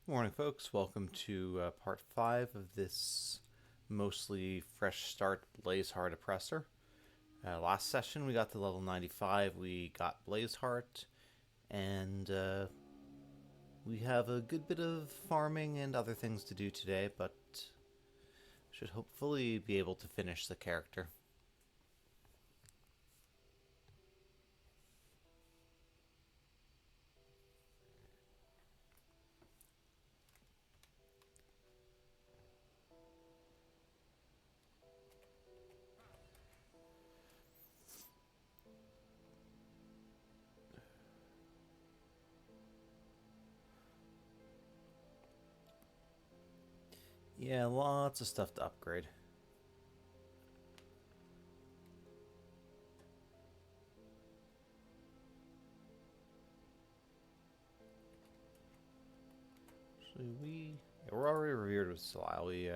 Morning, folks. Welcome to part 5 of this mostly fresh start Blazeheart Oppressor. Last session we got to level 95, we got Blazeheart, and we have a good bit of farming and other things to do today, but should hopefully be able to finish the character. Yeah, lots of stuff to upgrade. Actually, we're already revered with Salile. We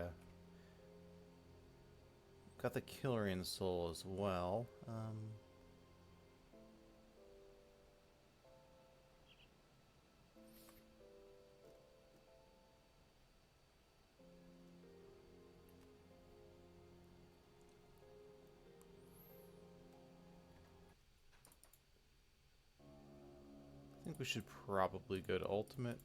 got the Killerian Soul as well. I think we should probably go to Ultimate.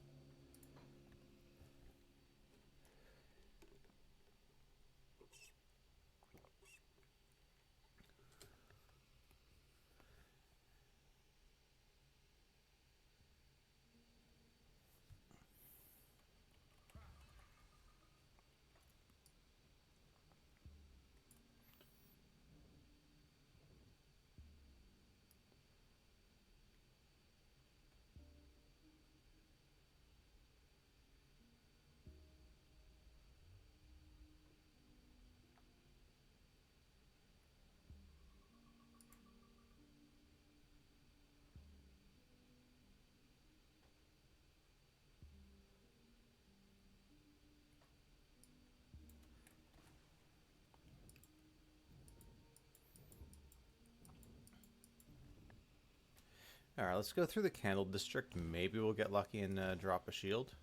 Alright, let's go through the Candle District. Maybe we'll get lucky and drop a shield.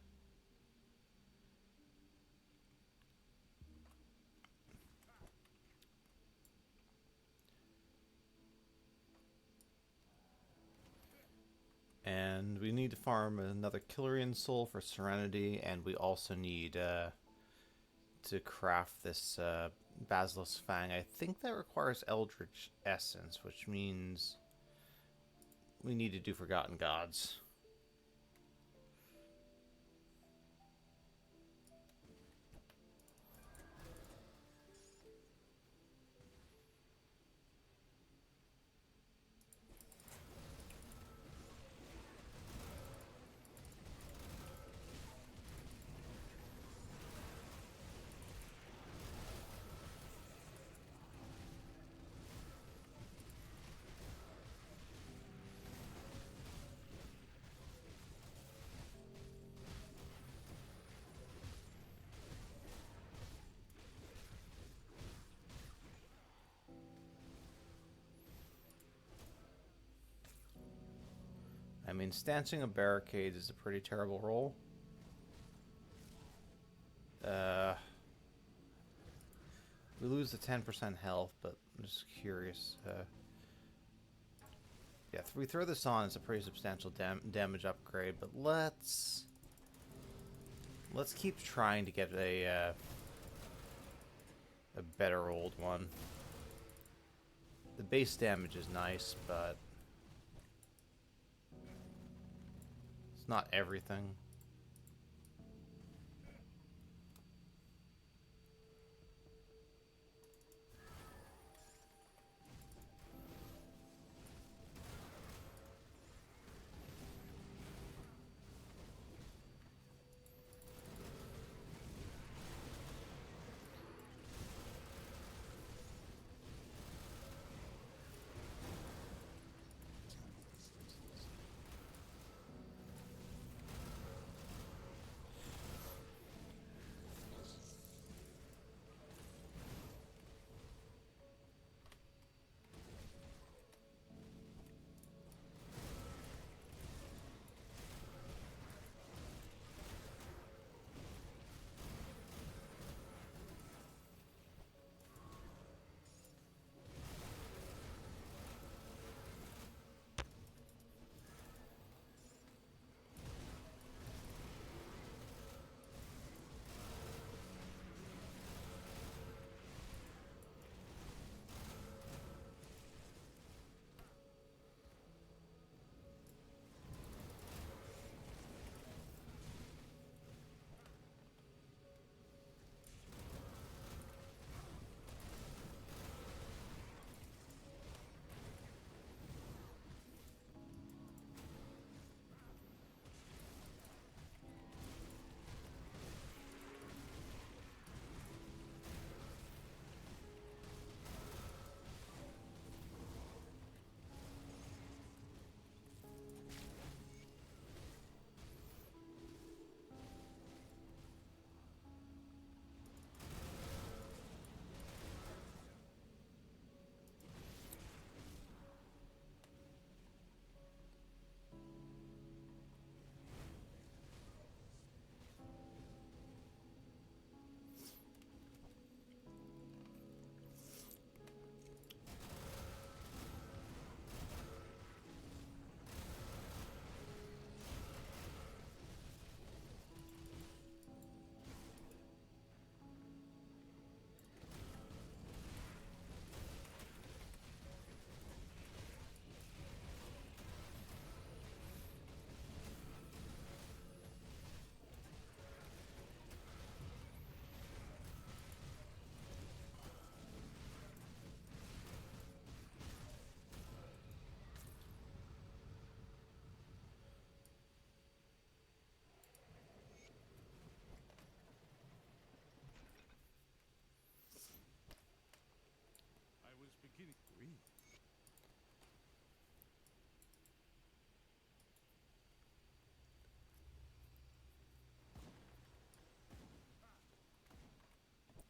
And we need to farm another Killerian Soul for Serenity, and we also need to craft this Basilisk Fang. I think that requires Eldritch Essence, which means we need to do Forgotten Gods. I mean, stancing a barricade is a pretty terrible roll. We lose the 10% health, but I'm just curious. Yeah, we throw this on, it's a pretty substantial damage upgrade, but let's keep trying to get a better old one. The base damage is nice, but it's not everything.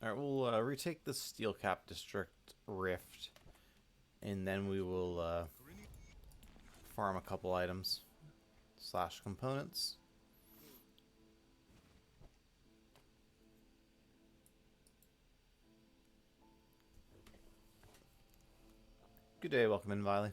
Alright, we'll retake the Steel Cap District Rift, and then we will farm a couple items / components. Good day, welcome in, Viley.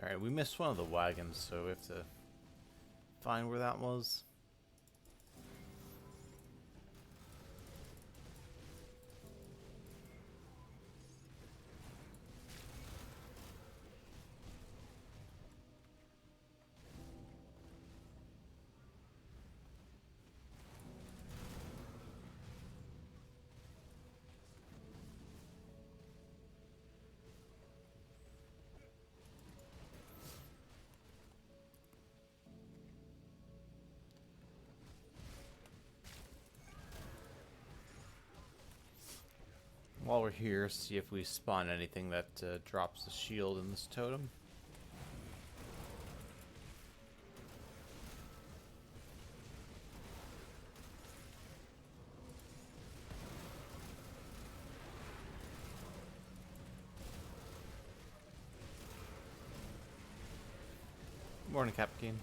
Alright, we missed one of the wagons, so we have to find where that was. While we're here, see if we spawn anything that drops the shield in this totem. Morning, Captain.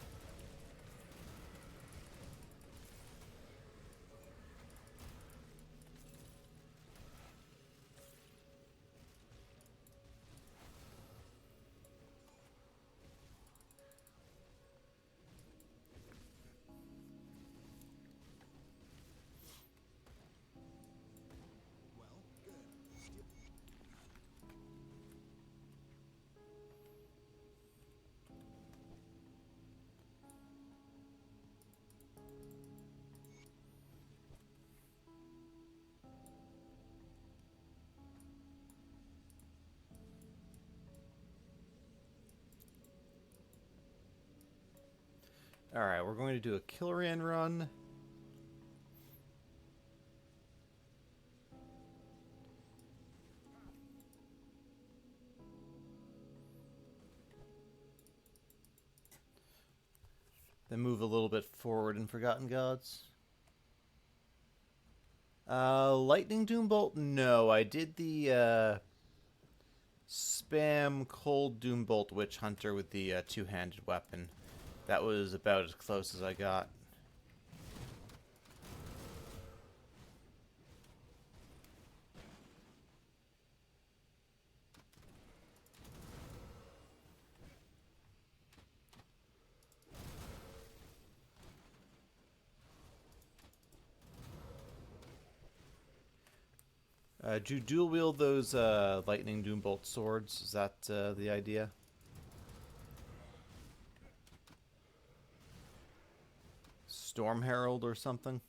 Alright, we're going to do a Killerian run. Then move a little bit forward in Forgotten Gods. Lightning Doombolt? No, I did the spam Cold Doombolt Witch Hunter with the two-handed weapon. That was about as close as I got. Do you dual wield those Lightning Doombolt swords? Is that the idea? Storm Herald or something?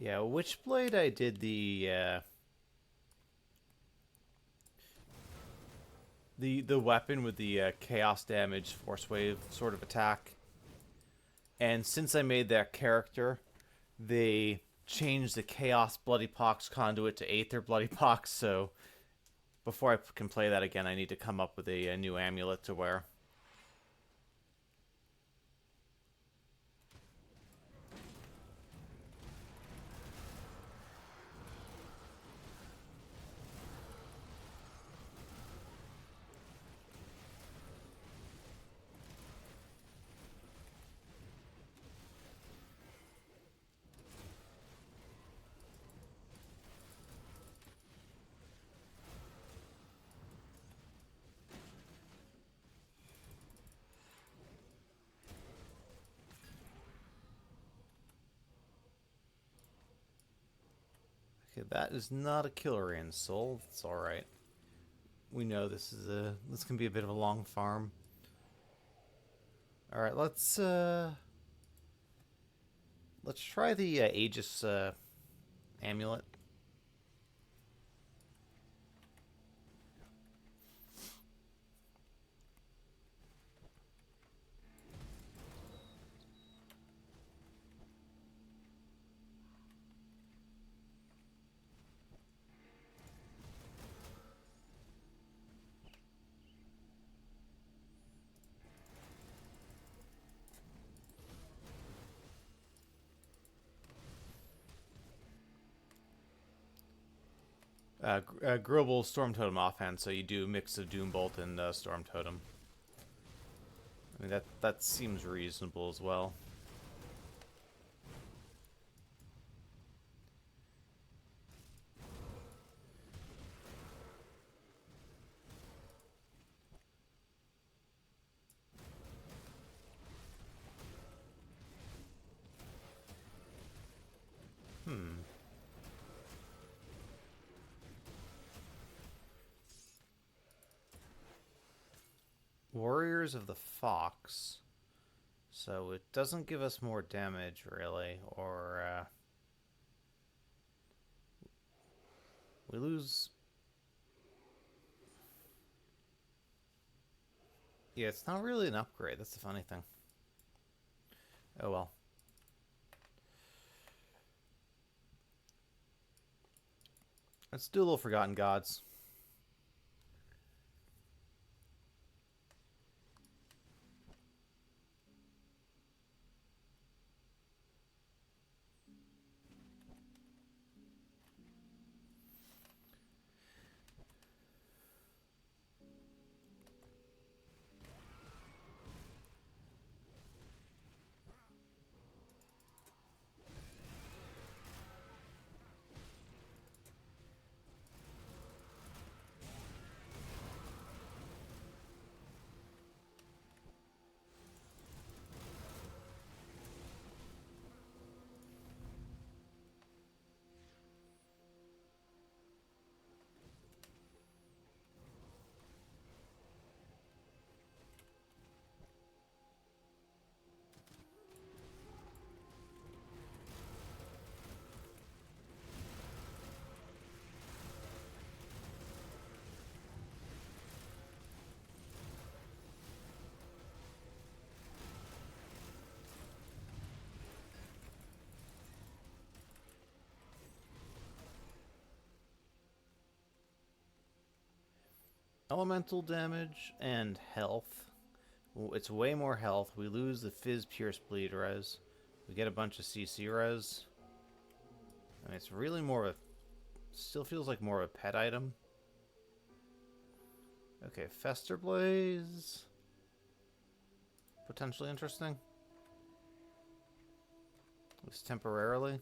Yeah, Witchblade I did the weapon with the chaos damage force wave sort of attack. And since I made that character, they changed the chaos bloody pox conduit to Aether bloody pox, so before I can play that again, I need to come up with a new amulet to wear. Okay, that is not a Killerian soul. It's alright. We know this can be a bit of a long farm. Alright, let's try the Aegis amulet. Grobel Storm Totem offhand, so you do a mix of Doombolt and Storm Totem. I mean, that seems reasonable as well. Warriors of the Fox. So it doesn't give us more damage, really, or we lose. Yeah, it's not really an upgrade. That's the funny thing. Oh well. Let's do a little Forgotten Gods. Elemental damage and health. It's way more health. We lose the Fizz Pierce Bleed res. We get a bunch of CC res. I mean, it's really more of a... Still feels like more of a pet item. Okay, Fester Blaze. Potentially interesting. At least temporarily.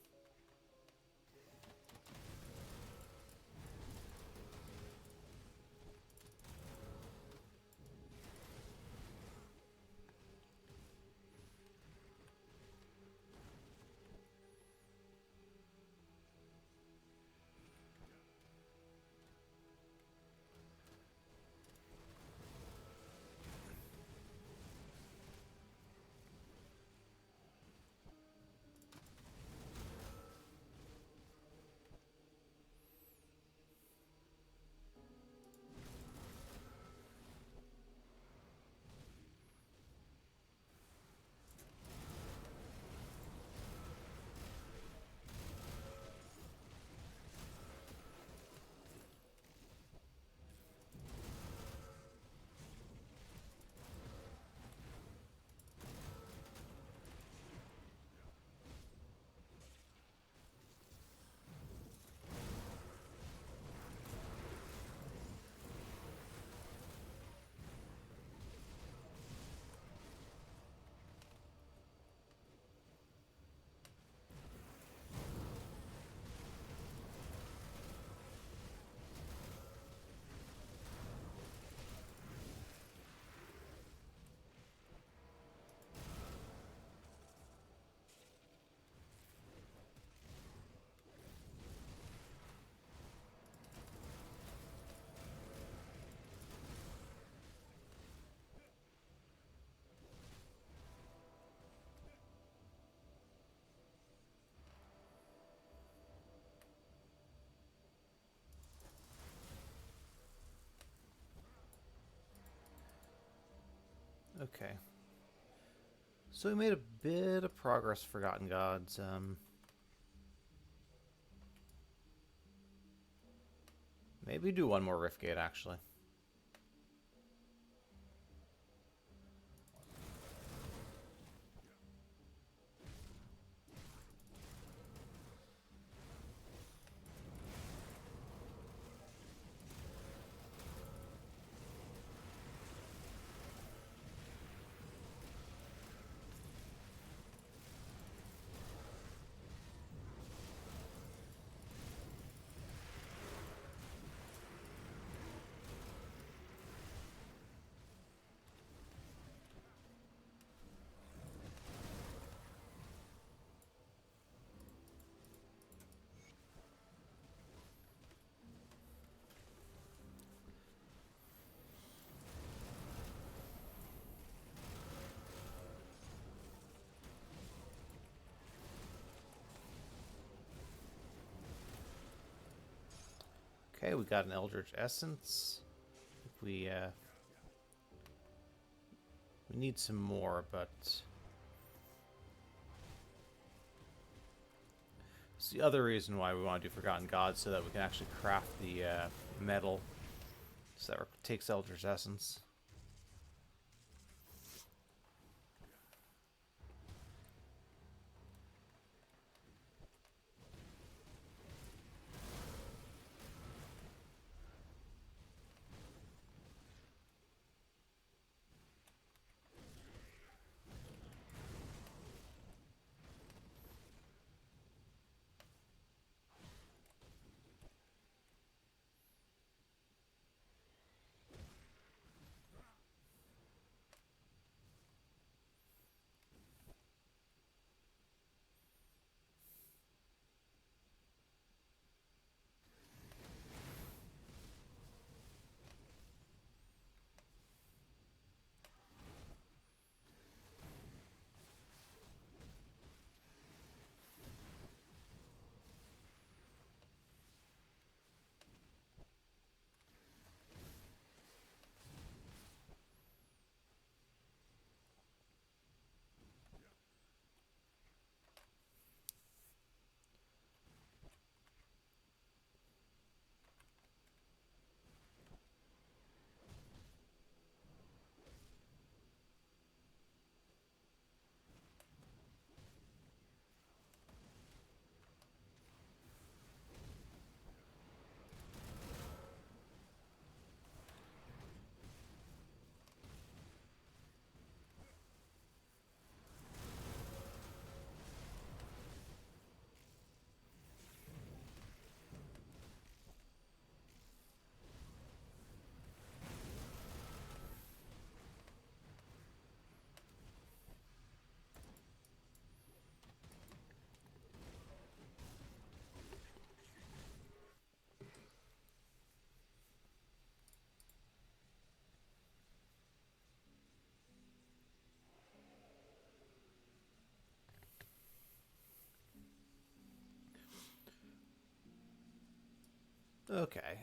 Okay. So we made a bit of progress, Forgotten Gods. Maybe do one more Riftgate, actually. Okay, we got an Eldritch Essence. We need some more, but it's the other reason why we want to do Forgotten Gods, so that we can actually craft the metal, so that takes Eldritch Essence. Okay,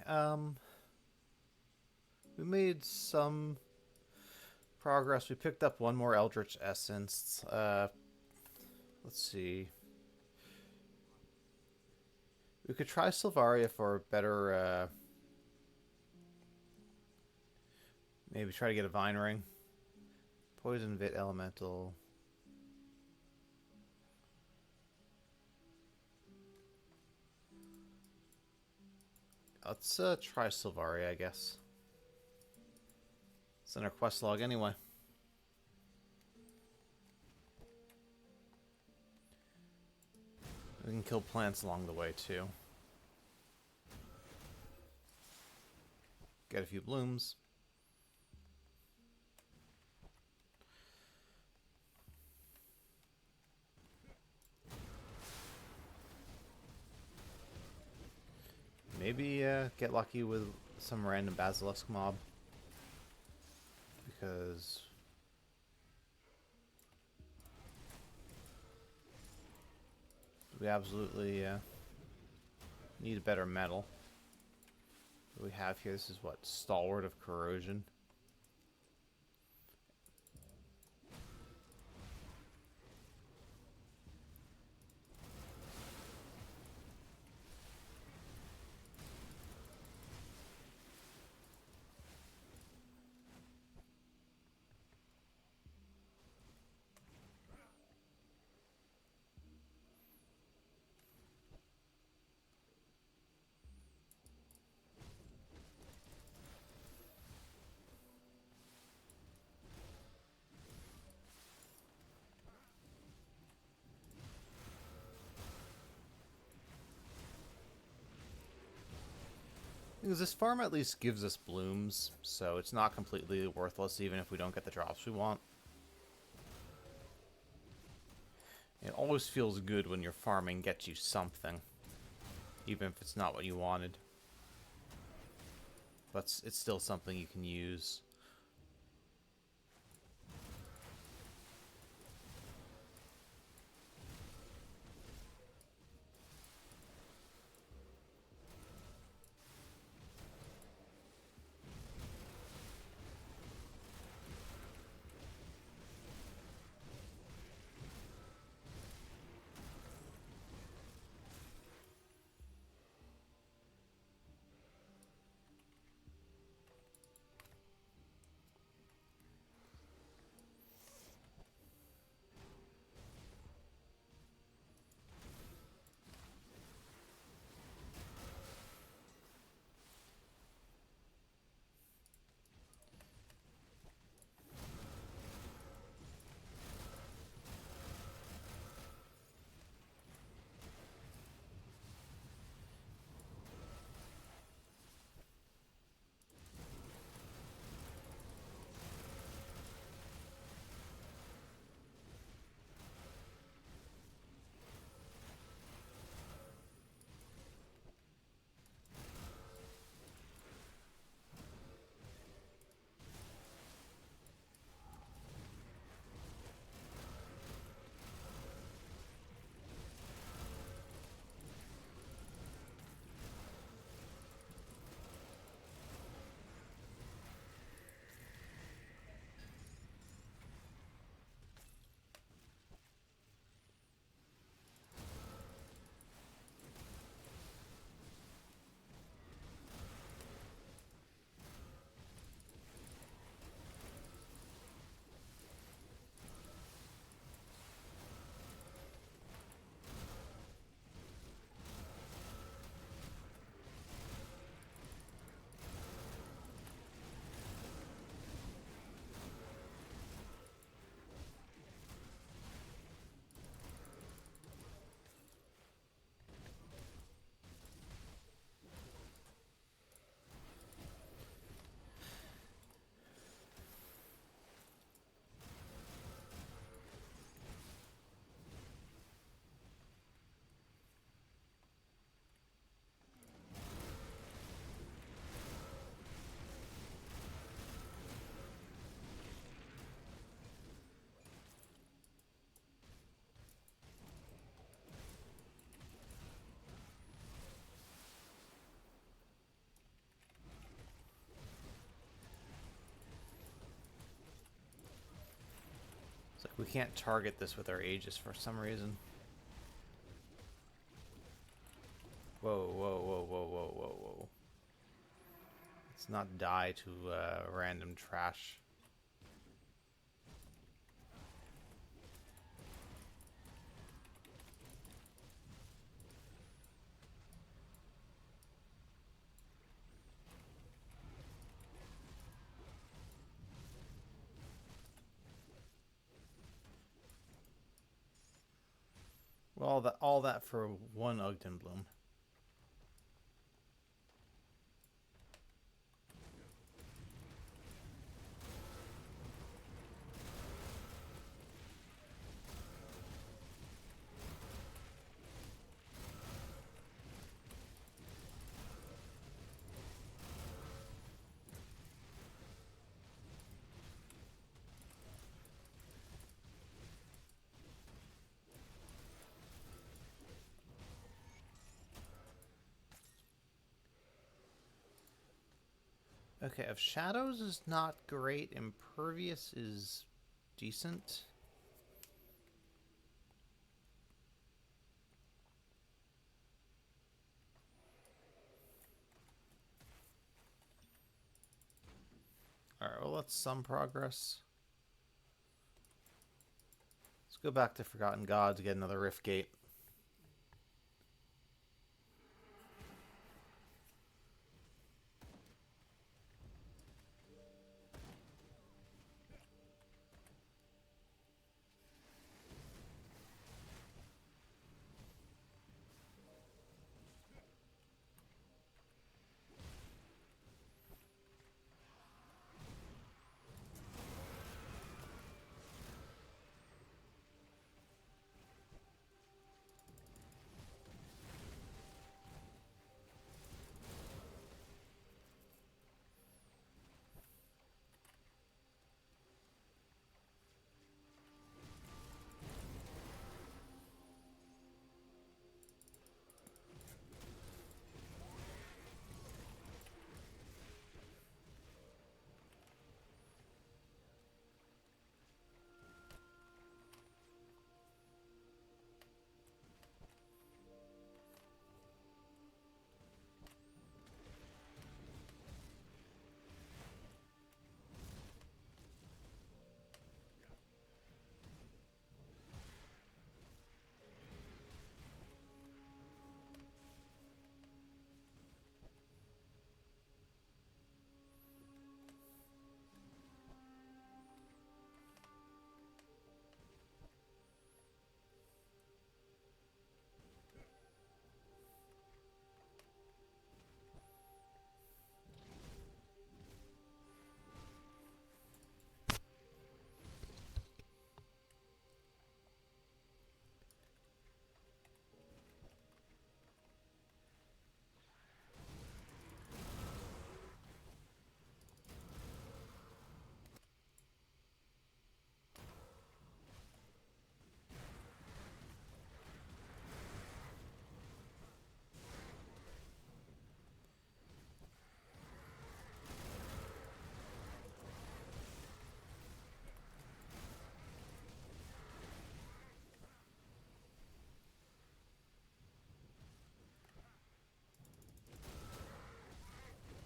we made some progress. We picked up one more Eldritch Essence. Let's see. We could try Sylvaria for a better, maybe try to get a Vine Ring. Poison Vit Elemental. Let's try Sylvaria, I guess. It's in our quest log anyway. We can kill plants along the way too. Get a few blooms. Maybe get lucky with some random basilisk mob. Because we absolutely need a better metal. What we have here, this is what? Stalwart of Corrosion. Because this farm at least gives us blooms, so it's not completely worthless even if we don't get the drops we want. It always feels good when your farming gets you something, even if it's not what you wanted. But it's still something you can use. It's like we can't target this with our Aegis for some reason. Whoa, whoa, whoa, whoa, whoa, whoa, whoa. Let's not die to random trash. Well, all that for one Ogden Bloom. Okay, if Shadows is not great, Impervious is decent. Alright, well, that's some progress. Let's go back to Forgotten God to get another Rift Gate.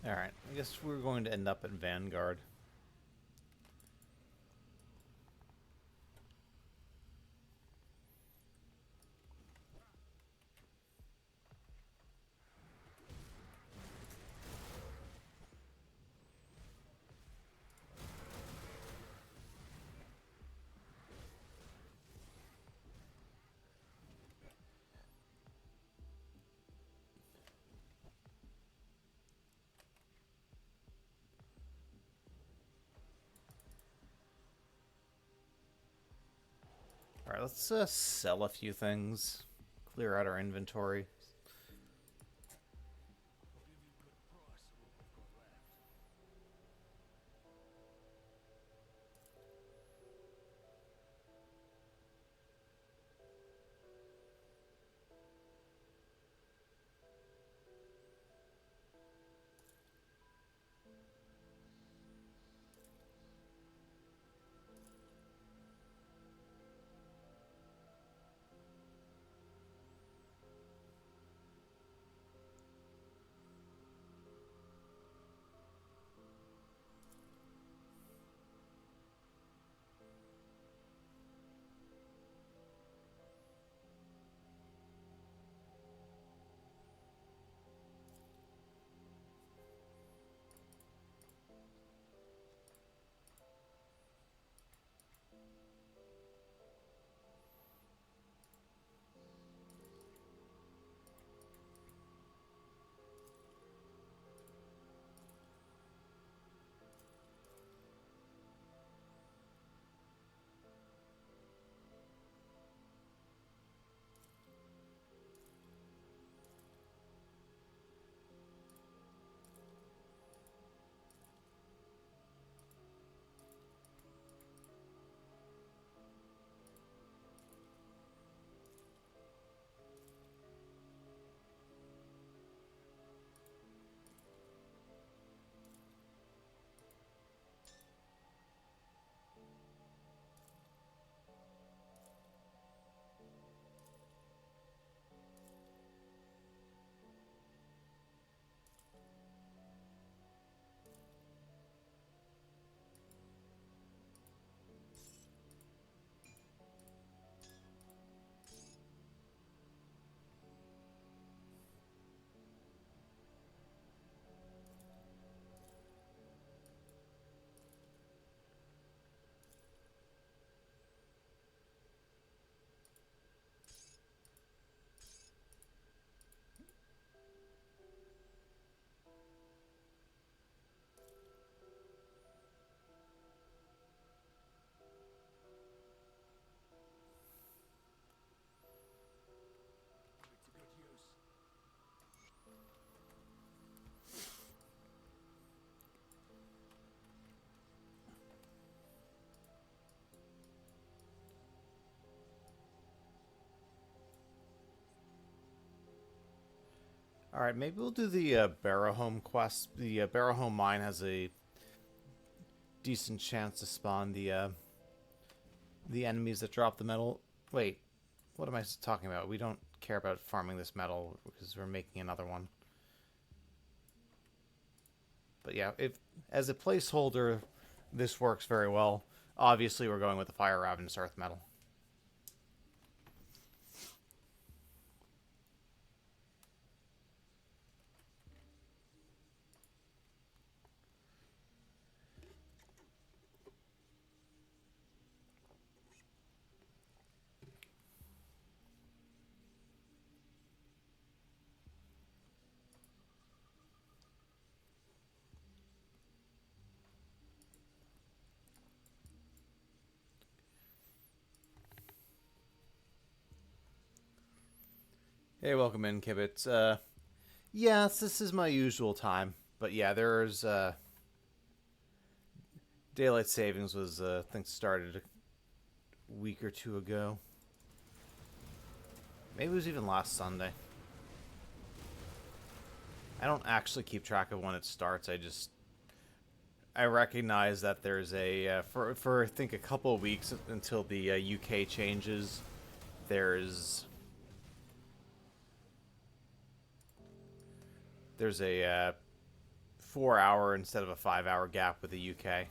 Alright, I guess we're going to end up at Vanguard. Alright, let's sell a few things. Clear out our inventory. Alright, maybe we'll do the Barrowhome quest. The Barrowhome mine has a decent chance to spawn the enemies that drop the metal. Wait, what am I talking about? We don't care about farming this metal because we're making another one. But yeah, if as a placeholder, this works very well. Obviously, we're going with the Fire Ravenous Earth metal. Hey, welcome in, Kibitz. Yes, this is my usual time. But yeah, there's daylight savings was I think started a week or two ago. Maybe it was even last Sunday. I don't actually keep track of when it starts. I recognize that there's a for I think a couple of weeks until the UK changes. There's a 4-hour instead of a 5-hour gap with the UK.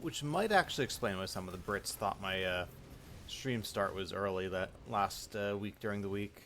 Which might actually explain why some of the Brits thought my stream start was early that last week during the week.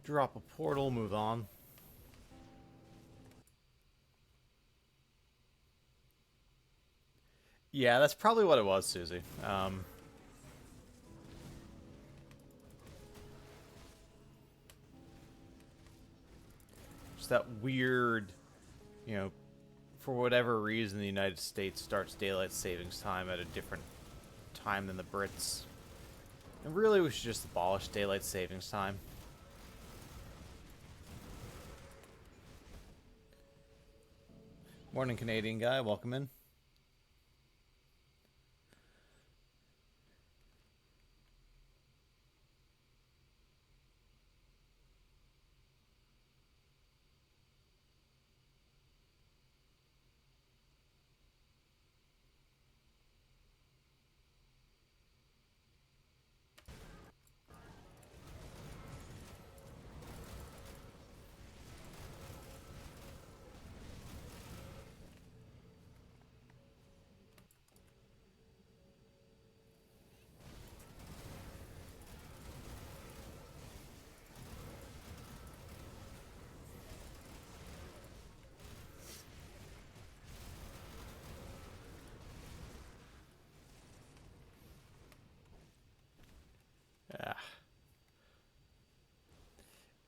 Drop a portal, move on. Yeah, that's probably what it was, Susie. Just that weird, you know, for whatever reason, the United States starts daylight savings time at a different time than the Brits. And really, we should just abolish daylight savings time. Morning, Canadian guy. Welcome in.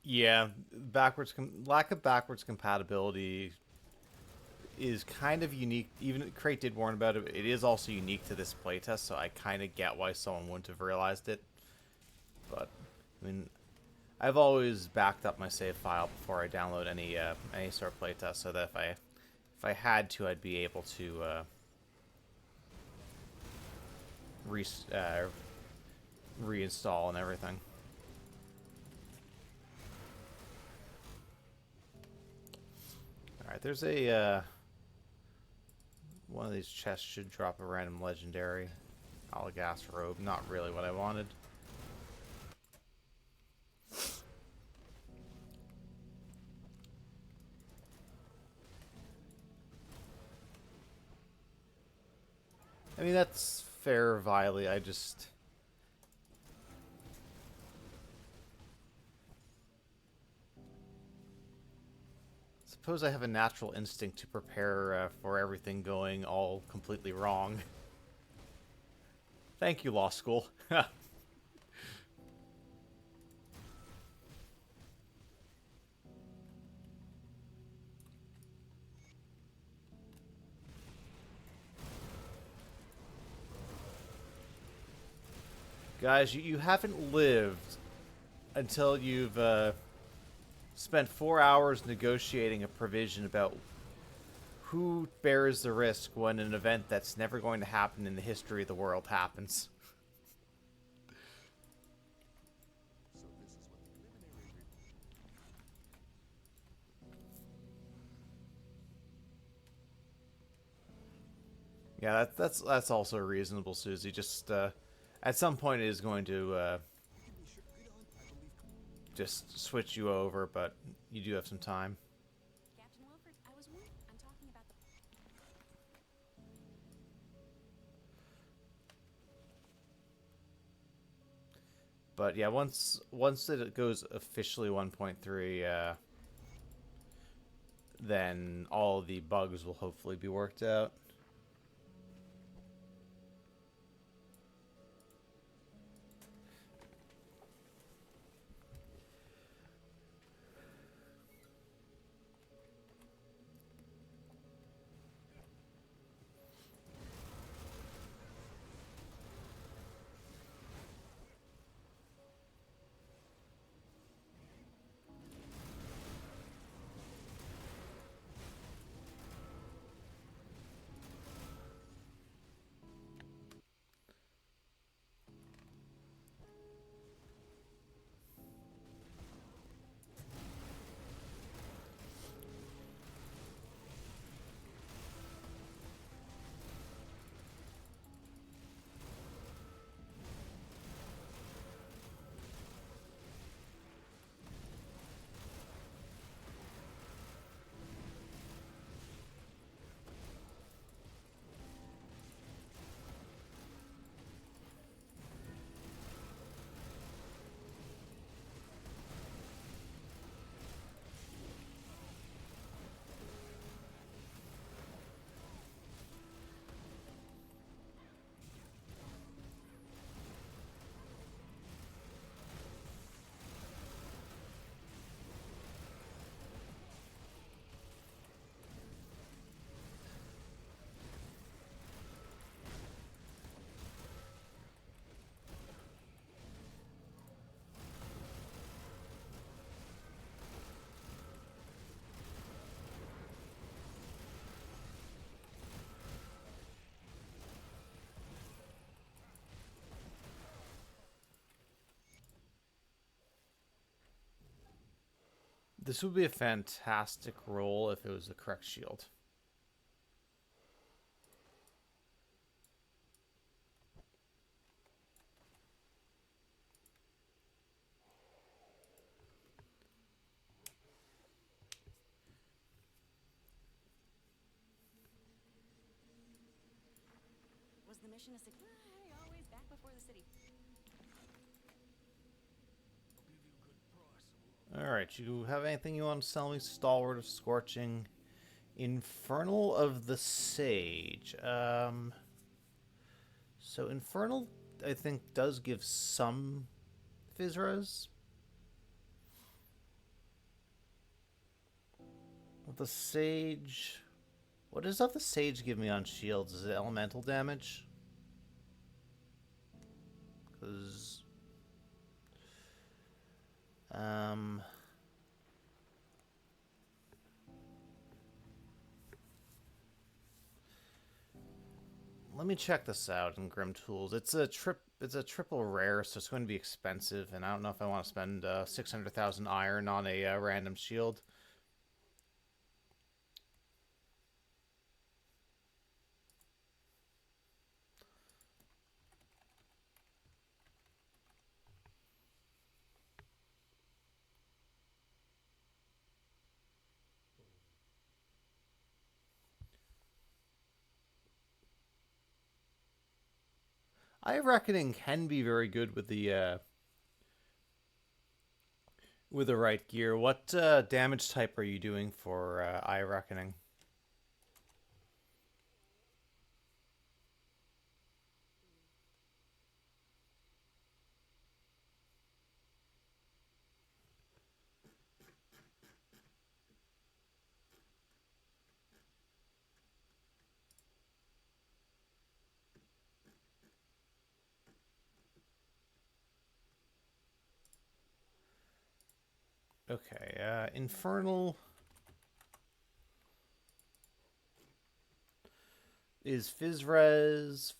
Yeah, lack of backwards compatibility is kind of unique. Even Crate did warn about it. It is also unique to this playtest, so I kind of get why someone wouldn't have realized it. But I mean, I've always backed up my save file before I download any sort of playtest, so that if I had to, I'd be able to reinstall and everything. All right, there's a one of these chests should drop a random legendary. Gas robe, not really what I wanted. I mean, that's fair, Viley. I just... suppose I have a natural instinct to prepare for everything going all completely wrong. Thank you, law school. Guys, you haven't lived until you've spent 4 hours negotiating a provision about who bears the risk when an event that's never going to happen in the history of the world happens. Yeah, that's also reasonable, Susie. Just at some point it is going to just switch you over, but you do have some time. Captain Wilford, I'm talking about the... But yeah, once it goes officially 1.3, then all the bugs will hopefully be worked out. This would be a fantastic roll if it was the correct shield. Was the mission a success? Always back before the city. Alright, you have anything you want to sell me? Stalwart of Scorching. Infernal of the Sage. So Infernal, I think, does give some Fizras. The Sage... what does the Sage give me on shields? Is it elemental damage? Because... let me check this out in Grim Tools. It's a triple rare, so it's going to be expensive, and I don't know if I want to spend 600,000 iron on a random shield. Eye of Reckoning can be very good with the right gear. What damage type are you doing for Eye of Reckoning? Okay, Infernal is Fizz Res,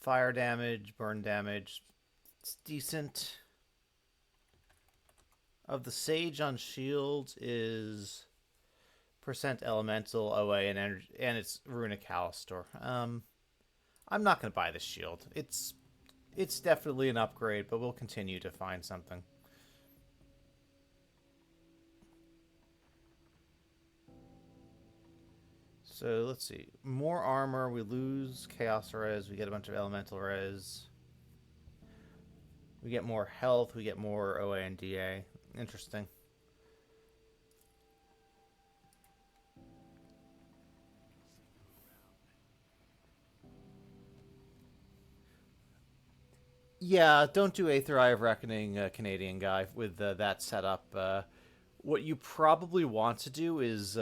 fire damage, burn damage. It's decent. Of the Sage on shields is percent elemental OA and energy, and it's Runic Halistor. I'm not gonna buy this shield. It's definitely an upgrade, but we'll continue to find something. So let's see. More armor. We lose Chaos Res. We get a bunch of Elemental Res. We get more health. We get more OA and DA. Interesting. Yeah, don't do Aether Eye of Reckoning, Canadian guy, with that setup. What you probably want to do is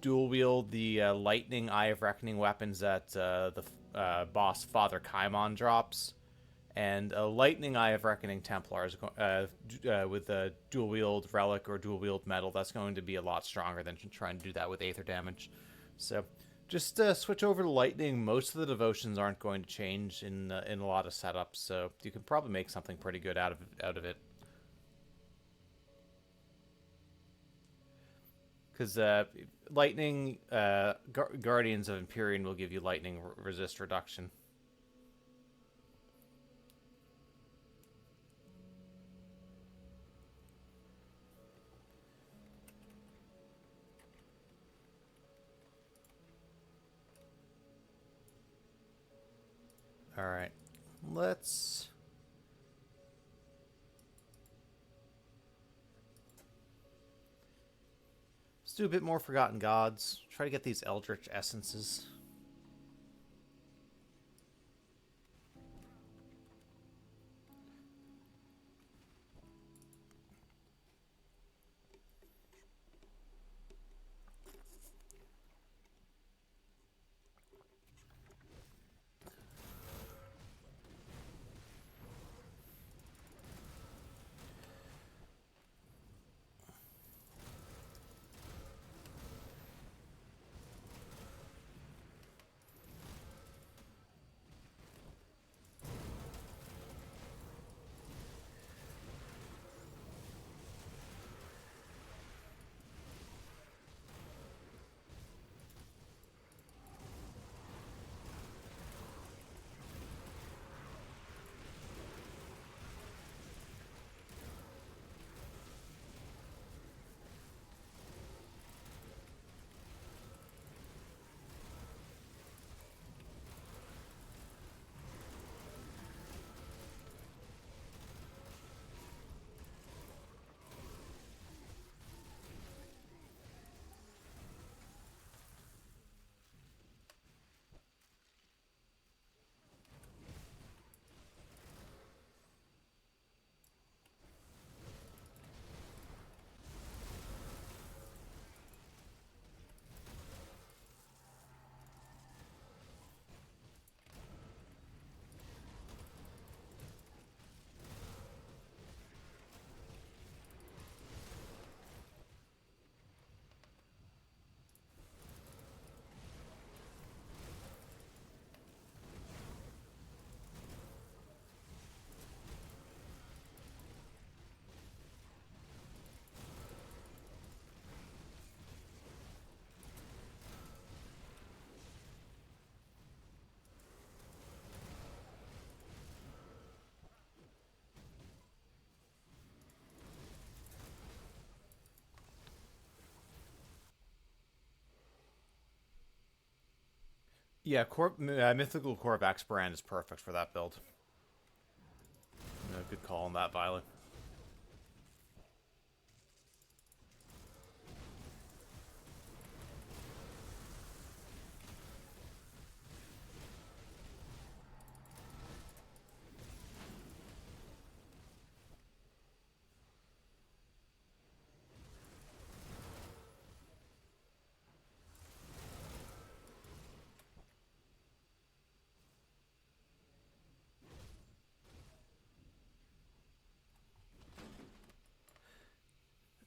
dual wield the Lightning Eye of Reckoning weapons that the boss Father Kaimon drops, and a Lightning Eye of Reckoning Templars with a dual wield relic or dual wield metal. That's going to be a lot stronger than trying to do that with Aether damage. So just switch over to Lightning. Most of the devotions aren't going to change in a lot of setups, so you can probably make something pretty good out of it. Because Lightning Guardians of Empyrean will give you Lightning resist reduction. All right, let's do a bit more Forgotten Gods. Try to get these Eldritch Essences. Yeah, Mythical Korvax brand is perfect for that build. Good call on that, Violet.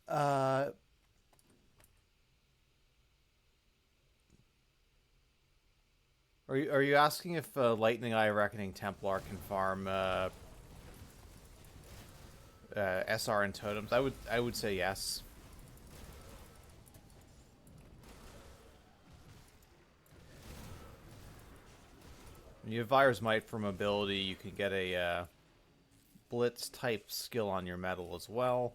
Uh, are you asking if Lightning Eye Reckoning Templar can farm SR and totems? I would say yes. You have Virus Might for mobility. You can get a Blitz type skill on your metal as well.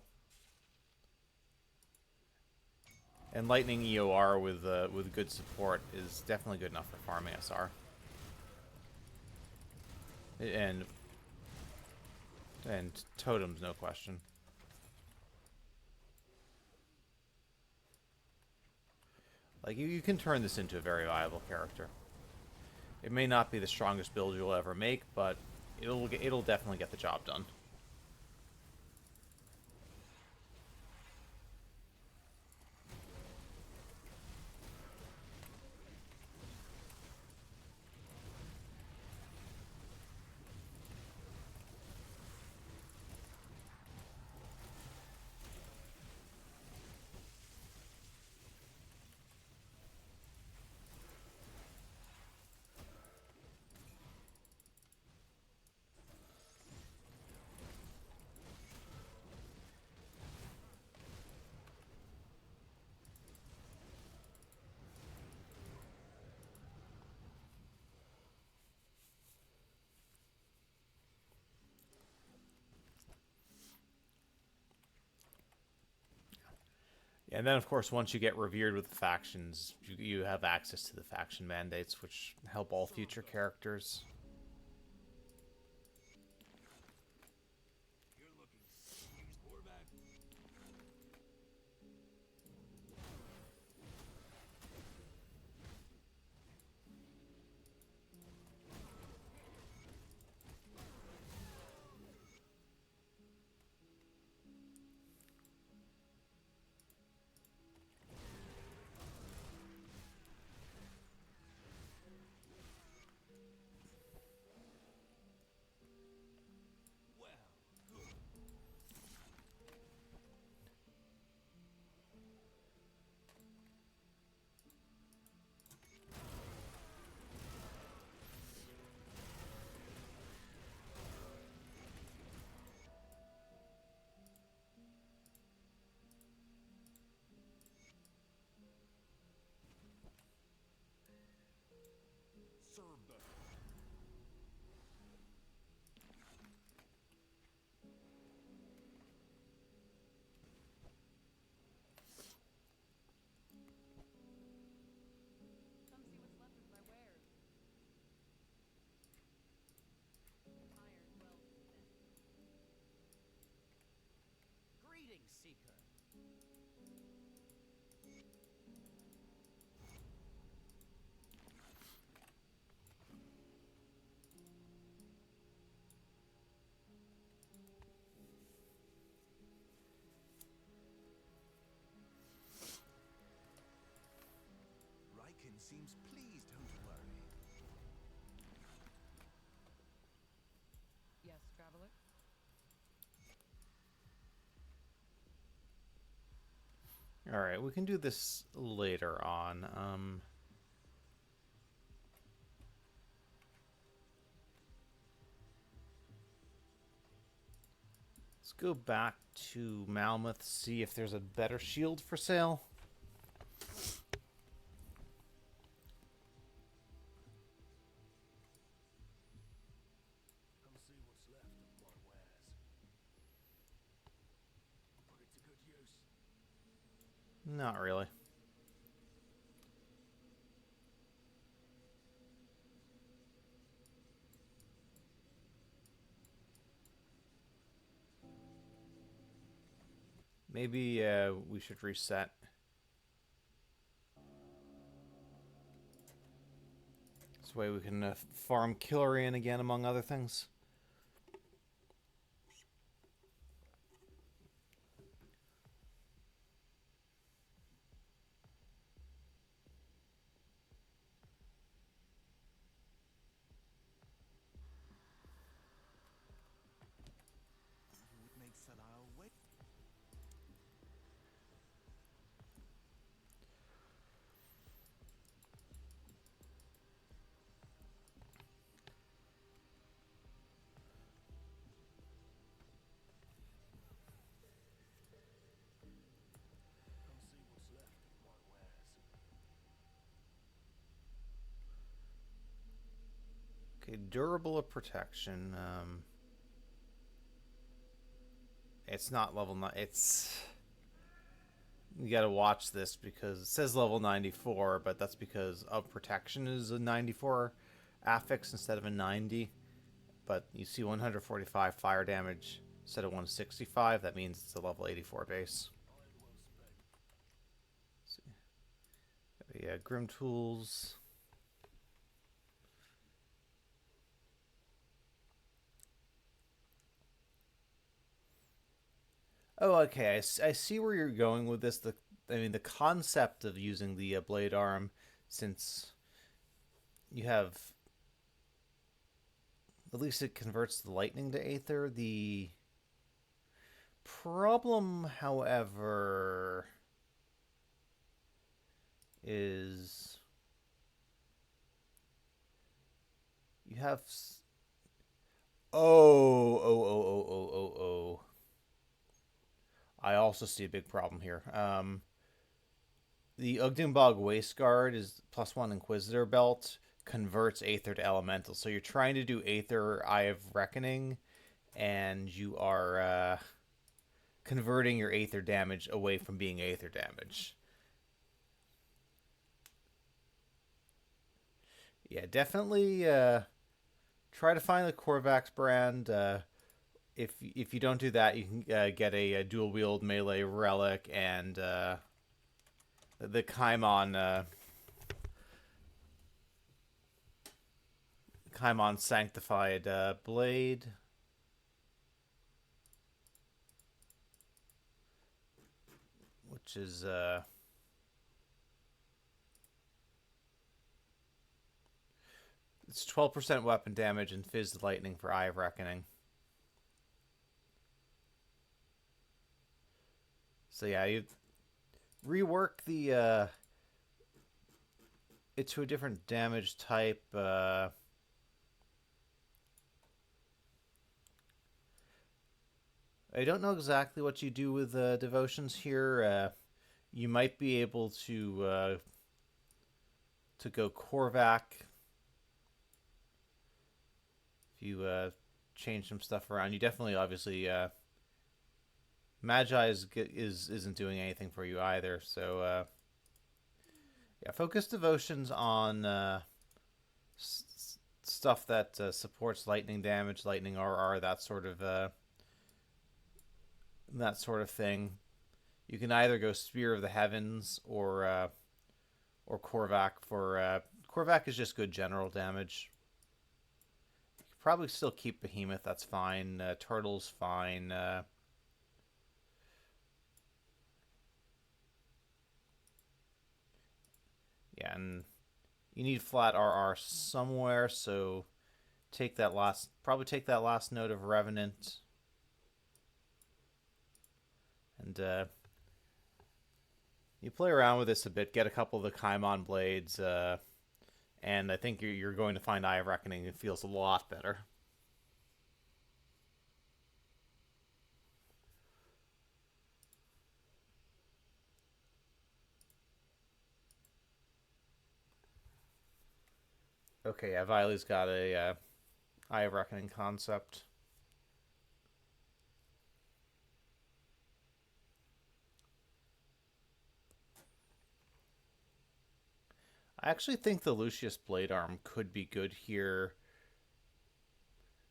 And Lightning EOR with good support is definitely good enough for farming SR. And totems, no question. Like you can turn this into a very viable character. It may not be the strongest build you'll ever make, but it'll definitely get the job done. And then, of course, once you get revered with the factions, you have access to the faction mandates, which help all future characters. Come see what's left of my wares. Iron wealth then. Greetings, Seeker. Ryken seems pleased, don't worry. Yes, traveler? All right, we can do this later on. Let's go back to Malmuth, see if there's a better shield for sale. Come see what's left of my wares. Put it to good use. Not really. Maybe we should reset. This way we can farm Killorian again, among other things. Would make Salao wait. Come see what's left of my wares. Okay, durable of protection. It's not level 9. It's... You gotta watch this because it says level 94, but that's because of protection is a 94 affix instead of a 90. But you see 145 fire damage instead of 165. That means it's a level 84 base. Let's see. Yeah, Grim Tools. Oh, okay. I see where you're going with this. I mean, the concept of using the blade arm, since you have, at least it converts the lightning to aether. The problem, however, is you have. Oh. I also see a big problem here. The Ugdenbog Wasteguard is +1 Inquisitor belt, converts Aether to Elemental. So you're trying to do Aether Eye of Reckoning, and you are converting your Aether damage away from being Aether damage. Yeah, definitely try to find the Korvax brand. If you don't do that, you can get a dual wield melee relic and the Kaimon sanctified blade, which is it's 12% weapon damage and Fizz Lightning for Eye of Reckoning. So yeah, you rework the it to a different damage type. I don't know exactly what you do with devotions here. You might be able to go Korvac if you change some stuff around. You definitely, obviously, Magi isn't doing anything for you either. So yeah, focus devotions on stuff that supports lightning damage, lightning RR, that sort of thing. You can either go Spear of the Heavens or Korvac for Korvac is just good general damage. You could probably still keep Behemoth. That's fine. Turtle's fine. Yeah, and you need flat RR somewhere, so probably take that last note of Revenant. And you play around with this a bit, get a couple of the Kaimon blades, and I think you're going to find Eye of Reckoning. It feels a lot better. Okay, yeah, Viley's got a Eye of Reckoning concept. I actually think the Lucius Blade Arm could be good here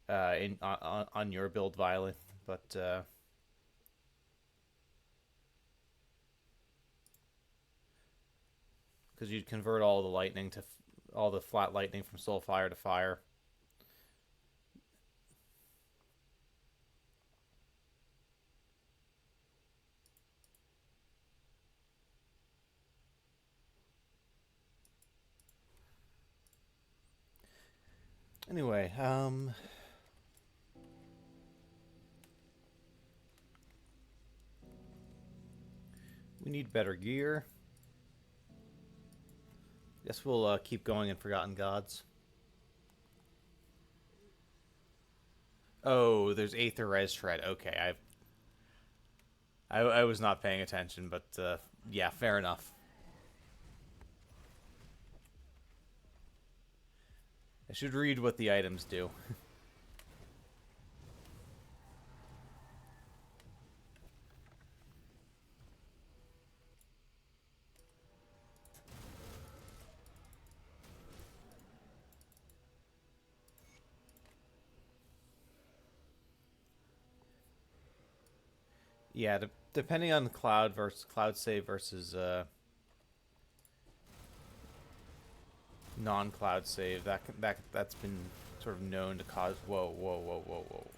on your build, Violet, but because you'd convert all the lightning to all the flat lightning from soul fire to fire. Anyway, we need better gear. Guess we'll keep going in Forgotten Gods. Oh, there's Aether Res Shred. Okay, I was not paying attention, but yeah, fair enough. I should read what the items do. Yeah, depending on cloud versus cloud save versus non-cloud save, that's been sort of known to cause. Whoa, whoa, whoa, whoa, whoa.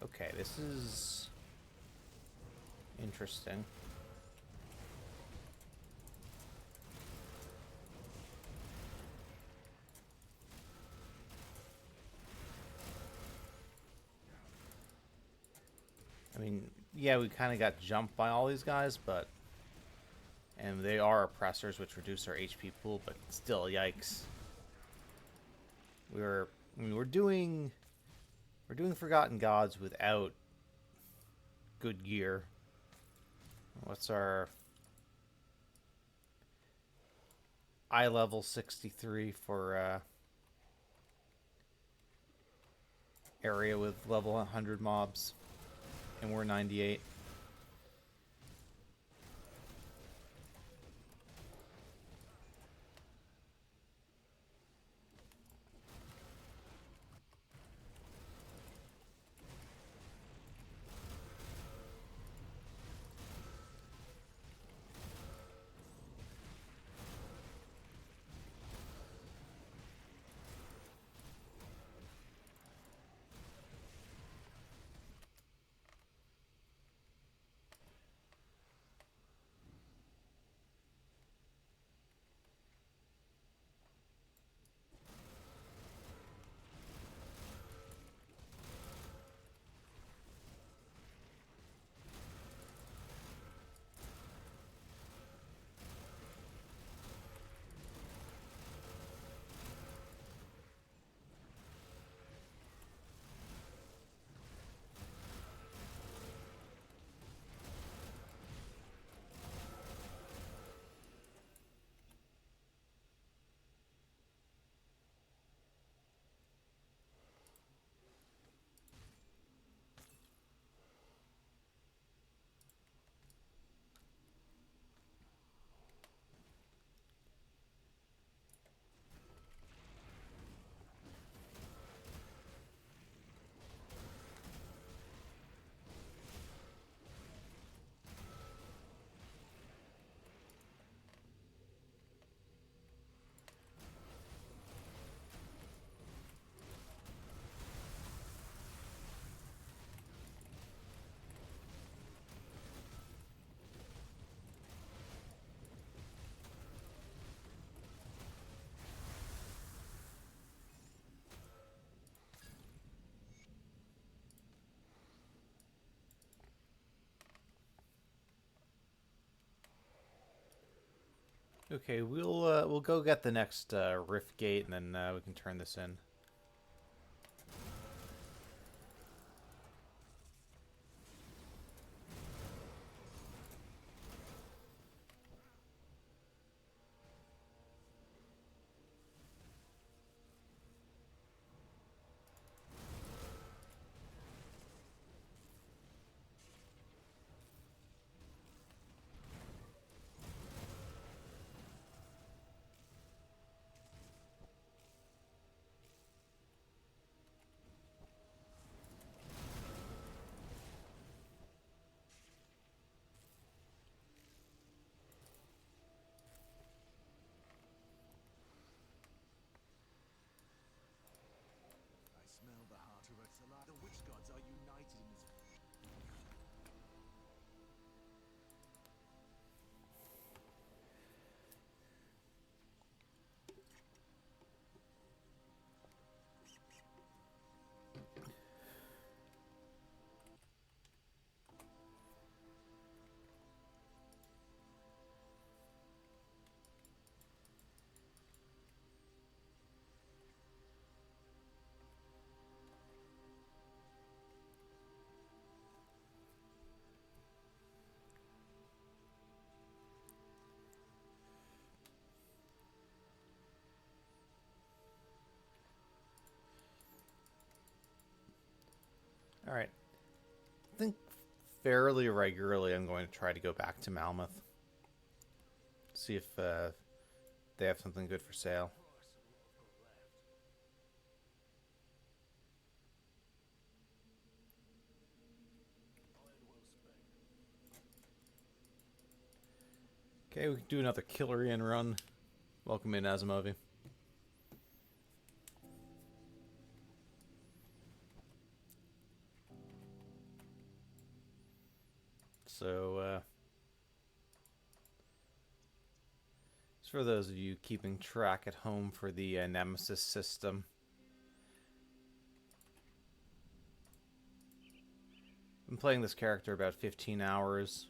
Okay, this is interesting. I mean, yeah, we kind of got jumped by all these guys, but and they are oppressors, which reduce our HP pool, but still, yikes. I mean, we're doing Forgotten Gods without good gear. What's our eye level 63 for area with level 100 mobs, and we're 98. Okay, we'll go get the next rift gate, and then we can turn this in. are united in this. All right. I think fairly regularly I'm going to try to go back to Malmouth. See if they have something good for sale. Price of what I've got left. Iron well spent. Okay, we can do another Killerian run. Welcome in, Asimovi. So, just for those of you keeping track at home for the Nemesis system, I've been playing this character about 15 hours.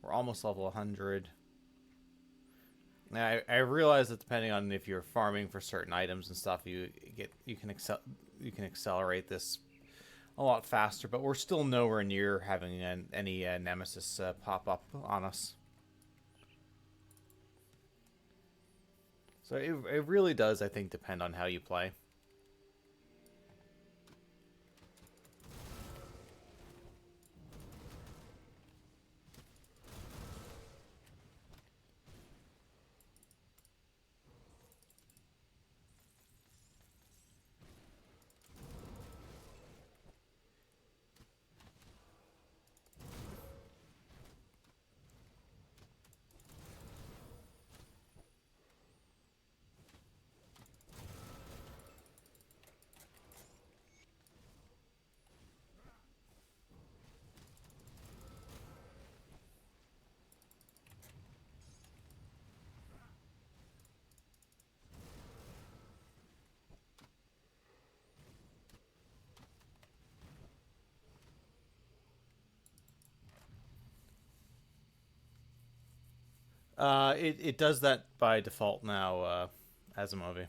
We're almost level 100. Now, I realize that depending on if you're farming for certain items and stuff, you can accelerate this a lot faster. But we're still nowhere near having any Nemesis pop up on us. So it really does, I think, depend on how you play. It does that by default now, as a movie.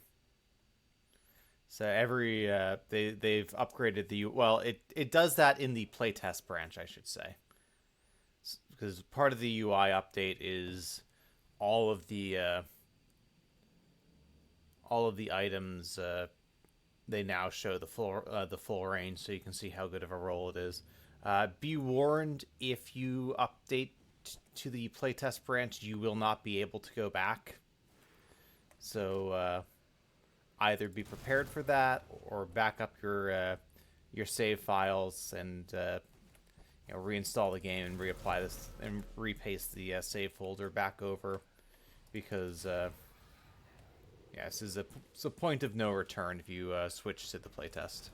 So every they've upgraded the it does that in the playtest branch, I should say, because part of the UI update is all of the items they now show the full range, so you can see how good of a roll it is. Be warned, if you update to the playtest branch, you will not be able to go back. So either be prepared for that, or back up your save files and reinstall the game and reapply this and repaste the save folder back over, because this is a point of no return if you switch to the playtest.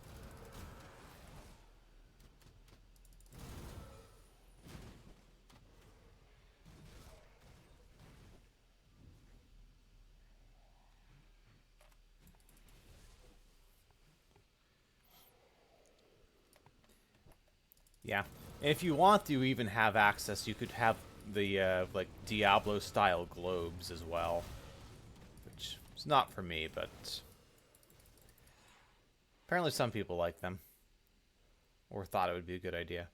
Yeah, and if you want to even have access, you could have the like Diablo style globes as well, which is not for me, but apparently some people like them or thought it would be a good idea.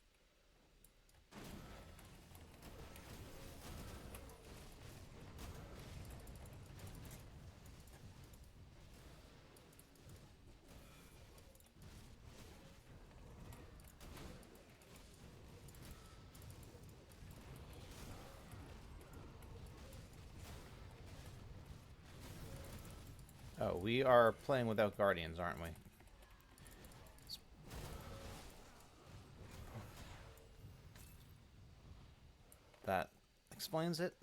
Oh, we are playing without guardians, aren't we? That explains it.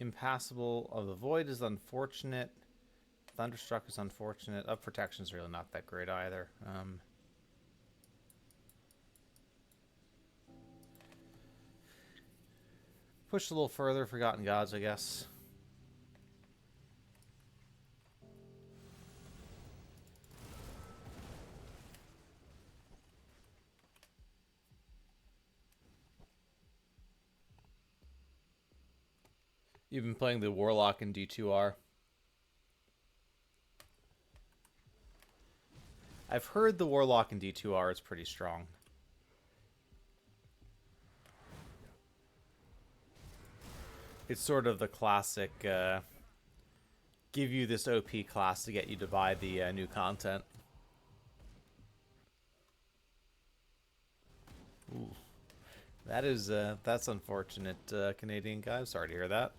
Impassable of the Void is unfortunate. Thunderstruck is unfortunate. Up Protection is really not that great either. Push a little further, Forgotten Gods, I guess. You've been playing the Warlock in D2R. I've heard the Warlock in D2R is pretty strong. It's sort of the classic, give you this OP class to get you to buy the new content. Ooh. That's unfortunate, Canadian guy. Sorry to hear that.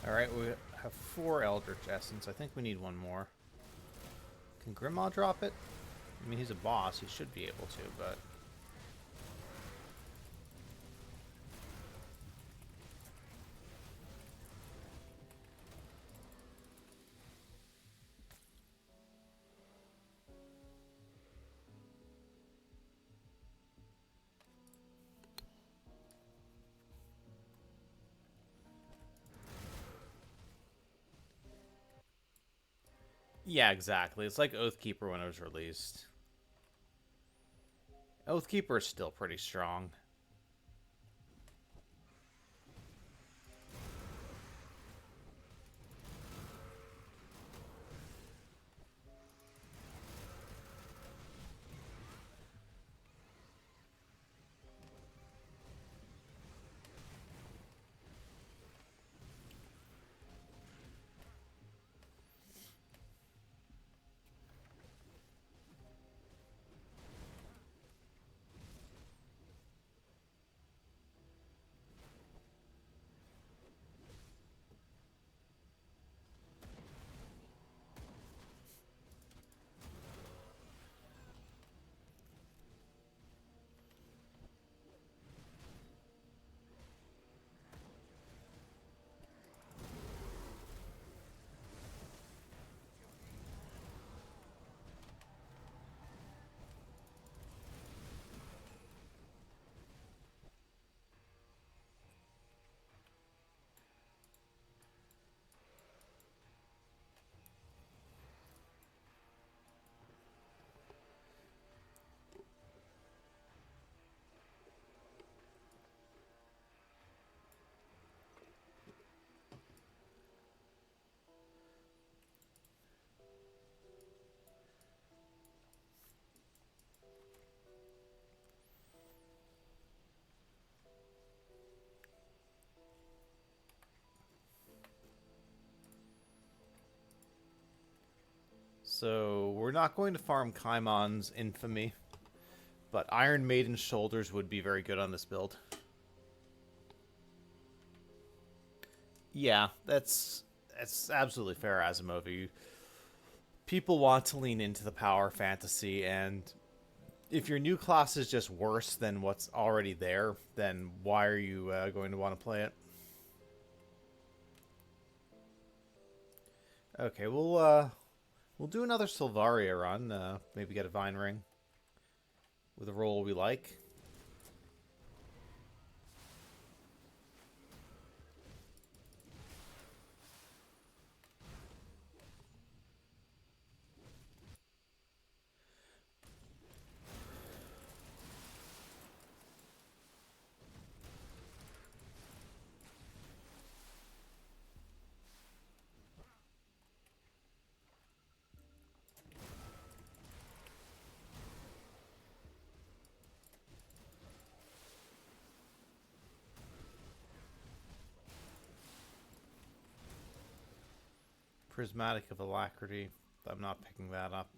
Alright, we have 4 Eldritch Essence. I think we need one more. Can Grandma drop it? I mean, he's a boss. He should be able to, but... Yeah, exactly. It's like Oathkeeper when it was released. Oathkeeper is still pretty strong. So, we're not going to farm Kaimon's Infamy, but Iron Maiden's Shoulders would be very good on this build. Yeah, that's absolutely fair, Asimov. People want to lean into the power fantasy, and if your new class is just worse than what's already there, then why are you going to want to play it? Okay, we'll do another Sylvaria run. Maybe get a Vine Ring with a roll we like. Prismatic of Alacrity. I'm not picking that up.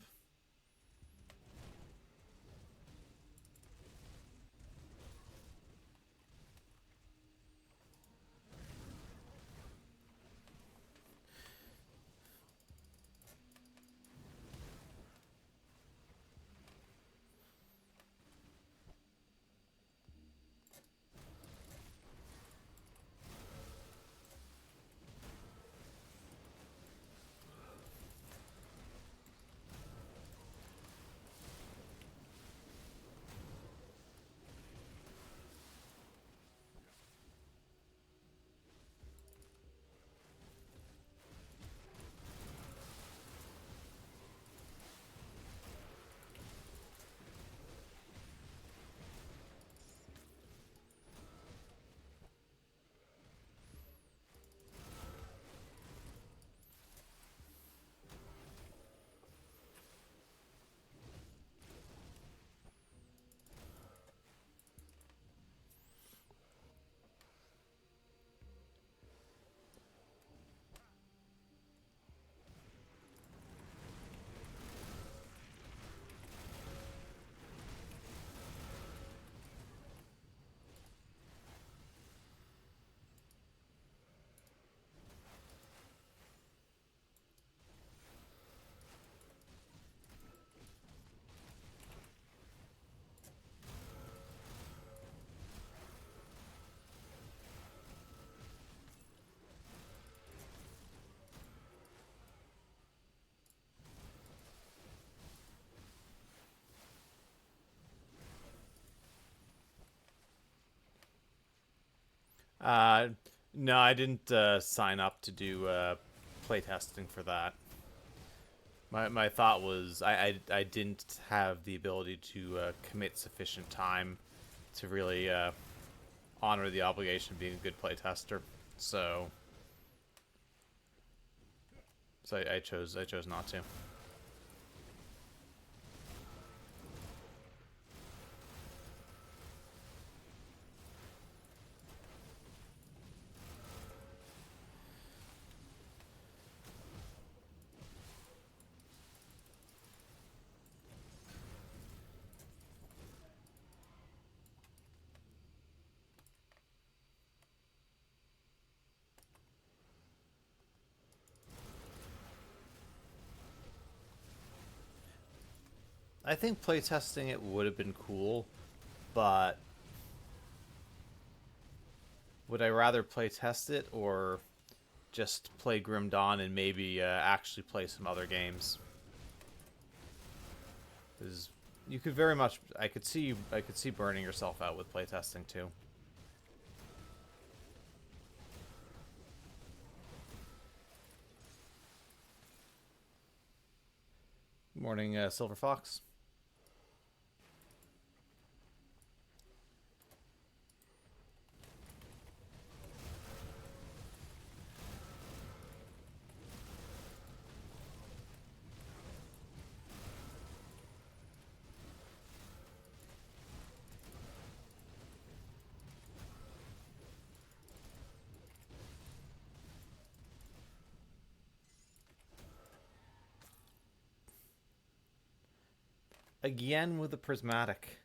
Uh, no, I didn't sign up to do playtesting for that. My thought was I didn't have the ability to commit sufficient time to really honor the obligation of being a good playtester. So I chose not to. I think playtesting it would have been cool, but would I rather playtest it or just play Grim Dawn and maybe actually play some other games? Because you could very much, I could see burning yourself out with playtesting too. Morning, Silver Fox. Again with the prismatic.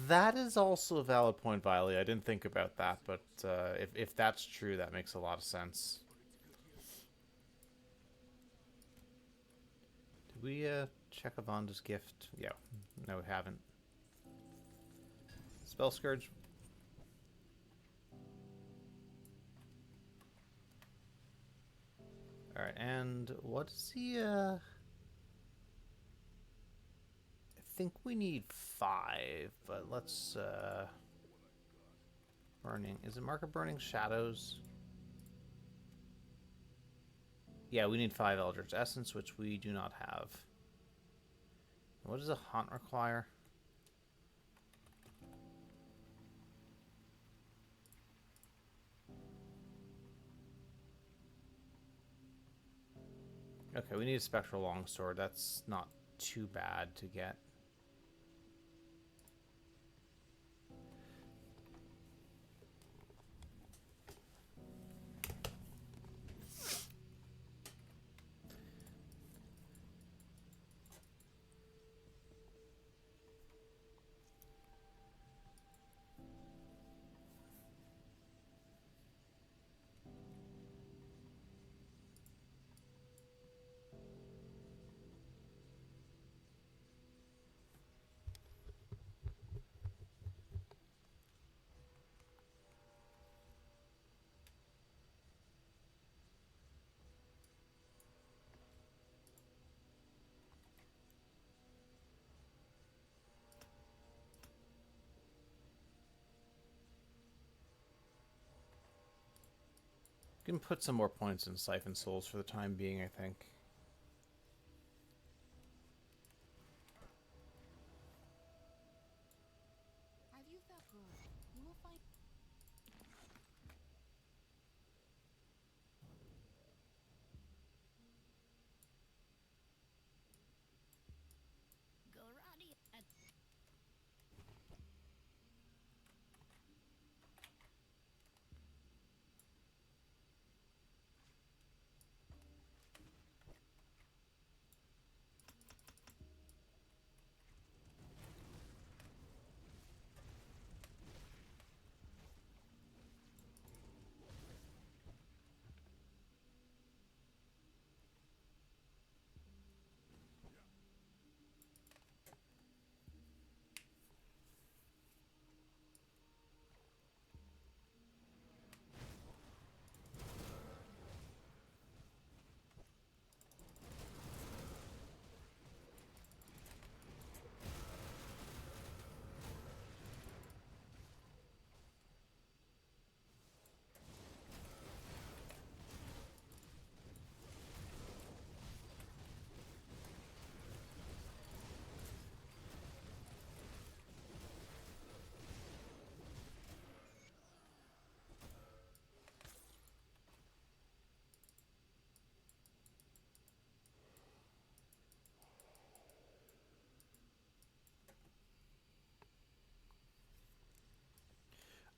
That is also a valid point, Viley. I didn't think about that, but if that's true, that makes a lot of sense. Did we check Avanda's gift? Yeah. No, we haven't. Spell Scourge. Alright, and what is the, I think we need 5, but let's, Burning. Is it Mark of Burning Shadows? Yeah, we need 5 Eldritch Essence, which we do not have. What does a Haunt require? Okay, we need a spectral longsword. That's not too bad to get. We can put some more points in Siphon Souls for the time being, I think. Have you felt good? You will find. Garadi.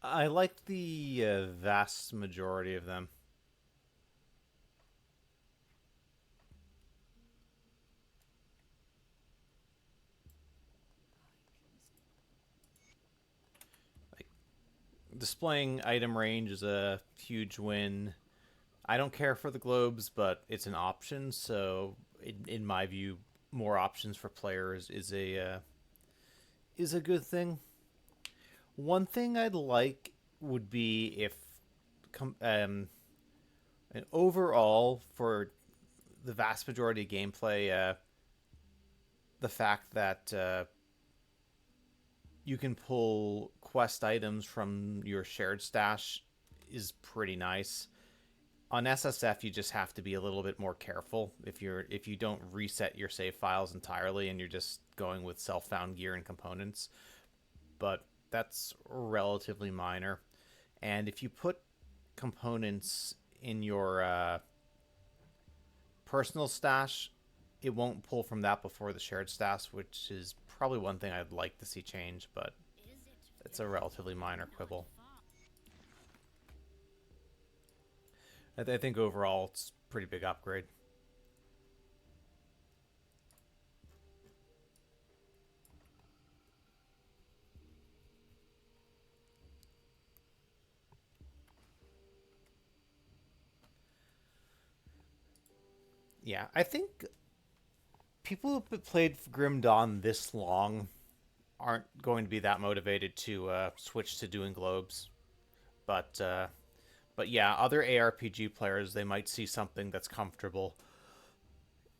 I like the vast majority of them. Like, displaying item range is a huge win. I don't care for the globes, but it's an option. So, in my view, more options for players is a good thing. One thing I'd like would be if, and overall for the vast majority of gameplay, the fact that you can pull quest items from your shared stash is pretty nice. On SSF, you just have to be a little bit more careful if you don't reset your save files entirely and you're just going with self-found gear and components. But that's relatively minor. And if you put components in your personal stash, it won't pull from that before the shared stash, which is probably one thing I'd like to see change, but it's a relatively minor quibble. I think overall it's a pretty big upgrade. Yeah, I think people who've played Grim Dawn this long aren't going to be that motivated to switch to doing globes. But yeah, other ARPG players they might see something that's comfortable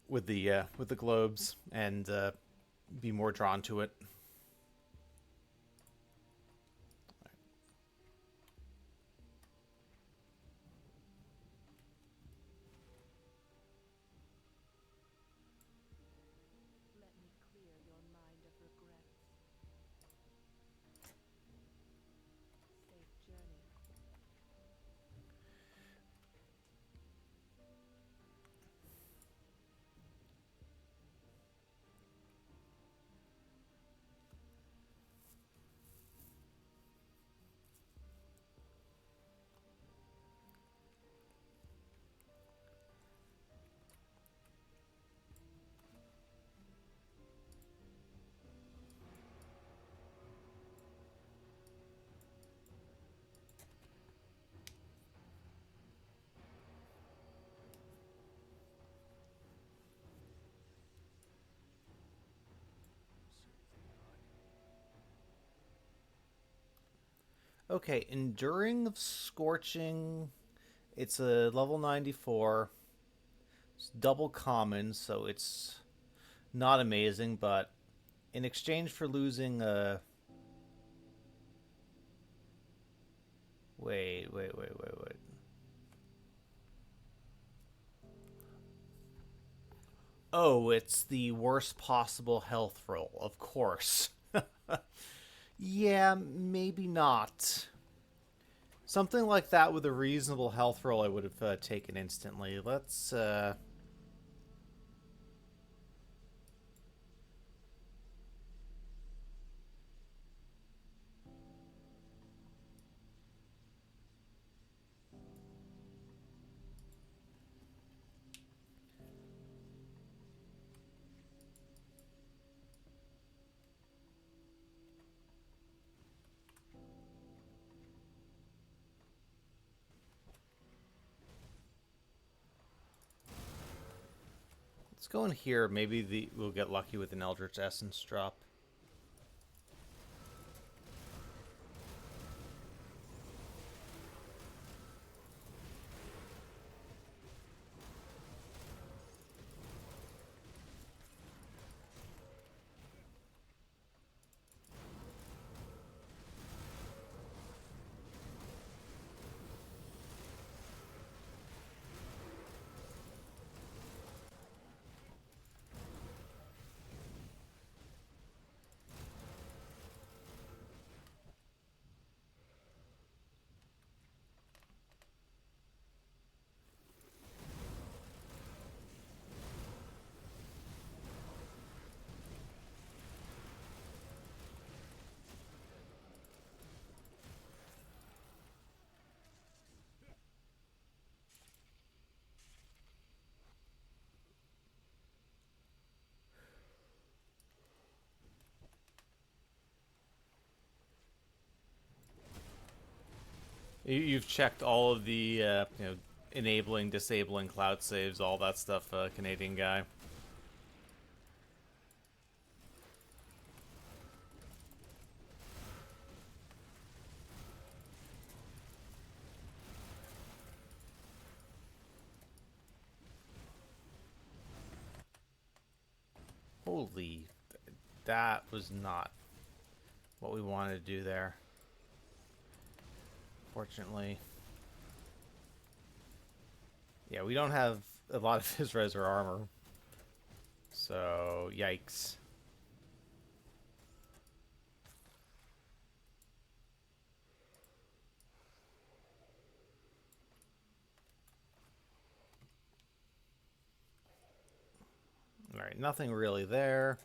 with the globes and be more drawn to it. Let me clear your mind of regrets. Safe journey. Okay, Enduring of Scorching. It's a level 94. It's double common, so it's not amazing, but in exchange for losing a... Wait. Oh, it's the worst possible health roll, of course. Yeah, maybe not. Something like that with a reasonable health roll I would have taken instantly. Let's... Let's go in here. Maybe we'll get lucky with an Eldritch Essence drop. You've checked all of the, enabling, disabling cloud saves, all that stuff, Canadian guy. Holy, that was not what we wanted to do there. Fortunately. Yeah, we don't have a lot of his res or armor. So, yikes. Alright, nothing really there.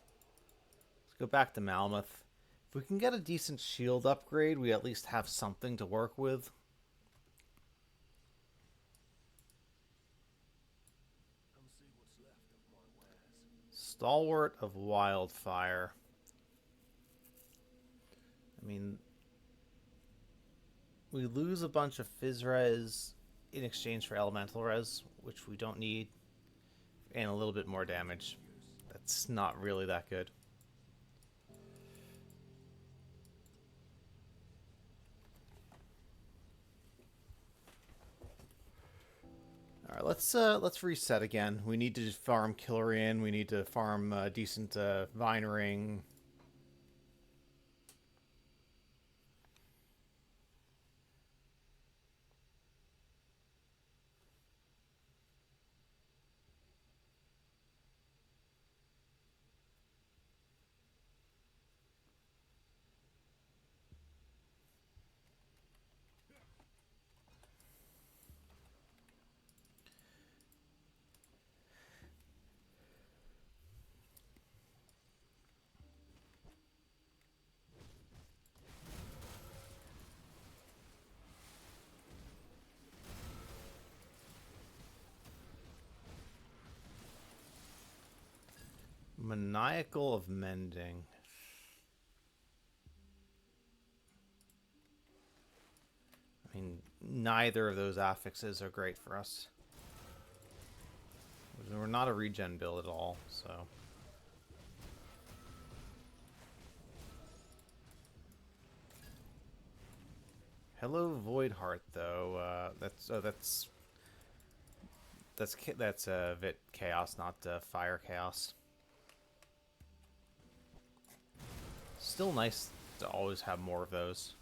Let's go back to Malmoth. If we can get a decent shield upgrade, we at least have something to work with. Come see what's left of my wares. Stalwart of Wildfire. I mean, we lose a bunch of Fizz res in exchange for Elemental res, which we don't need, and a little bit more damage. That's not really that good. All right, let's reset again. We need to just farm Killerian. We need to farm decent Vine Ring. Maniacal of Mending. I mean, neither of those affixes are great for us. We're not a regen build at all, so... Hello, Voidheart. Though that's Vit Chaos, not Fire Chaos. Still nice to always have more of those.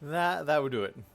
That would do it. A blessed well.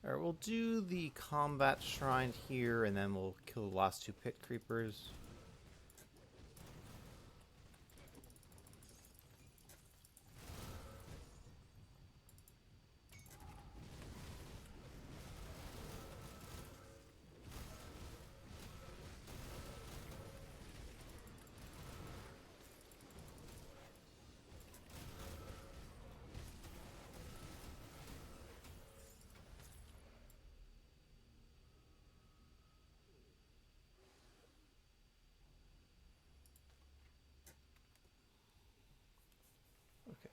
Alright, we'll do the combat shrine here, and then we'll kill the last 2 pit creepers. Okay.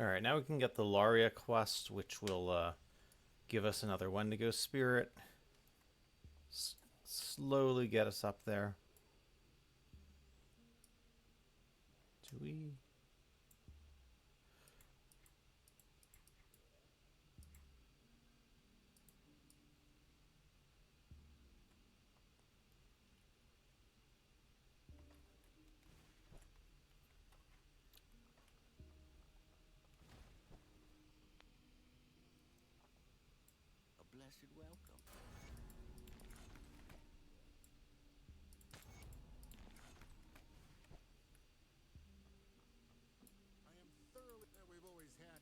Alright, now we can get the Laria quest, which will give us another Wendigo spirit. Slowly get us up there. Do we? A blessed welcome. I am thoroughly that we've always had.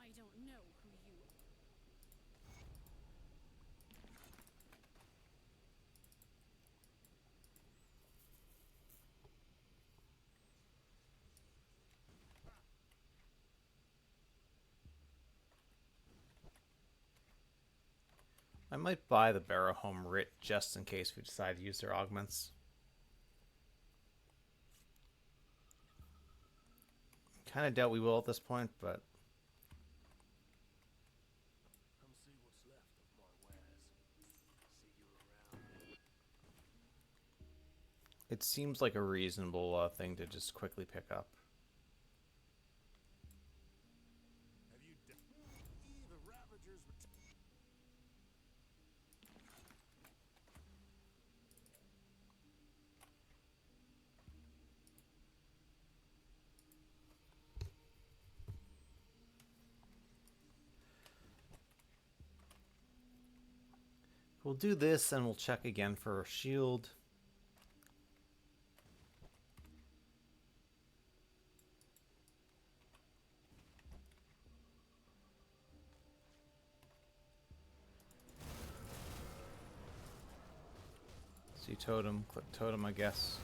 I don't know who you are. I might buy the Barrow Home Writ just in case we decide to use their augments. Kind of doubt we will at this point, but Come see what's left of my wares. See you around. it seems like a reasonable thing to just quickly pick up. Have you the Ravagers were We'll do this and we'll check again for a shield. See totem, click totem, I guess.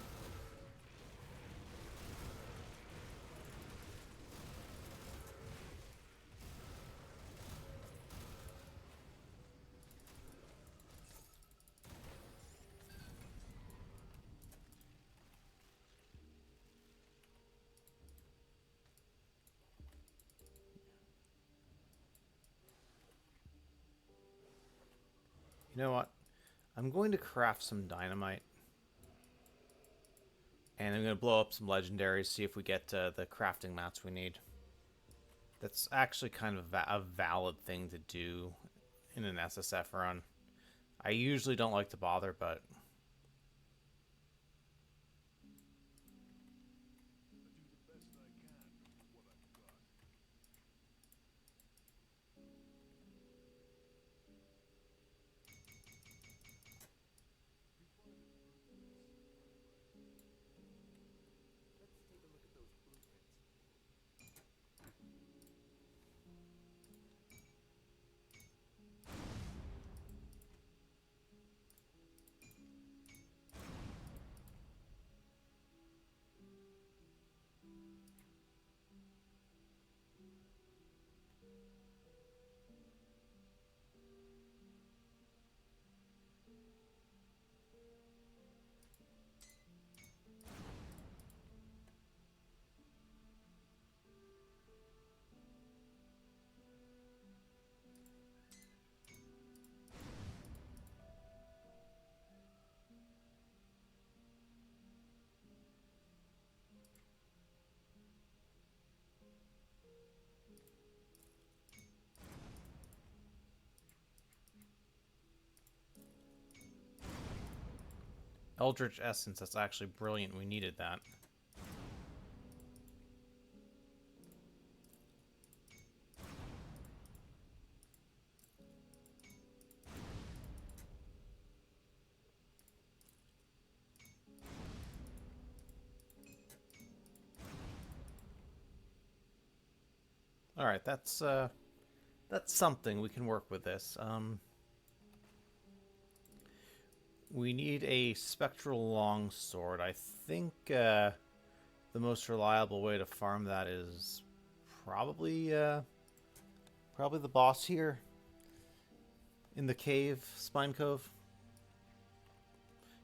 You know what? I'm going to craft some dynamite. And I'm going to blow up some legendaries, see if we get the crafting mats we need. That's actually kind of a valid thing to do in an SSF run. I usually don't like to bother, but Let's take a look at those blueprints. Eldritch Essence, that's actually brilliant. We needed that. All right, that's something. We can work with this. We need a spectral longsword. I think the most reliable way to farm that is probably the boss here in the cave, Spine Cove.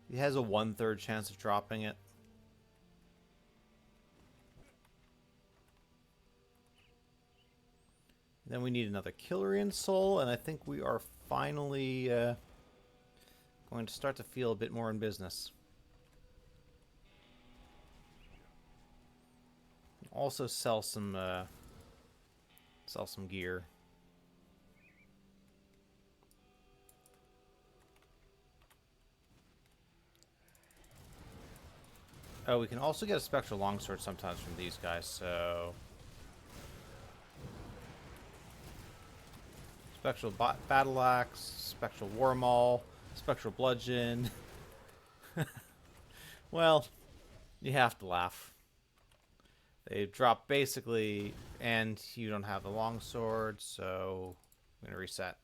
He has a 1/3 chance of dropping it. Then we need another Killerian Soul, and I think we are finally going to start to feel a bit more in business. Also sell some gear. Oh, we can also get a Spectral Longsword sometimes from these guys, so... Spectral Battle Axe, Spectral War Maul, Spectral Bludgeon. Well, you have to laugh. They drop basically, and you don't have the longsword, so I'm going to reset.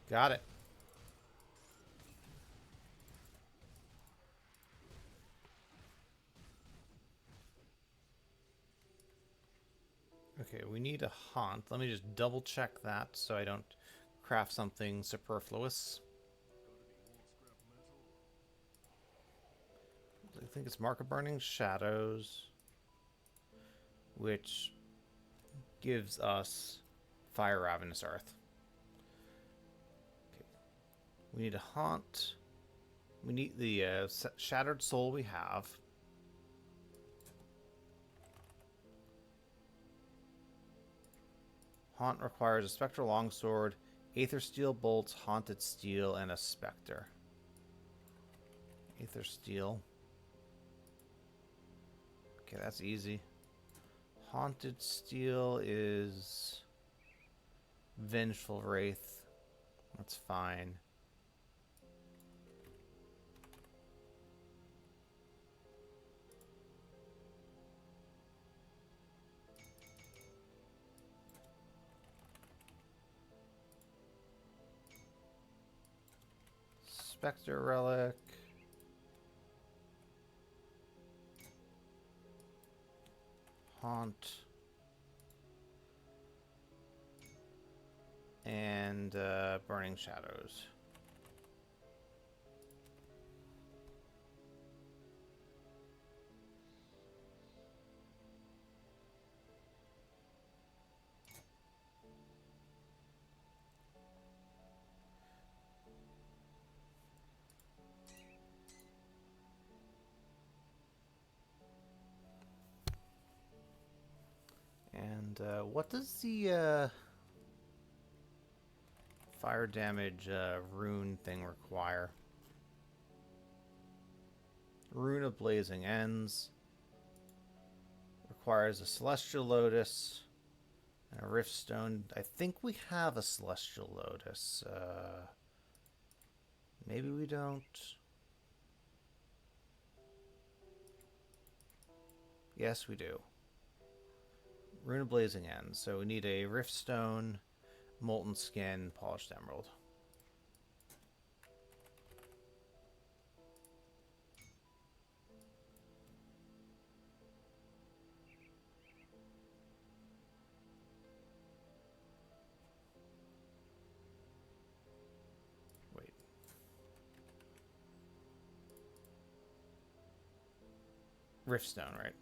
Got it. Okay, we need a haunt. Let me just double check that so I don't craft something superfluous. I think it's Mark of Burning Shadows, which gives us Fire Ravenous Earth. Okay. We need a haunt. We need the Shattered Soul we have. Haunt requires a Spectral Longsword, Aether Steel Bolts, Haunted Steel, and a Spectre. Aether Steel. Okay, that's easy. Haunted Steel is Vengeful Wraith. That's fine. Spectre Relic. Haunt. And Burning Shadows. And what does the fire damage rune thing require? Rune of Blazing Ends. Requires a Celestial Lotus and a Rift Stone. I think we have a Celestial Lotus. Maybe we don't. Yes, we do. Rune of Blazing Ends. So we need a Rift Stone, Molten Skin, Polished Emerald. Wait. Rift Stone, right?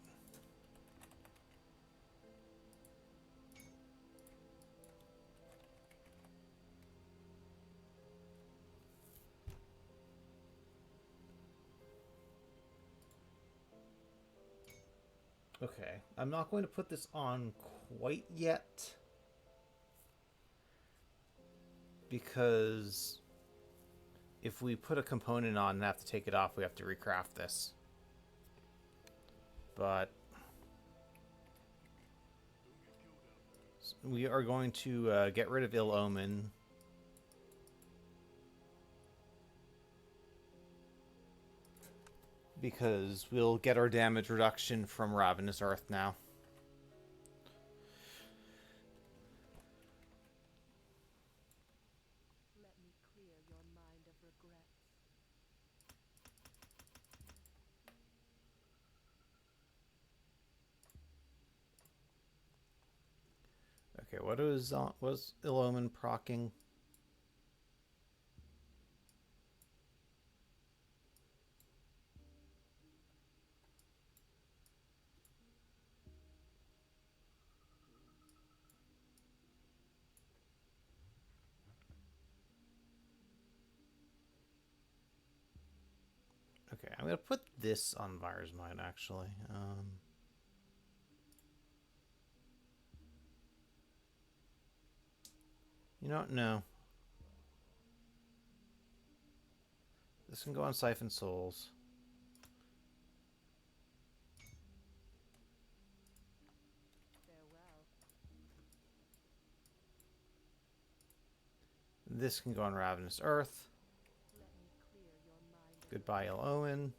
Okay, I'm not going to put this on quite yet because if we put a component on and have to take it off, we have to recraft this. But we are going to get rid of Ill Omen. Because we'll get our damage reduction from Ravenous Earth now. Let me clear your mind of regrets. Okay, what was Ill Omen proccing? Okay, I'm gonna put this on Virus Mind actually. You don't know. This can go on Siphon Souls. Farewell. This can go on Ravenous Earth. Let me clear your mind of Goodbye, Ill Omen.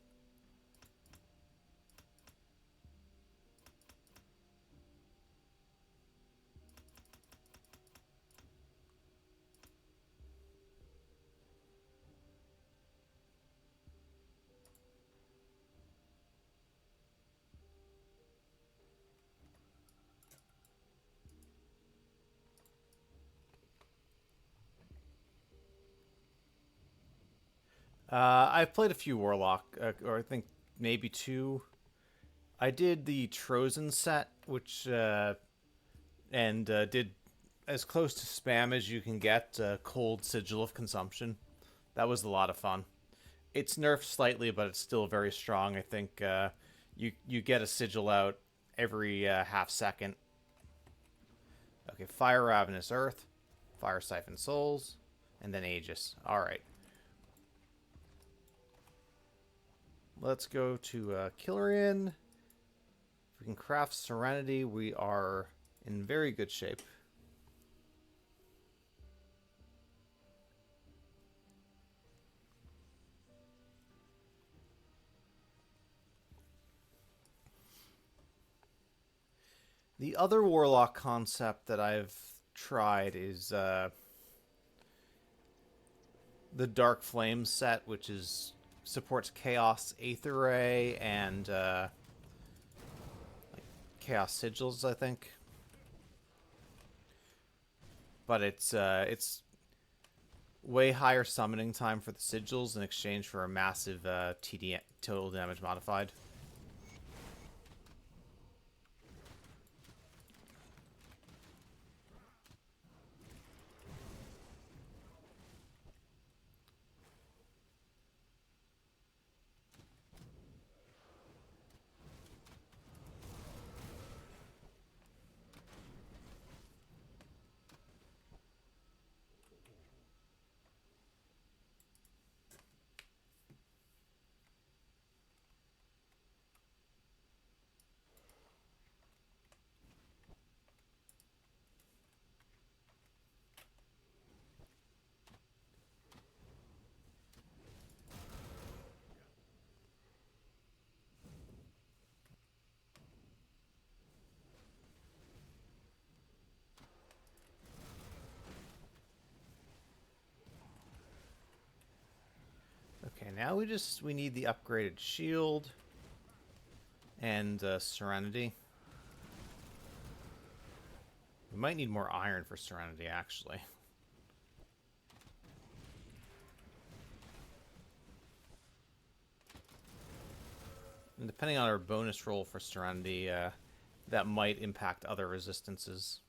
I've played a few Warlock, or I think maybe two. I did the Trozen set, which did as close to spam as you can get. Cold Sigil of Consumption. That was a lot of fun. It's nerfed slightly, but it's still very strong. I think you get a sigil out every half second. Okay, Fire Ravenous Earth, Fire Siphon Souls, and then Aegis. All right. Let's go to Killerian. If we can craft Serenity, we are in very good shape. The other Warlock concept that I've tried is the Dark Flame set, which supports Chaos Aether Ray and like Chaos Sigils, I think. But it's way higher summoning time for the sigils in exchange for a massive TD total damage modified. Okay, now we need the upgraded shield and Serenity. We might need more iron for Serenity, actually. And depending on our bonus roll for Serenity, that might impact other resistances.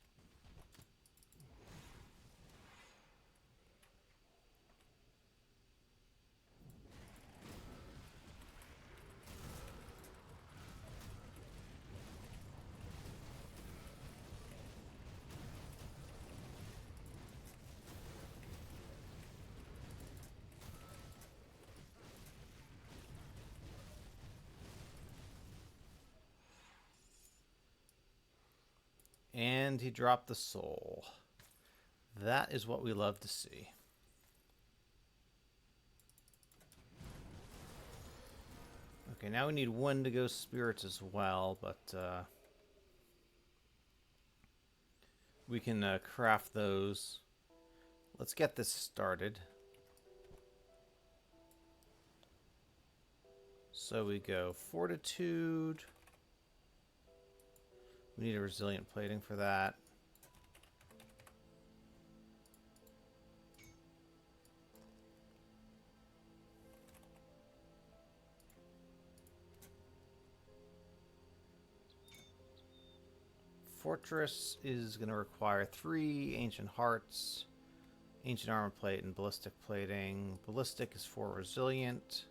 And he dropped the soul. That is what we love to see. Okay, now we need Wendigo spirits as well, but we can craft those. Let's get this started. So we go Fortitude. We need a resilient plating for that. Fortress is going to require 3 Ancient Hearts, Ancient Armor Plate, and Ballistic Plating. Ballistic is for Resilient.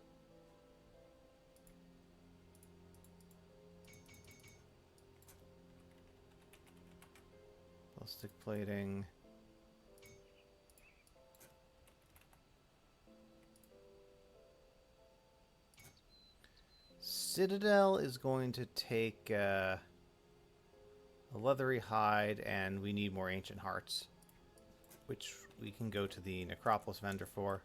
Ballistic Plating. Citadel is going to take a leathery hide, and we need more Ancient Hearts, which we can go to the Necropolis vendor for.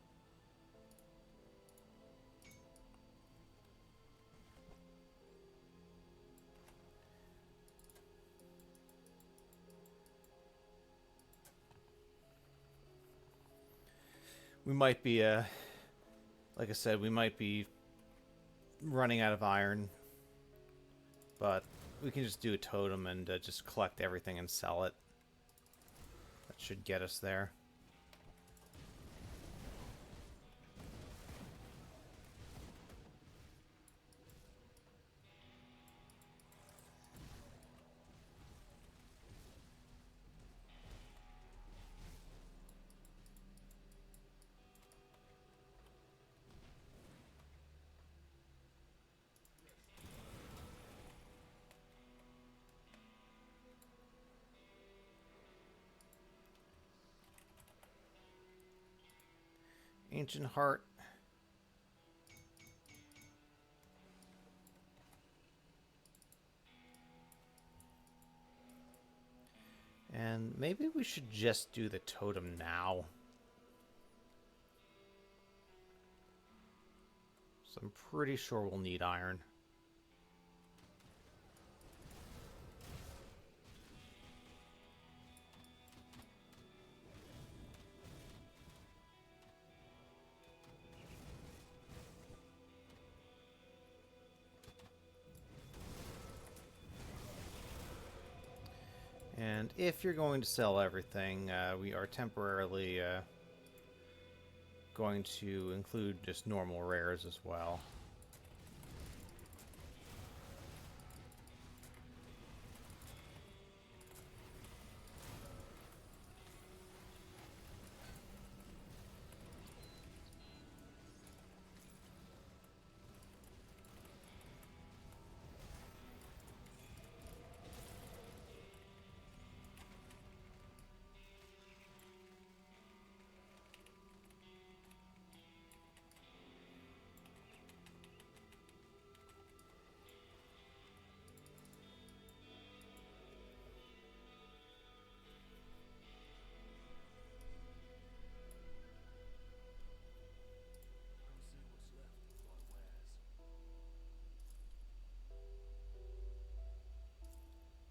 We might be, like I said, we might be running out of iron, but we can just do a totem and just collect everything and sell it. That should get us there. Ancient Heart. And maybe we should just do the totem now. So I'm pretty sure we'll need iron. And if you're going to sell everything, we are temporarily going to include just normal rares as well. Come see what's left of my wares.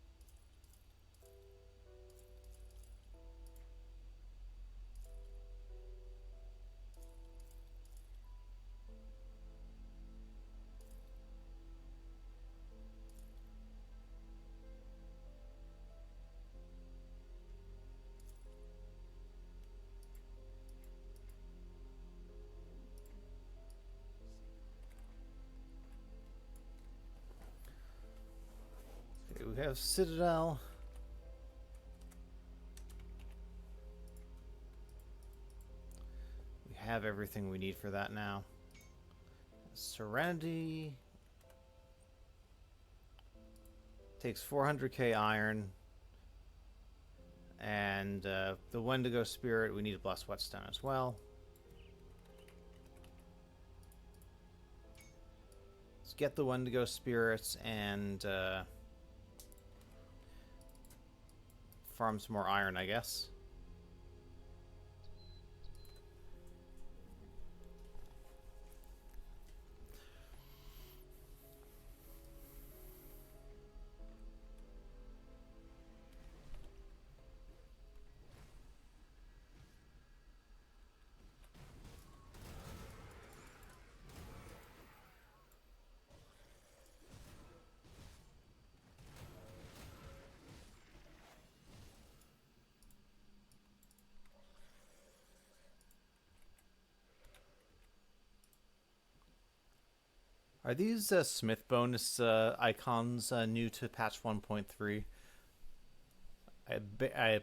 Okay, we have Citadel. We have everything we need for that now. Serenity takes 400k iron. And the Wendigo Spirit, we need a Blessed Whetstone as well. Let's get the Wendigo Spirits and farm some more iron, I guess. Are these Smith bonus icons new to patch 1.3? I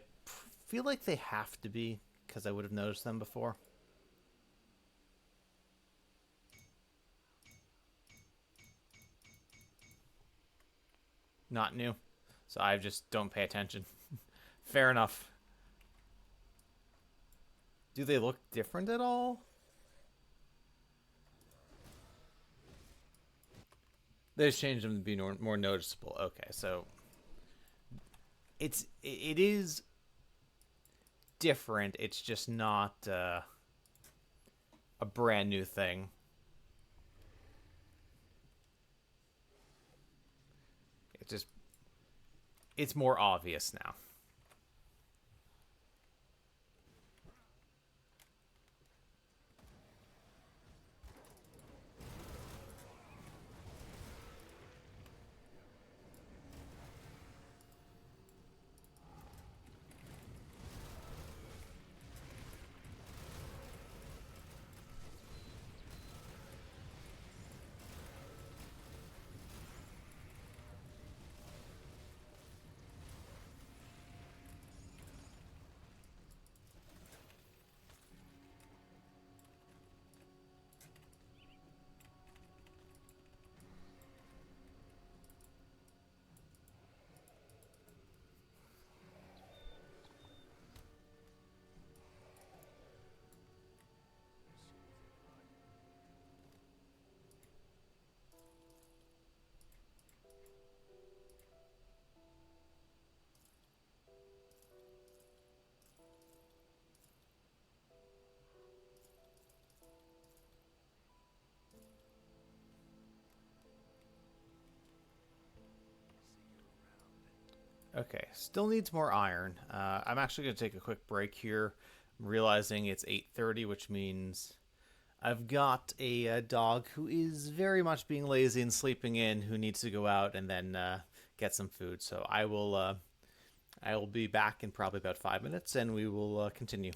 feel like they have to be, because I would have noticed them before. Not new. So I just don't pay attention. Fair enough. Do they look different at all? They just changed them to be more noticeable. Okay, so it is different. It's just not a brand new thing. It's more obvious now. Okay, still needs more iron. I'm actually going to take a quick break here. I'm realizing it's 8:30, which means I've got a dog who is very much being lazy and sleeping in, who needs to go out and then get some food. So I will be back in probably about 5 minutes, and we will continue.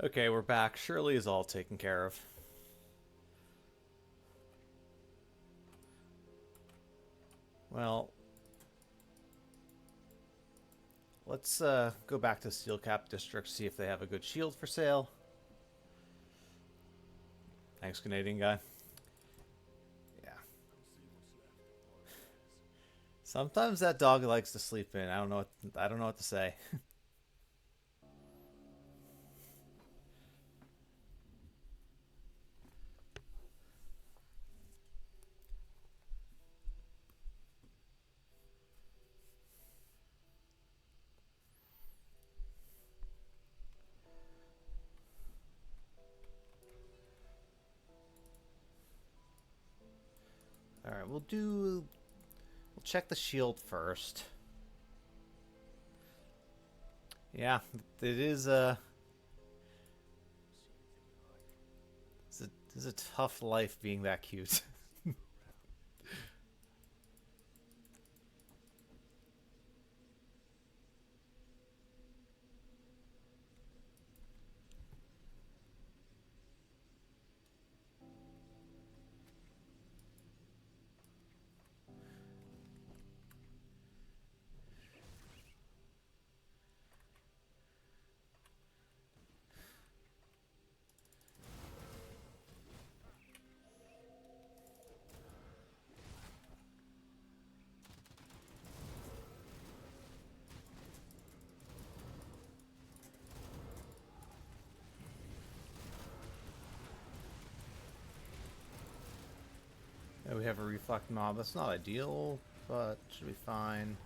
Okay, we're back. Shirley is all taken care of. Well, let's go back to Steel Cap District, see if they have a good shield for sale. Thanks, Canadian guy. Yeah. Sometimes that dog likes to sleep in. I don't know what to say. All right, we'll check the shield first. Yeah, it is it's a tough life being that cute. Yeah, we have a reflect mob. That's not ideal, but should be fine.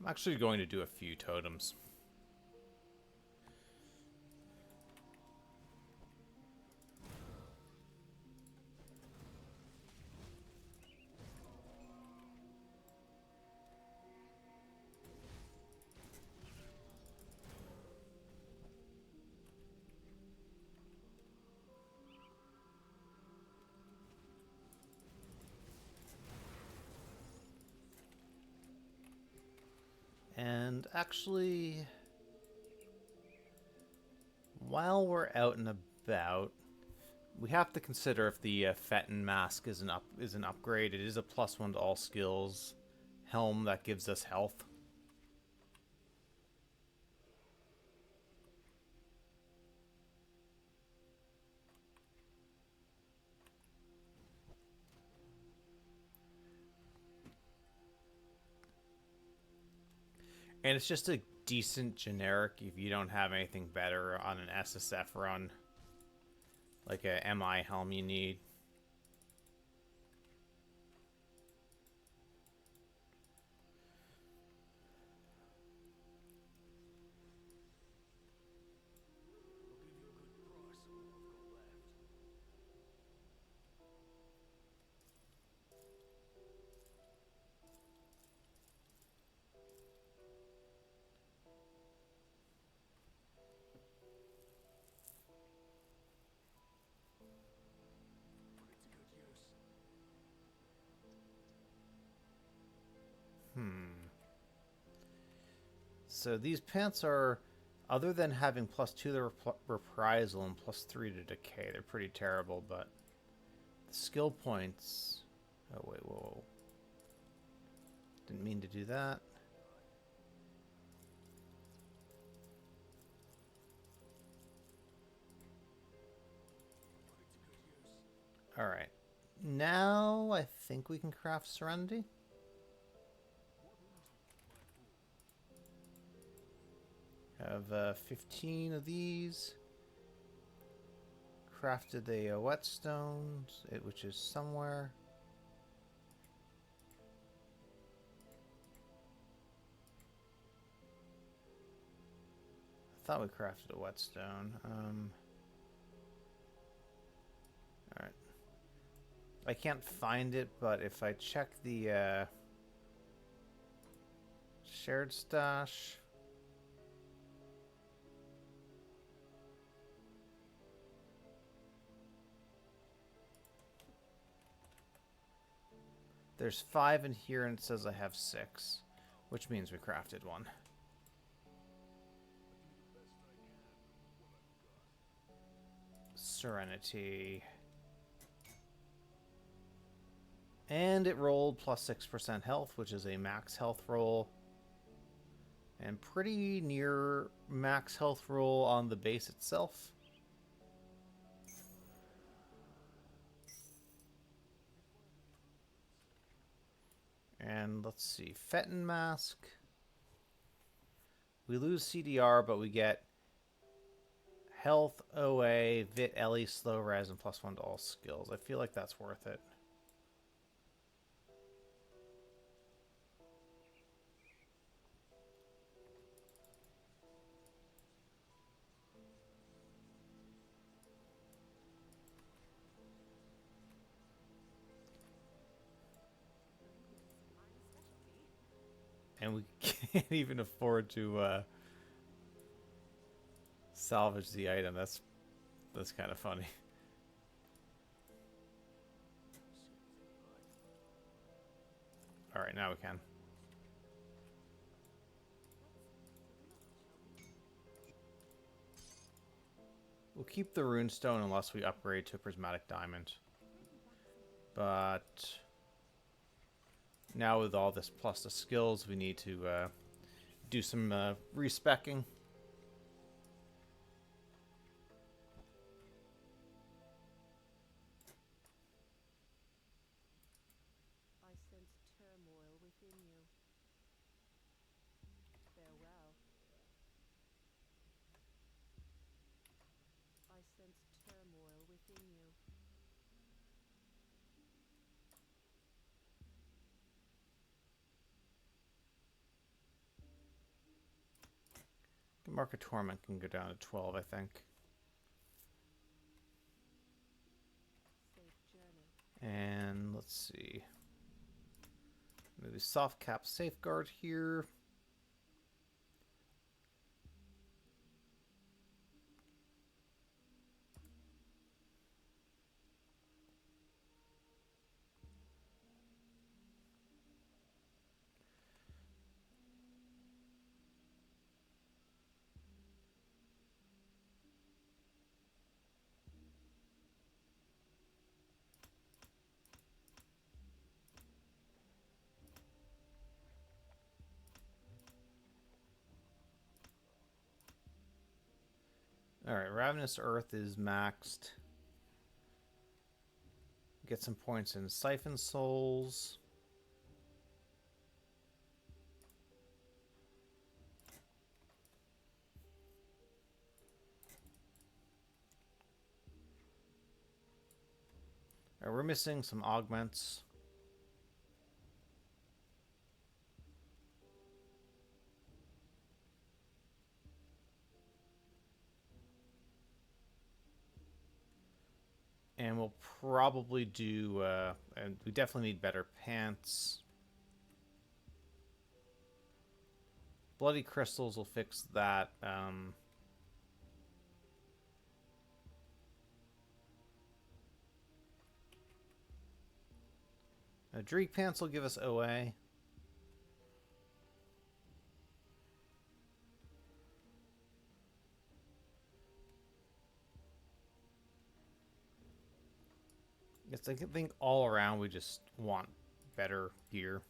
I'm actually going to do a few totems. And actually, while we're out and about, we have to consider if the Fetton mask is an upgrade. It is a +1 to all skills helm that gives us health. And it's just a decent generic if you don't have anything better on an SSF run. Like a MI helm you need. So these pants are, other than having +2 to reprisal and +3 to decay, they're pretty terrible, but the skill points... Oh, wait, whoa. Didn't mean to do that. Alright. Now I think we can craft Serenity. Have 15 of these. Crafted a whetstone, which is somewhere. thought we crafted a whetstone. Alright. I can't find it, but if I check the shared stash. There's 5 in here and it says I have 6, which means we crafted one. Serenity. And it rolled plus 6% health, which is a max health roll. And pretty near max health roll on the base itself. And let's see, Fettin Mask. We lose CDR, but we get health, OA, Vit, Ellie, slow res, and +1 to all skills. I feel like that's worth it. And we can't even afford to salvage the item. That's kind of funny. All right, now we can. We'll keep the runestone unless we upgrade to a prismatic diamond. But now with all this plus the skills, we need to do some respecking. I sense turmoil within you. Farewell. I sense turmoil within you. Mark of Torment can go down to 12, I think. Safe journey. And let's see. Maybe soft cap safeguard here. Alright, Ravenous Earth is maxed. Get some points in Siphon Souls. We're missing some augments. And we'll probably do, and we definitely need better pants. Bloody Crystals will fix that. Dreek Pants will give us OA. Yes, I think all around we just want better gear.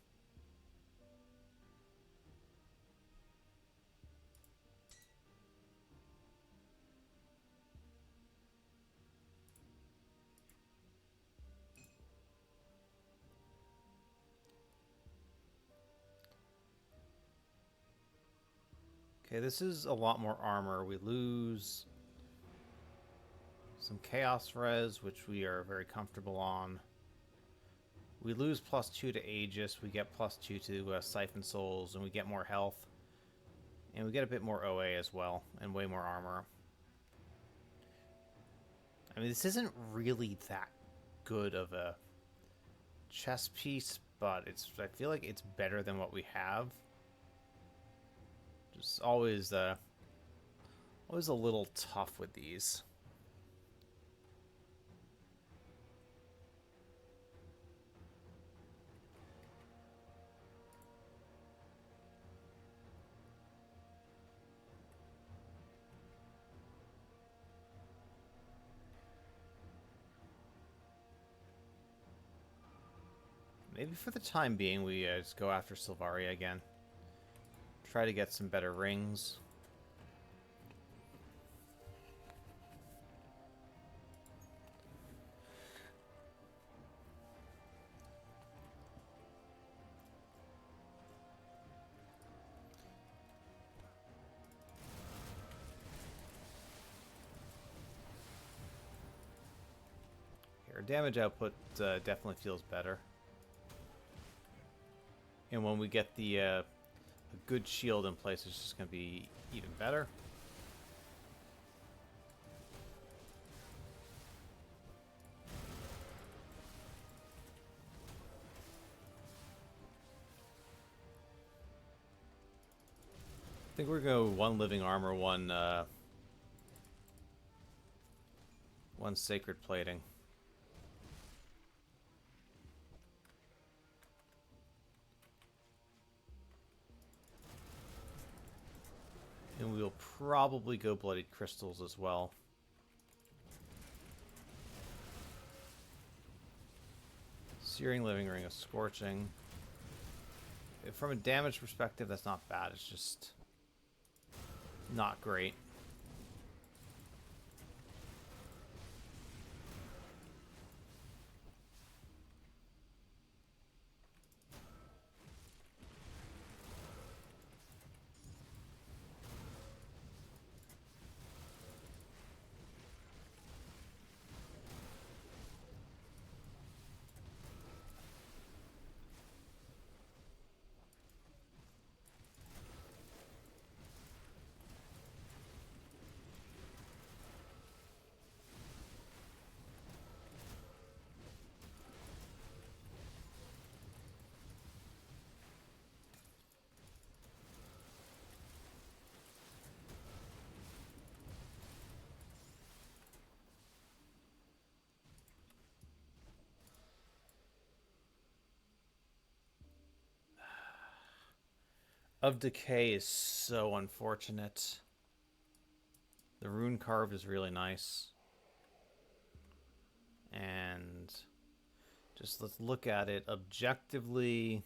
Okay, this is a lot more armor. We lose some Chaos Res, which we are very comfortable on. We lose +2 to Aegis. We get +2 to Siphon Souls, and we get more health. And we get a bit more OA as well, and way more armor. I mean, this isn't really that good of a chess piece, but I feel like it's better than what we have. Just always a little tough with these. Maybe for the time being, we just go after Silvaria again. Try to get some better rings. Our damage output definitely feels better. And when we get the a good shield in place, it's just going to be even better. I think we're going to go one living armor, one sacred plating. And we'll probably go bloodied crystals as well. Searing living ring of scorching. From a damage perspective, that's not bad. It's just not great. Of Decay is so unfortunate. The rune carved is really nice. And just let's look at it objectively.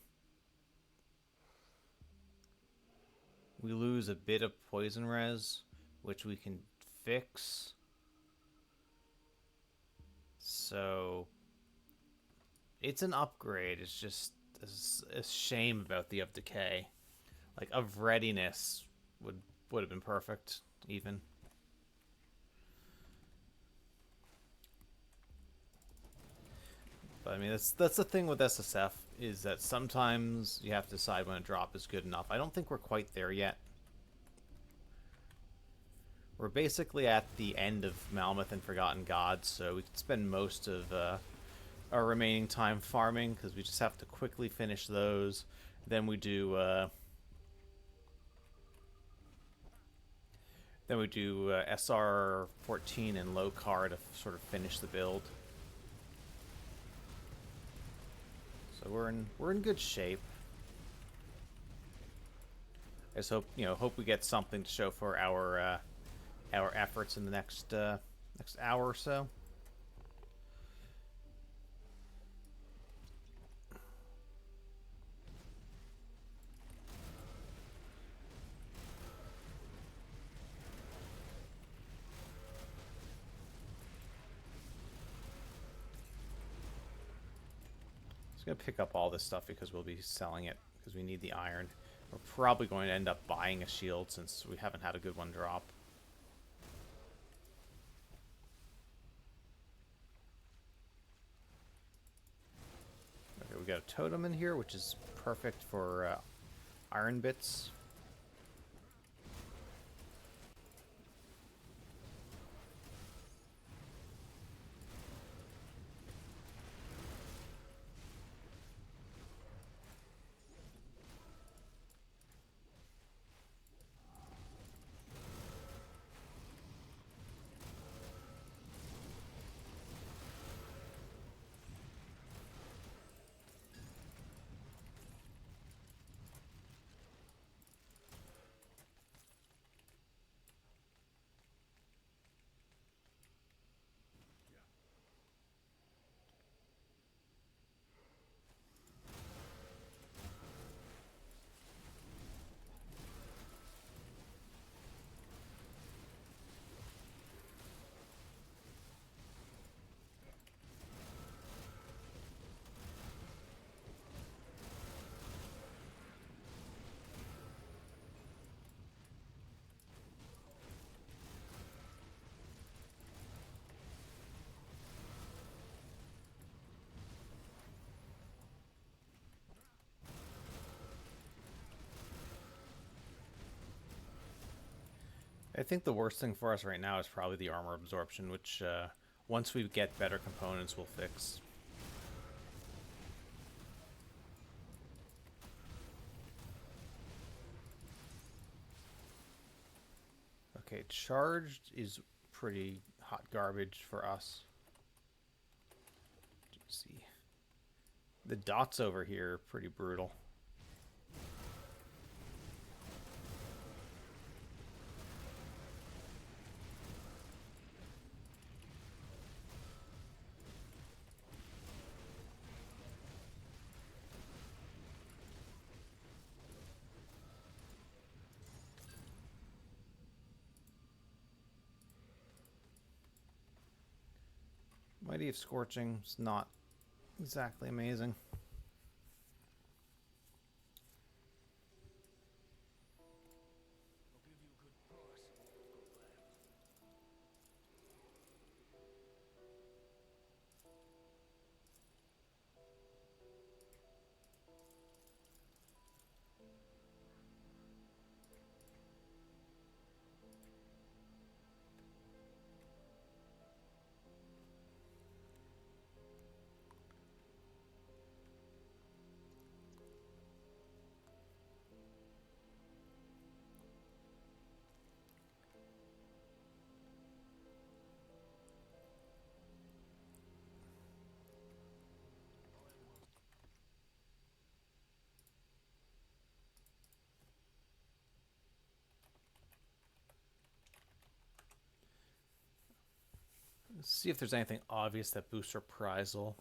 We lose a bit of poison res, which we can fix. So it's an upgrade. It's just a shame about the Of Decay. Like, of Readiness would have been perfect, even. But I mean, that's the thing with SSF, is that sometimes you have to decide when a drop is good enough. I don't think we're quite there yet. We're basically at the end of Malmoth and Forgotten Gods, so we can spend most of our remaining time farming, because we just have to quickly finish those. Then we do SR 14 and low car to sort of finish the build. So we're in good shape. I just hope we get something to show for our efforts in the next hour or so. Going to pick up all this stuff because we'll be selling it because we need the iron. We're probably going to end up buying a shield since we haven't had a good one drop. Okay, we got a totem in here, which is perfect for iron bits. I think the worst thing for us right now is probably the armor absorption, which once we get better components, we'll fix. Okay, charged is pretty hot garbage for us. Let's see. The dots over here are pretty brutal. Mighty of Scorching is not exactly amazing. I'll give you a good price for what I've got left. Let's see if there's anything obvious that boosts reprisal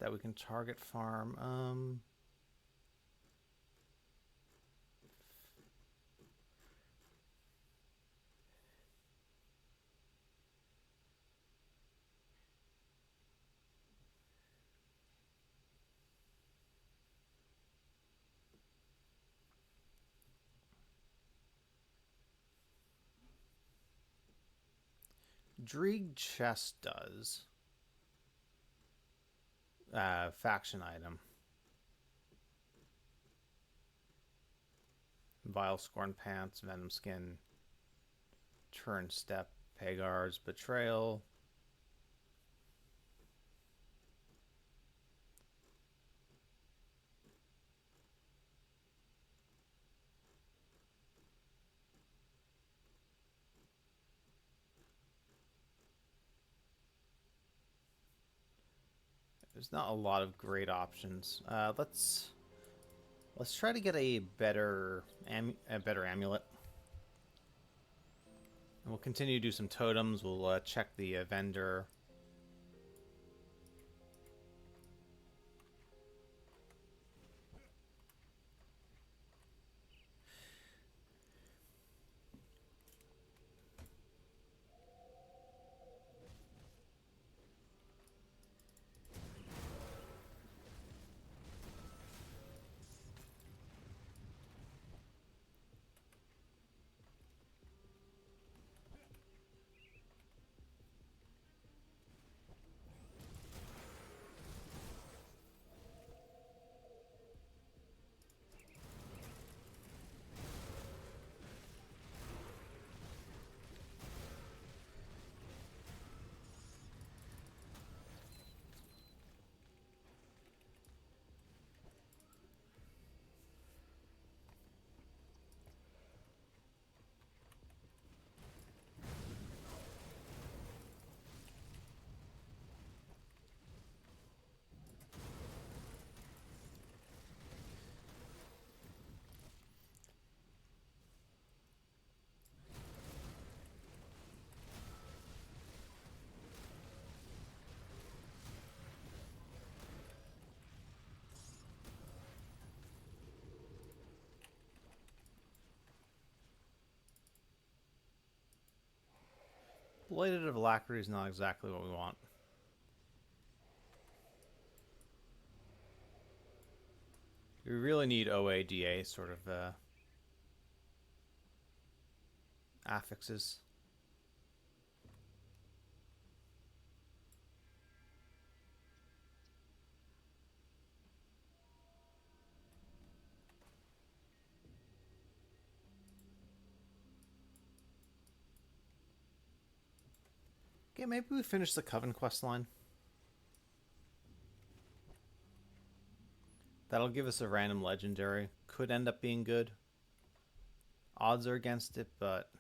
that we can target farm. Dreeg chest does. Faction item. Vile Scorn Pants, Venom Skin, Turn Step, Pagar's Betrayal. There's not a lot of great options. Let's try to get a better amulet. And we'll continue to do some totems. We'll check the vendor. Blighted of Alacrity is not exactly what we want. We really need OADA sort of affixes. Okay, maybe we finish the Coven quest line. That'll give us a random legendary. Could end up being good. Odds are against it, but...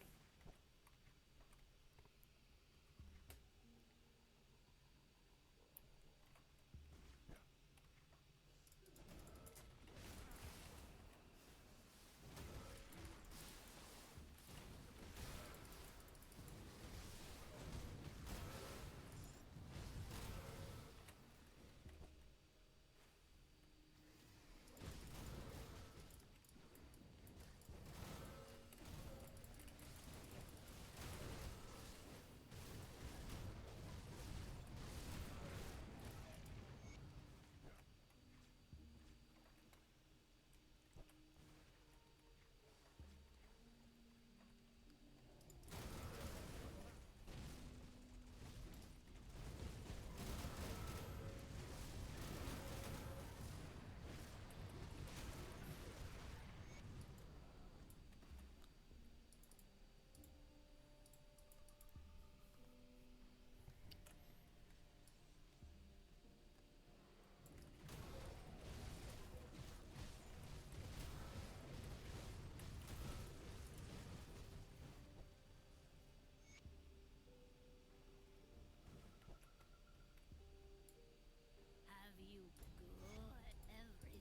Have you got everything?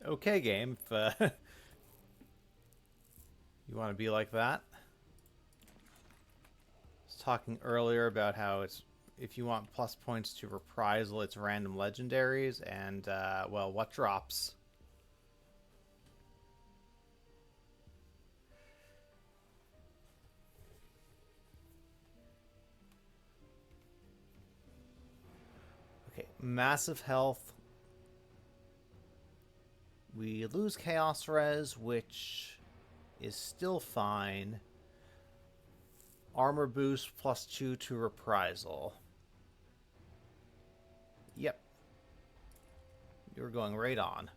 Okay, game. If you want to be like that. I was talking earlier about how it's... If you want plus points to Reprisal, it's random legendaries. And, well, what drops? Okay, massive health. We lose Chaos Res, which is still fine. Armor boost +2 to Reprisal. Yep. You're going right on.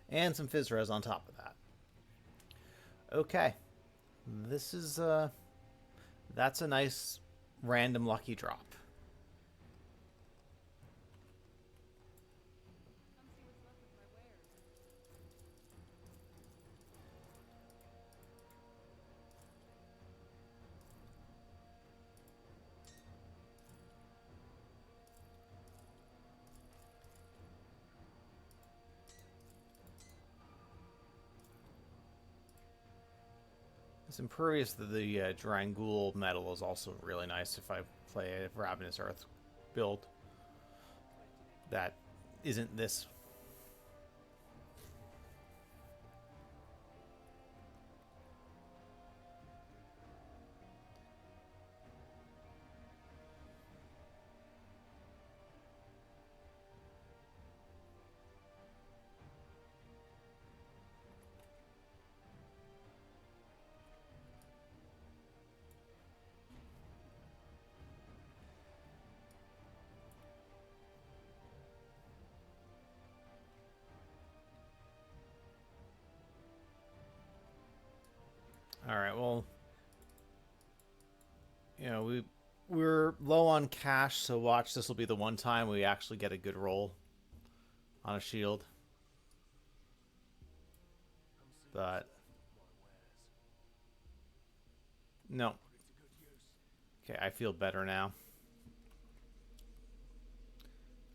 And some Fizz Res on top of that. Okay. This is, that's a nice random lucky drop. Come see what's left of my wares. It's Impervious to the Drangul medal is also really nice if I play a Ravenous Earth build that isn't this. All right, well, you know, we're low on cash, so watch, this will be the one time we actually get a good roll on a shield. But no. Okay, I feel better now.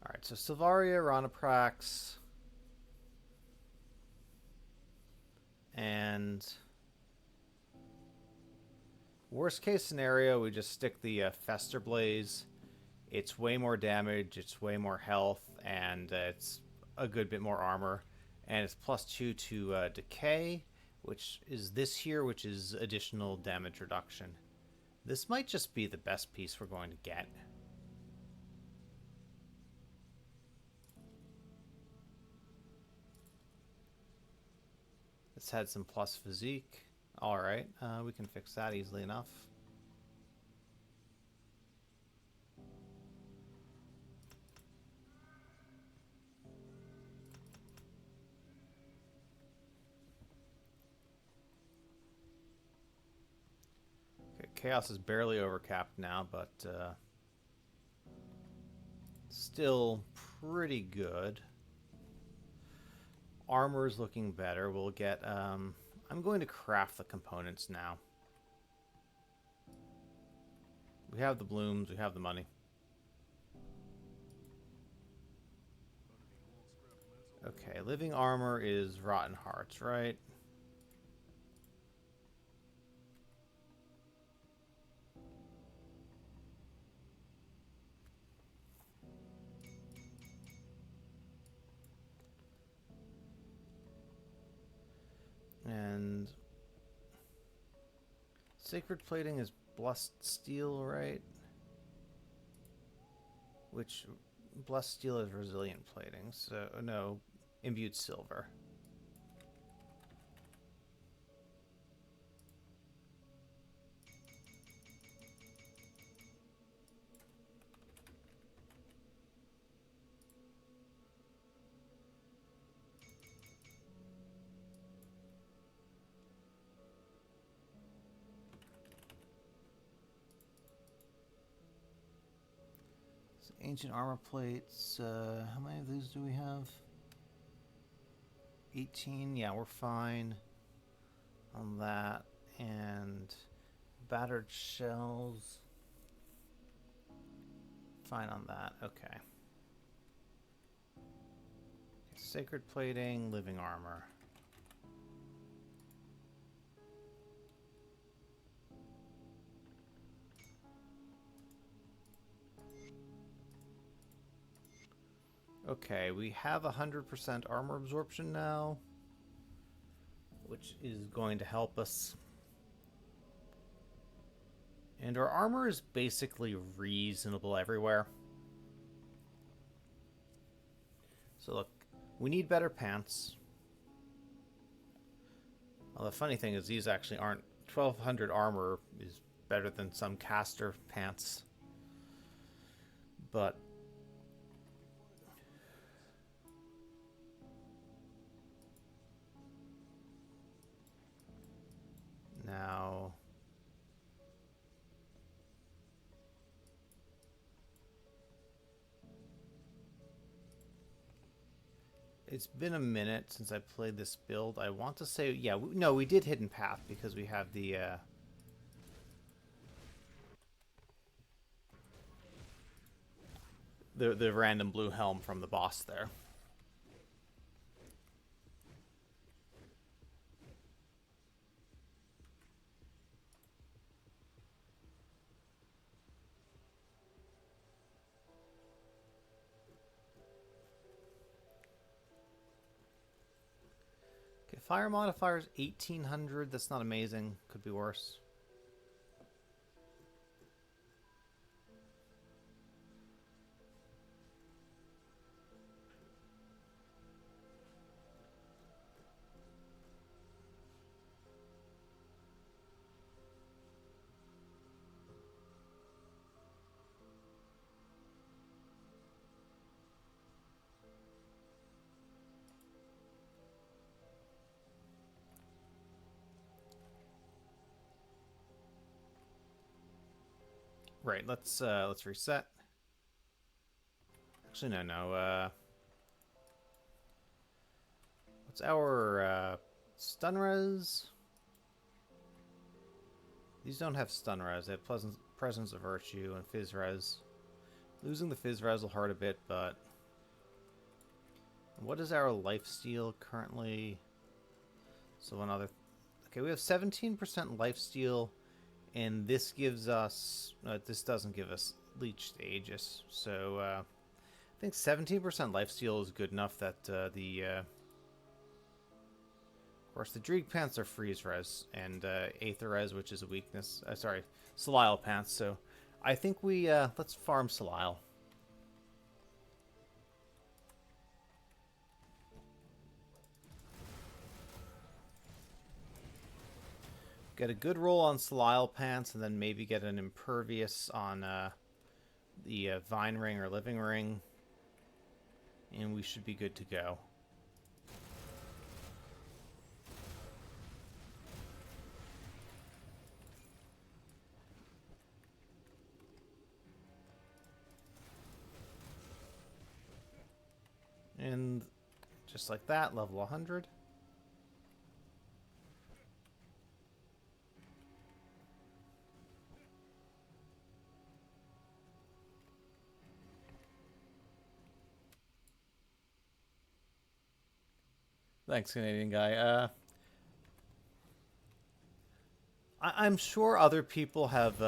All right, so Silvaria, Ronoprax, and Worst case scenario, we just stick the Fester Blaze. It's way more damage, it's way more health, and it's a good bit more armor. And it's +2 to decay, which is this here, which is additional damage reduction. This might just be the best piece we're going to get. This had some plus physique. Alright, we can fix that easily enough. Okay, Chaos is barely overcapped now, but still pretty good. Armor is looking better. We'll get... I'm going to craft the components now. We have the blooms, we have the money. Okay, living armor is rotten hearts, right? And sacred plating is blessed steel, right? Which blessed steel is resilient plating, so no, imbued silver. Ancient armor plates, how many of these do we have? 18, yeah, we're fine on that. And battered shells, fine on that, okay. Sacred plating, living armor. Okay, we have 100% armor absorption now, which is going to help us. And our armor is basically reasonable everywhere. So look, we need better pants. Well, the funny thing is these actually aren't... 1200 armor is better than some caster pants. But now it's been a minute since I played this build. I want to say, yeah, no, we did Hidden Path because we have the random blue helm from the boss there. Okay, fire modifier is 1800. That's not amazing. Could be worse. Right, let's reset. Actually, no. What's our stun res? These don't have stun res. They have presence of virtue and fizz res. Losing the fizz res will hurt a bit, but what is our life steal currently? So another. Okay, we have 17% life steal And this gives us... this doesn't give us Leech Aegis. So I think 17% lifesteal is good enough that of course, the Dreeg Pants are freeze res, and Aether res, which is a weakness. Sorry, Salile Pants. So I think we let's farm Salile. Get a good roll on Salile Pants, and then maybe get an Impervious on the Vine Ring or Living Ring, and we should be good to go. And just like that, level 100. Thanks, Canadian guy. I'm sure other people have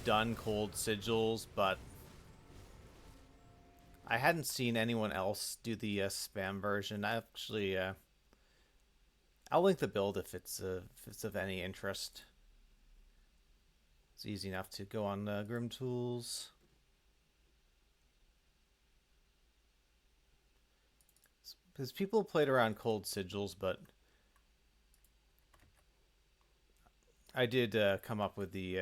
done cold sigils, but I hadn't seen anyone else do the spam version. I actually, I'll link the build if it's of any interest. It's easy enough to go on Grim Tools. Because people played around cold sigils, but I did come up with the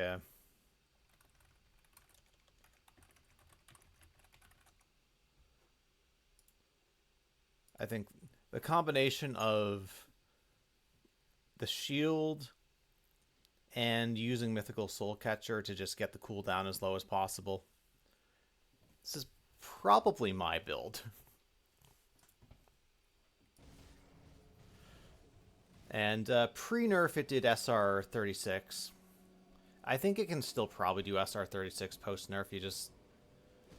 I think the combination of the shield and using Mythical Soul Catcher to just get the cooldown as low as possible. This is probably my build. And pre-nerf it did SR36. I think it can still probably do SR36 post-nerf. You just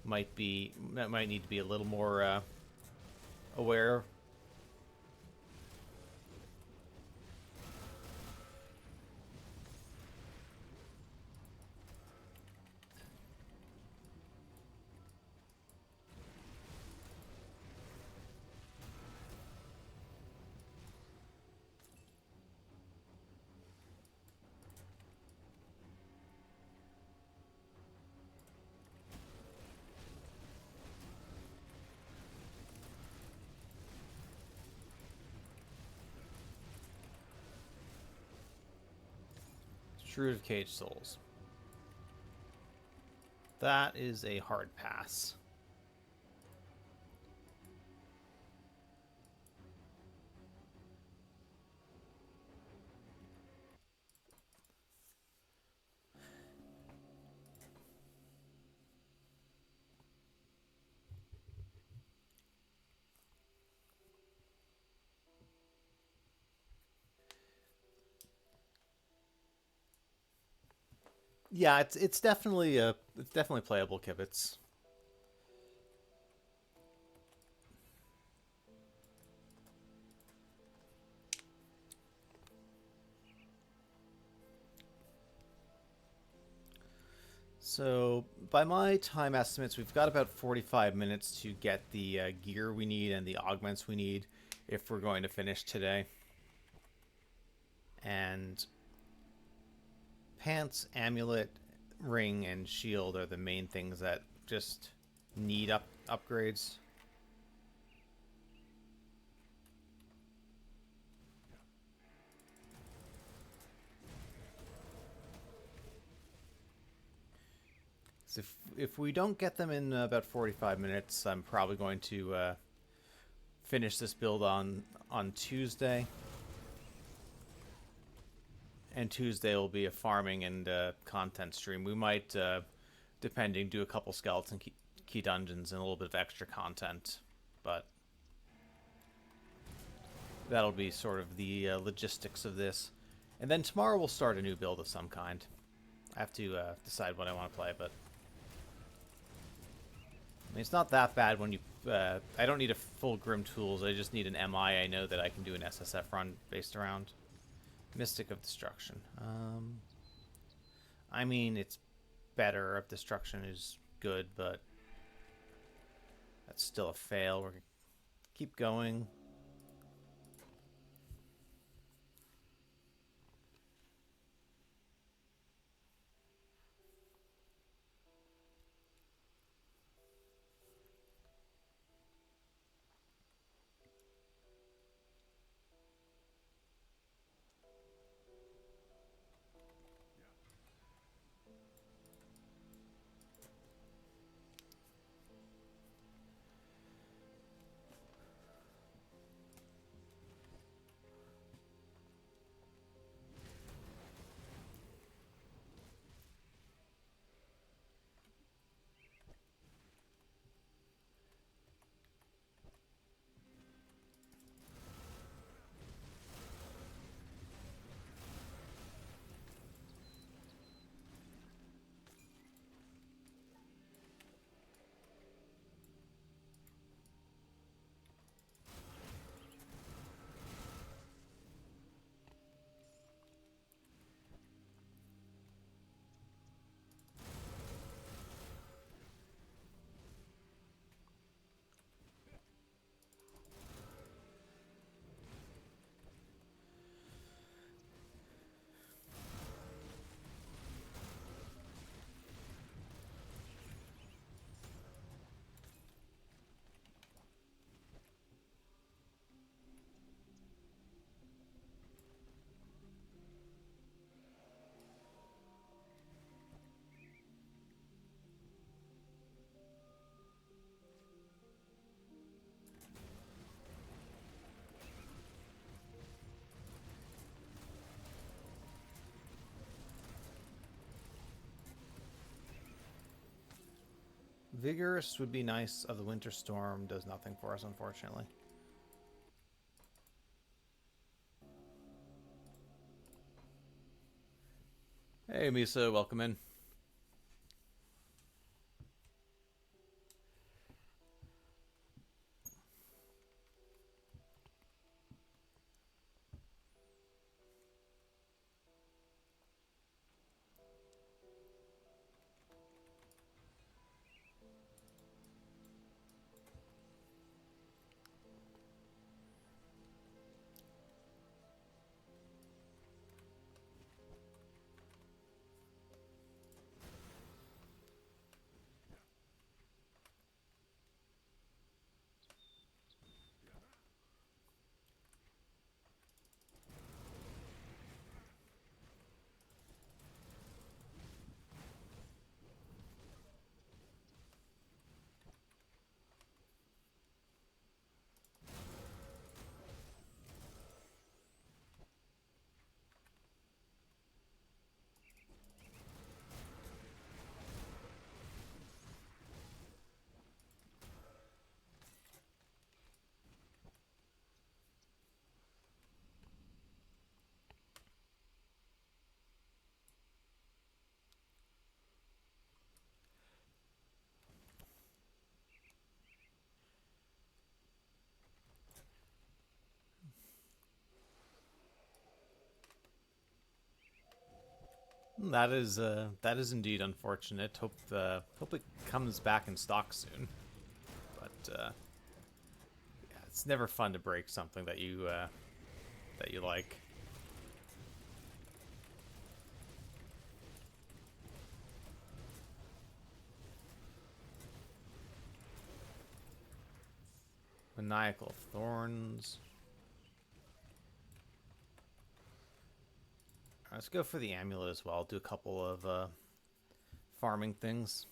might need to be a little more aware. Shroud of Caged Souls. That is a hard pass. Yeah, it's definitely playable, Kibitz. So, by my time estimates, we've got about 45 minutes to get the gear we need and the augments we need if we're going to finish today. And pants, amulet, ring, and shield are the main things that just need upgrades. So if we don't get them in about 45 minutes, I'm probably going to finish this build on Tuesday. And Tuesday will be a farming and content stream. We might, depending, do a couple skeleton key dungeons and a little bit of extra content. But that'll be sort of the logistics of this. And then tomorrow we'll start a new build of some kind. I have to decide what I want to play, but... I mean, it's not that bad when you... I don't need a full Grim Tools, I just need an MI I know that I can do an SSF run based around. Mystic of Destruction. I mean, it's better if destruction is good, but that's still a fail. We're gonna keep going. Vigorous would be nice. Of the Winter Storm does nothing for us, unfortunately. Hey, Misa, welcome in. That is indeed unfortunate. Hope it comes back in stock soon. But yeah, it's never fun to break something that you like. Maniacal Thorns. Let's go for the amulet as well. Do a couple of farming things.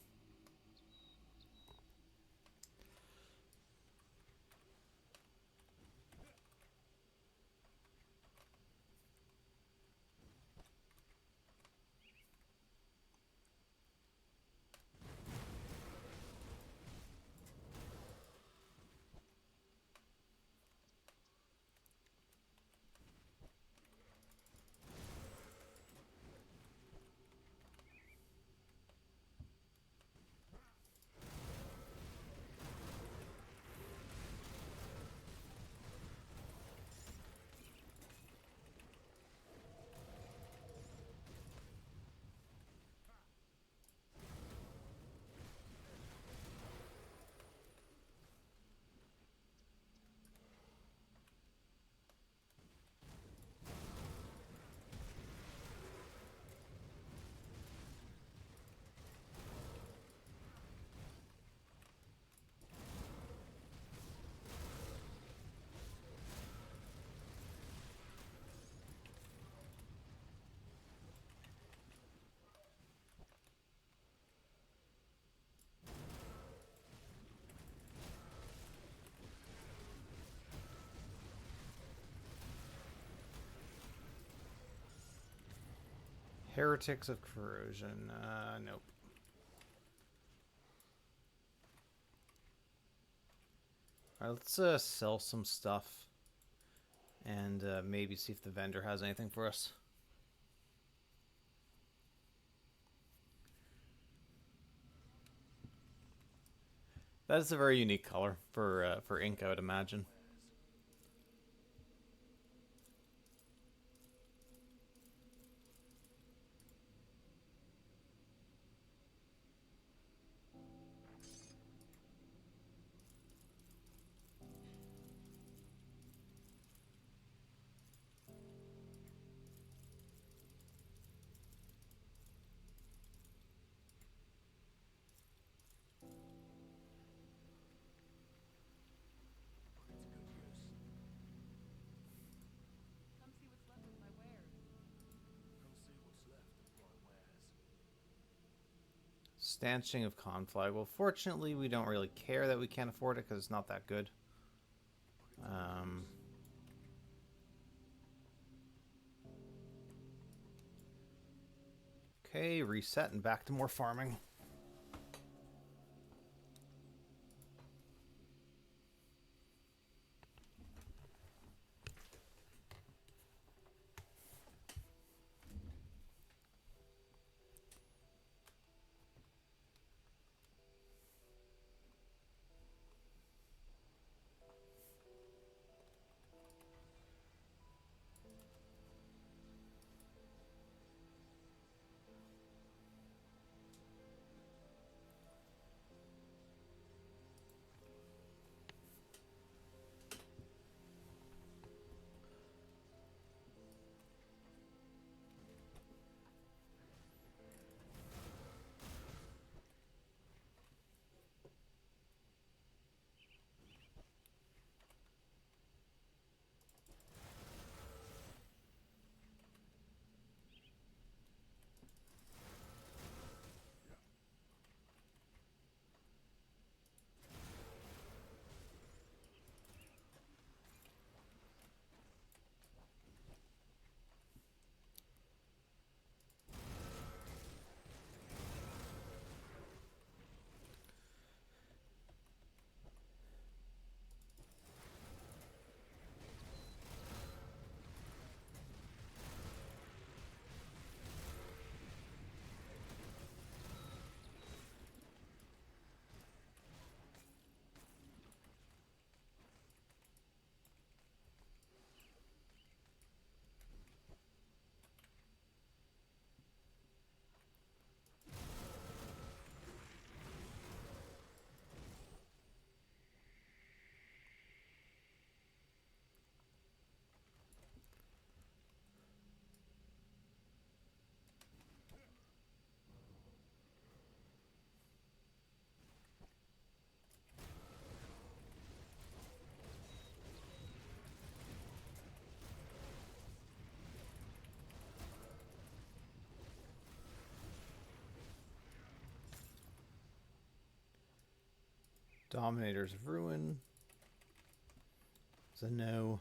Heretics of Corrosion. Nope. Alright, let's sell some stuff. And maybe see if the vendor has anything for us. That is a very unique color for ink, I would imagine. Put it to good use. Come see what's left of my wares. Come see what's left of my wares. Stanching of Conflag. Well, fortunately, we don't really care that we can't afford it because it's not that good. Okay, reset and back to more farming. Dominators of Ruin. It's a no.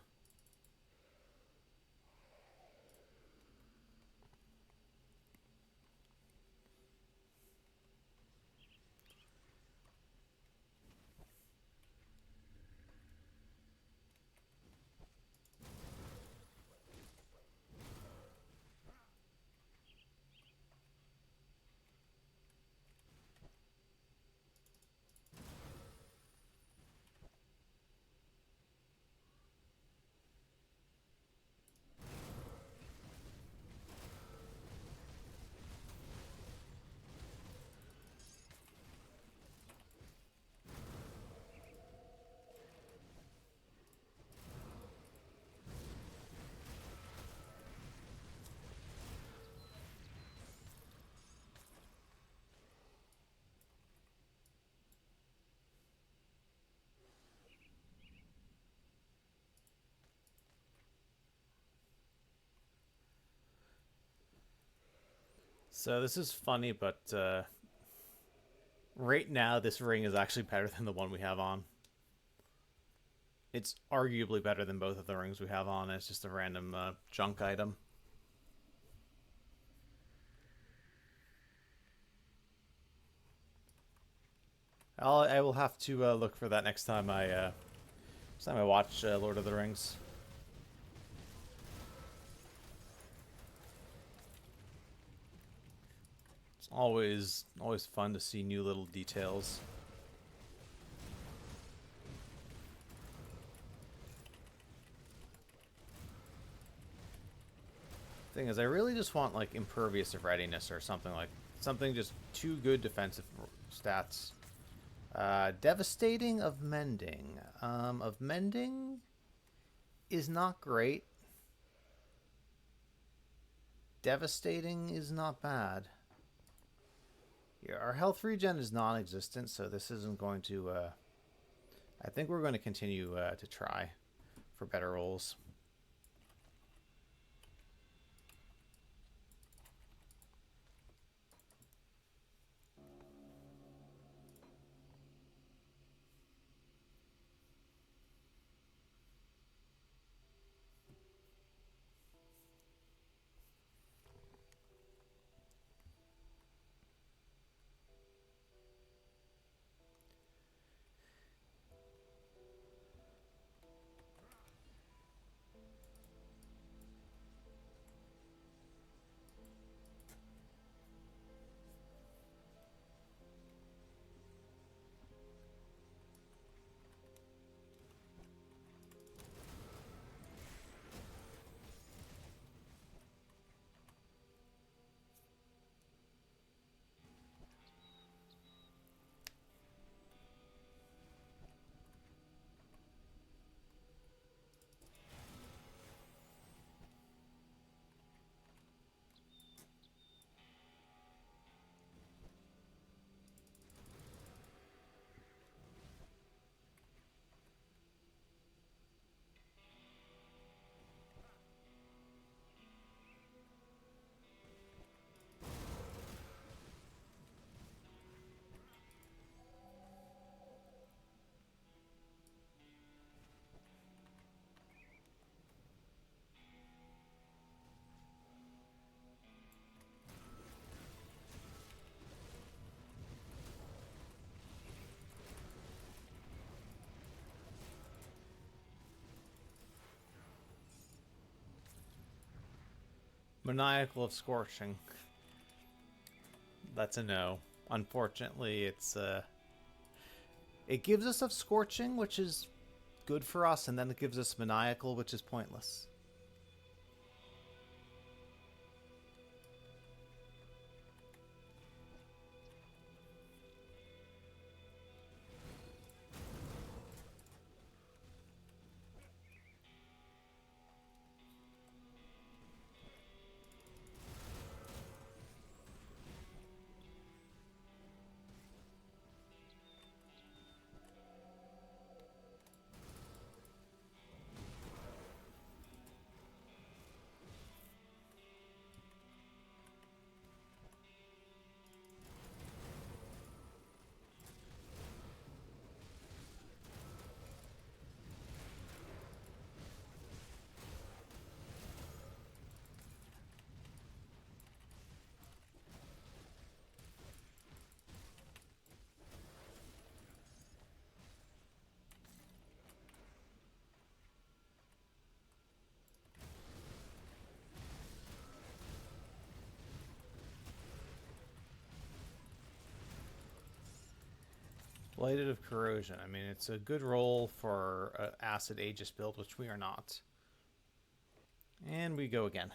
So this is funny, but right now this ring is actually better than the one we have on. It's arguably better than both of the rings we have on. It's just a random junk item. I will have to look for that next time I watch Lord of the Rings. It's always fun to see new little details. Thing is, I really just want like impervious of readiness or something just too good defensive stats. Devastating of mending. Of mending is not great. Devastating is not bad. Yeah, our health regen is non-existent, so this isn't going to. I think we're going to continue to try for better rolls. Maniacal of Scorching. That's a no. Unfortunately, it gives us of Scorching, which is good for us, and then it gives us Maniacal, which is pointless. Blighted of Corrosion. I mean, it's a good roll for Acid Aegis build, which we are not. And we go again.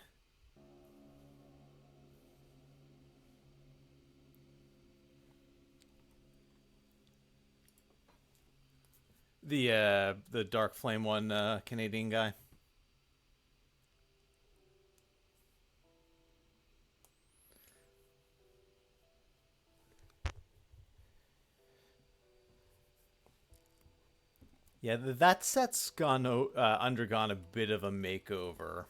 The Dark Flame one Canadian guy. Yeah, that set's undergone a bit of a makeover.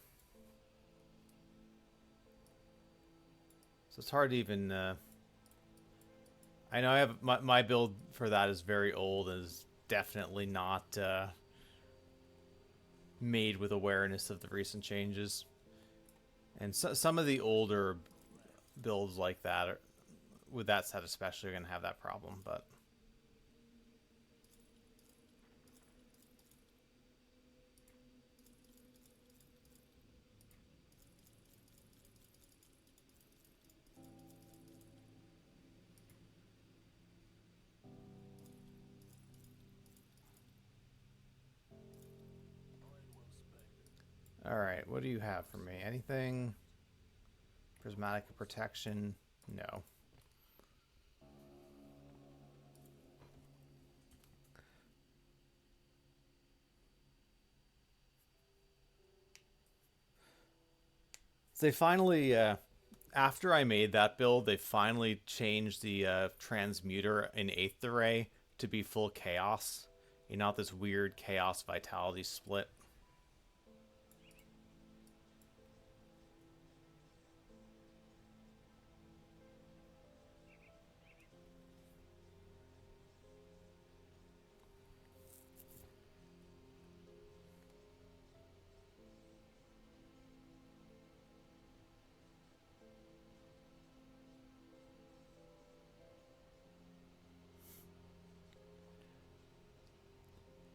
So it's hard to even. I know I have my build for that is very old and is definitely not made with awareness of the recent changes. And some of the older builds like that, with that set especially, are going to have that problem. But Alright, what do you have for me? Anything? Prismatic protection? No. So they finally, after I made that build, they finally changed the transmuter in 8th Array to be full chaos. You know, not this weird chaos vitality split.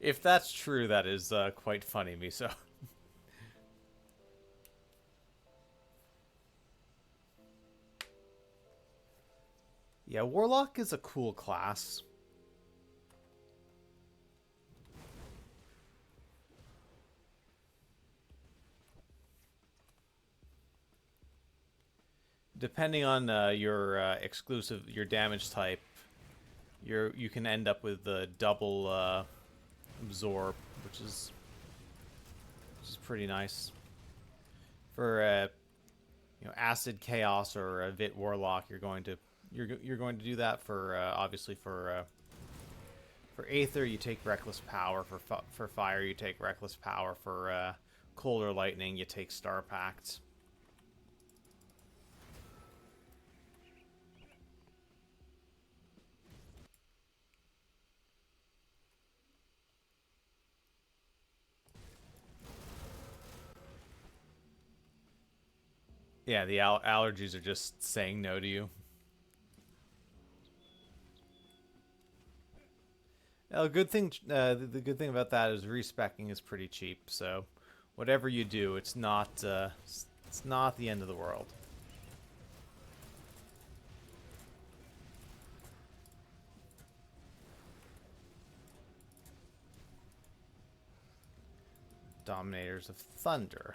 If that's true, that is quite funny, Miso. Yeah, Warlock is a cool class. Depending on your your damage type, you can end up with the double absorb, which is pretty nice. For acid chaos or a Vit Warlock, you're going to do that for obviously for Aether you take Reckless Power, for Fire you take Reckless Power, for Cold or Lightning you take Star Pact. Yeah, the allergies are just saying no to you. Good thing, the good thing about that is respecking is pretty cheap. So, whatever you do, it's not the end of the world. Dominators of Thunder.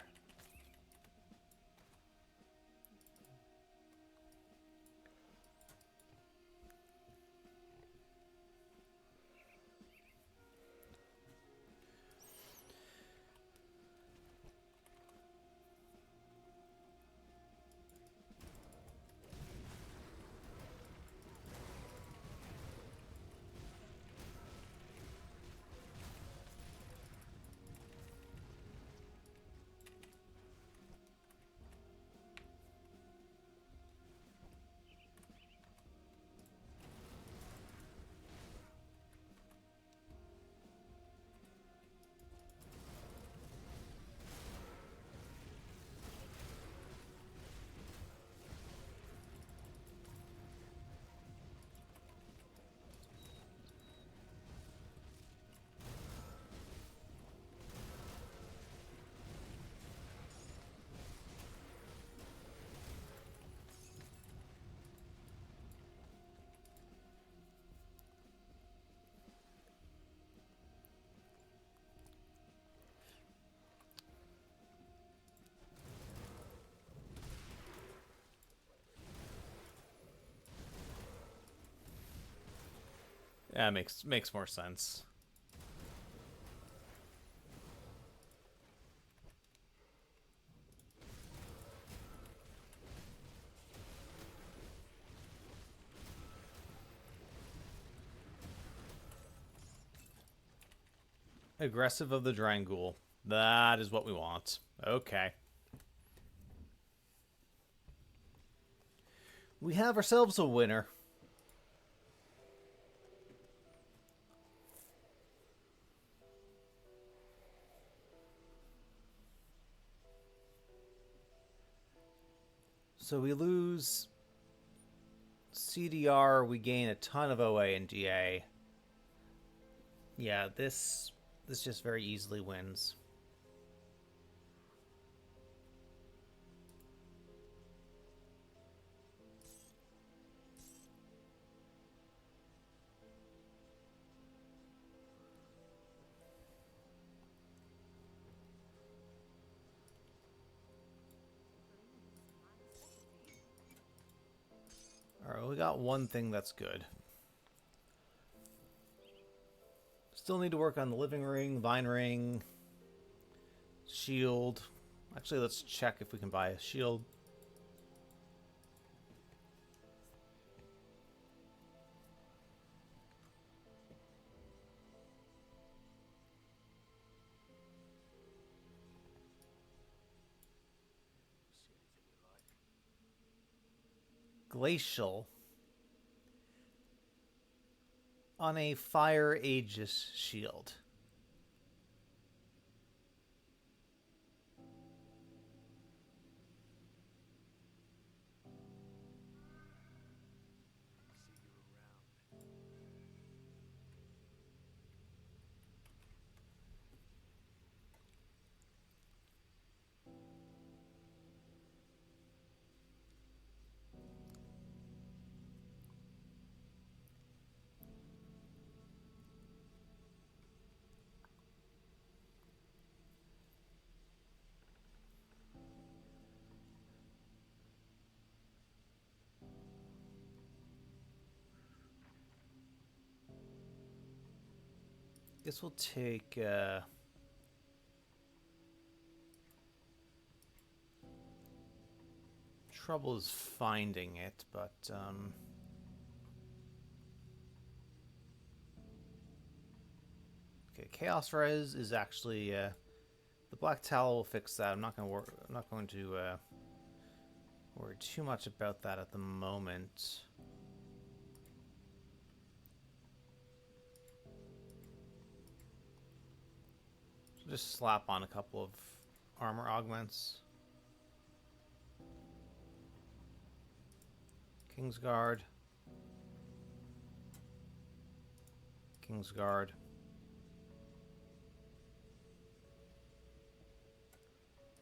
Yeah, makes more sense. Aggressive of the Drangul. That is what we want. Okay. We have ourselves a winner. So we lose CDR, we gain a ton of OA and GA. Yeah, this just very easily wins. we got one thing that's good. Still need to work on the living ring, vine ring, shield. Actually, let's check if we can buy a shield. See anything you like? Glacial. On a fire aegis shield. See you around. Guess we'll take trouble is finding it, but okay, Chaos Res is actually the Black Tallow will fix that. I'm not going to worry too much about that at the moment. So just slap on a couple of armor augments. Kingsguard. Kingsguard.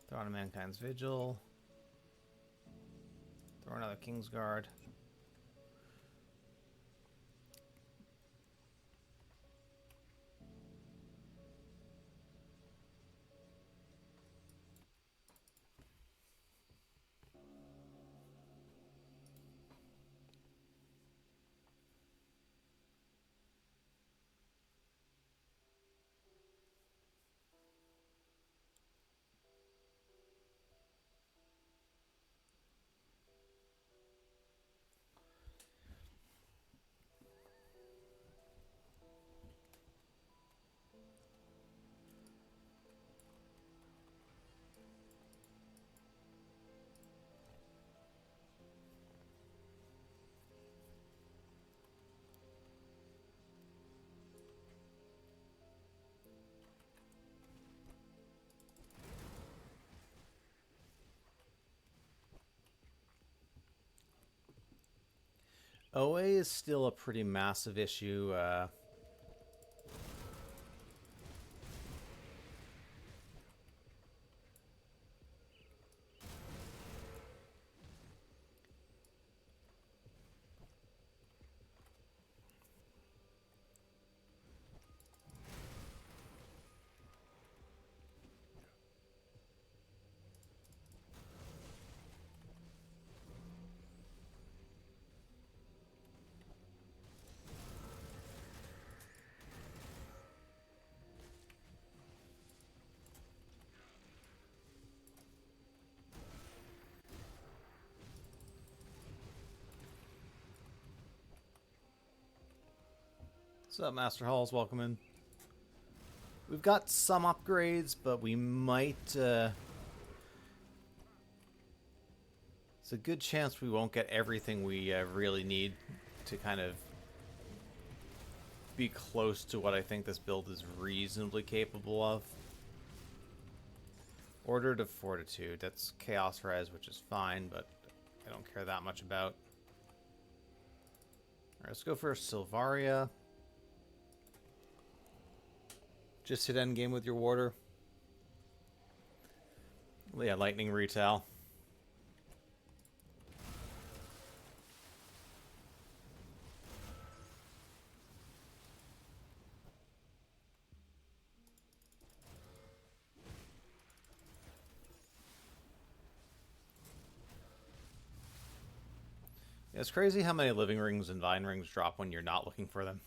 Throw on a Mankind's Vigil. Throw another Kingsguard. OA is still a pretty massive issue. What's up, Master Halls? Welcome in. We've got some upgrades, but we might... it's a good chance we won't get everything we really need to kind of be close to what I think this build is reasonably capable of. Order to Fortitude. That's Chaos Res, which is fine, but I don't care that much about. Alright, let's go for Sylvaria. Just hit endgame with your warder. Yeah, lightning retail. It's crazy how many living rings and vine rings drop when you're not looking for them.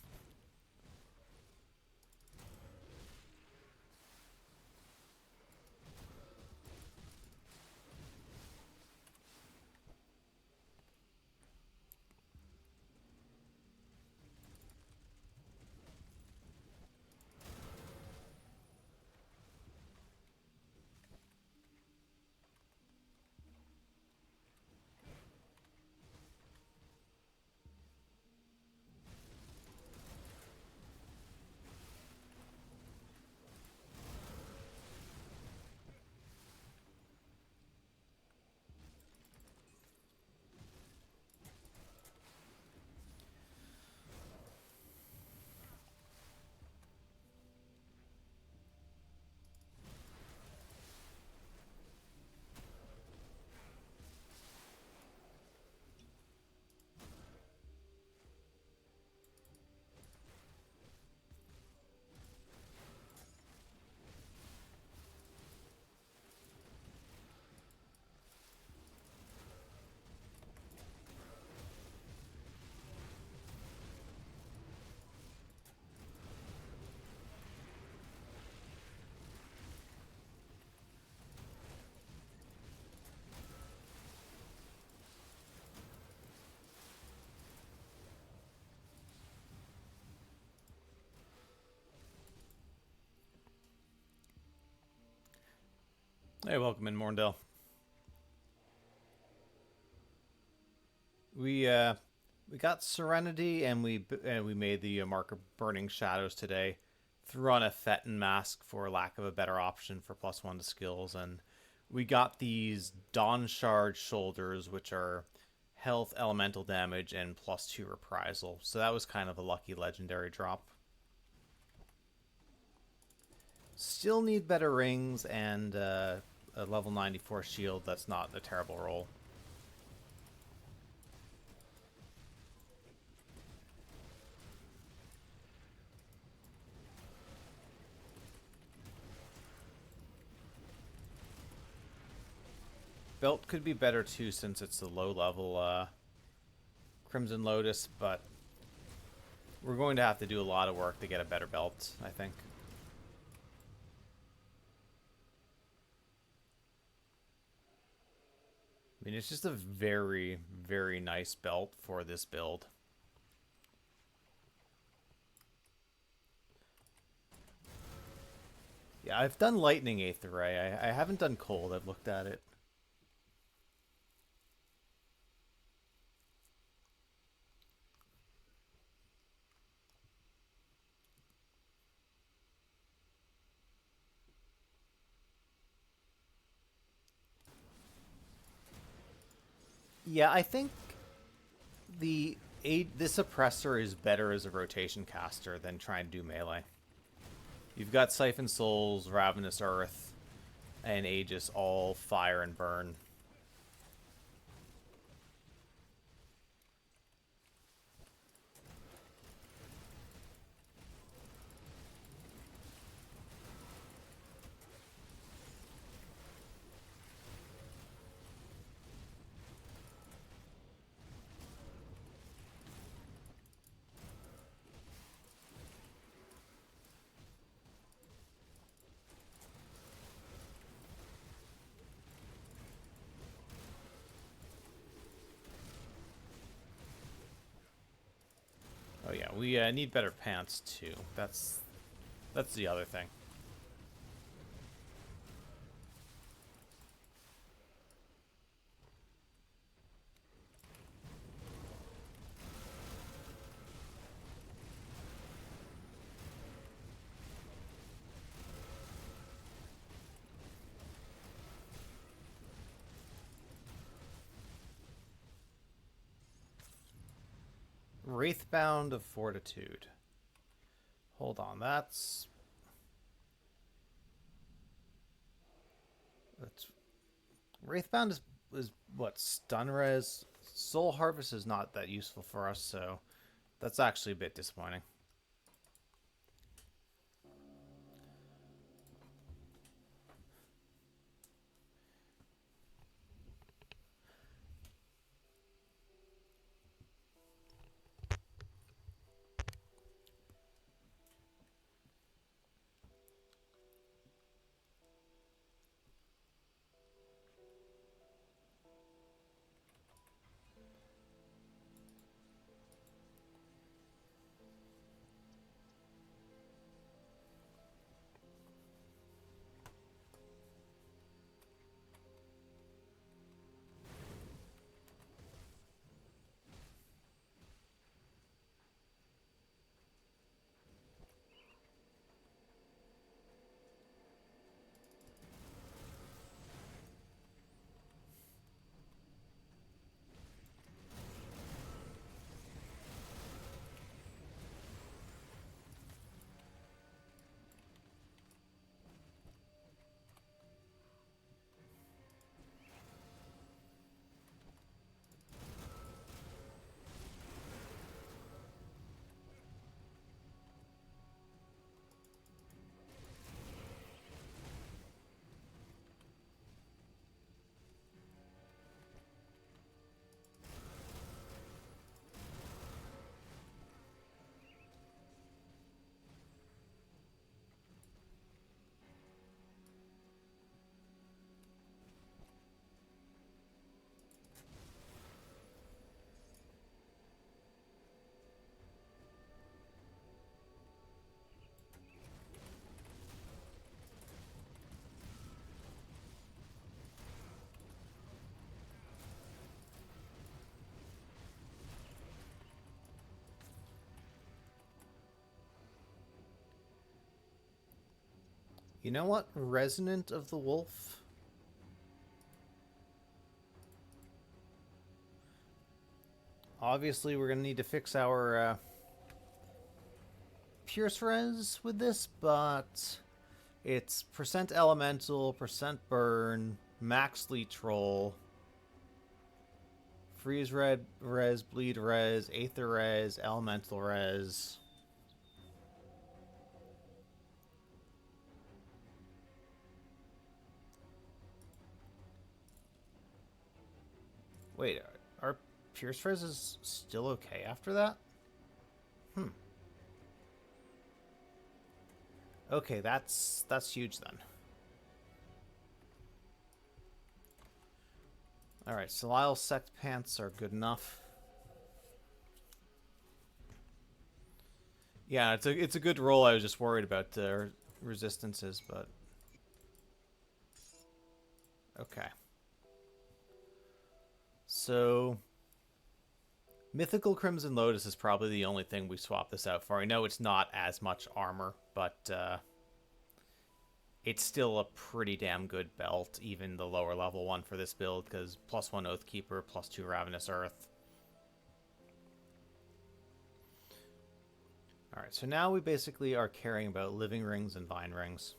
Hey, welcome in, Morndell. We got Serenity, and we made the mark of Burning Shadows today. Threw on a Fettin mask for lack of a better option for +1 to skills, and we got these Dawn Shard shoulders, which are health, elemental damage, and +2 reprisal. So that was kind of a lucky legendary drop. Still need better rings and a level 94 shield. That's not a terrible roll. Belt could be better too since it's a low level Crimson Lotus, but we're going to have to do a lot of work to get a better belt, I think. I mean, it's just a very, very nice belt for this build. Yeah, I've done Lightning Aether Ray. I haven't done Cold. I've looked at it. Yeah, I think this Oppressor is better as a rotation caster than trying to do melee. You've got Siphon Souls, Ravenous Earth, and Aegis all fire and burn. Oh yeah, we need better pants too. That's the other thing. Wraithbound of Fortitude. Hold on, that's Wraithbound is what, stun res? Soul Harvest is not that useful for us, so that's actually a bit disappointing. You know what? Resonant of the Wolf. Obviously, we're going to need to fix our Pierce res with this, but it's percent elemental, percent burn, max leech roll, freeze red res, bleed res, aether res, elemental res. Wait, are Pierce res is still okay after that? Okay, that's huge then. Alright, Solisle Sect Pants are good enough. Yeah, it's a good roll. I was just worried about the resistances, but okay. So Mythical Crimson Lotus is probably the only thing we swap this out for. I know it's not as much armor, but it's still a pretty damn good belt, even the lower level one for this build, because +1 Oathkeeper, +2 Ravenous Earth. Alright, so now we basically are caring about living rings and vine rings.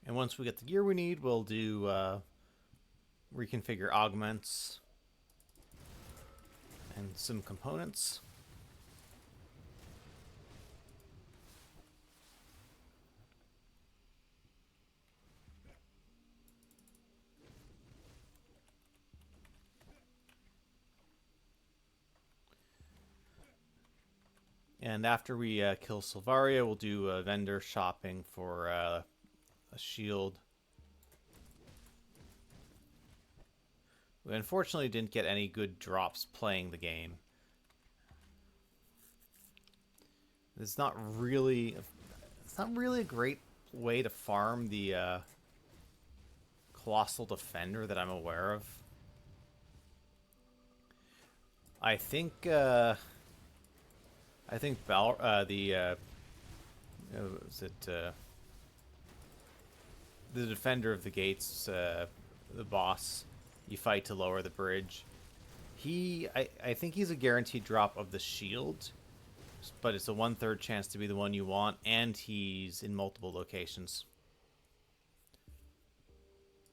And once we get the gear we need, we'll do reconfigure augments and some components. And after we kill Silvaria, we'll do vendor shopping for a shield. We unfortunately didn't get any good drops playing the game. It's not really a great way to farm the Colossal Defender that I'm aware of. I think the Defender of the Gates, the boss you fight to lower the bridge. I think he's a guaranteed drop of the shield, but it's a 1/3 chance to be the one you want, and he's in multiple locations.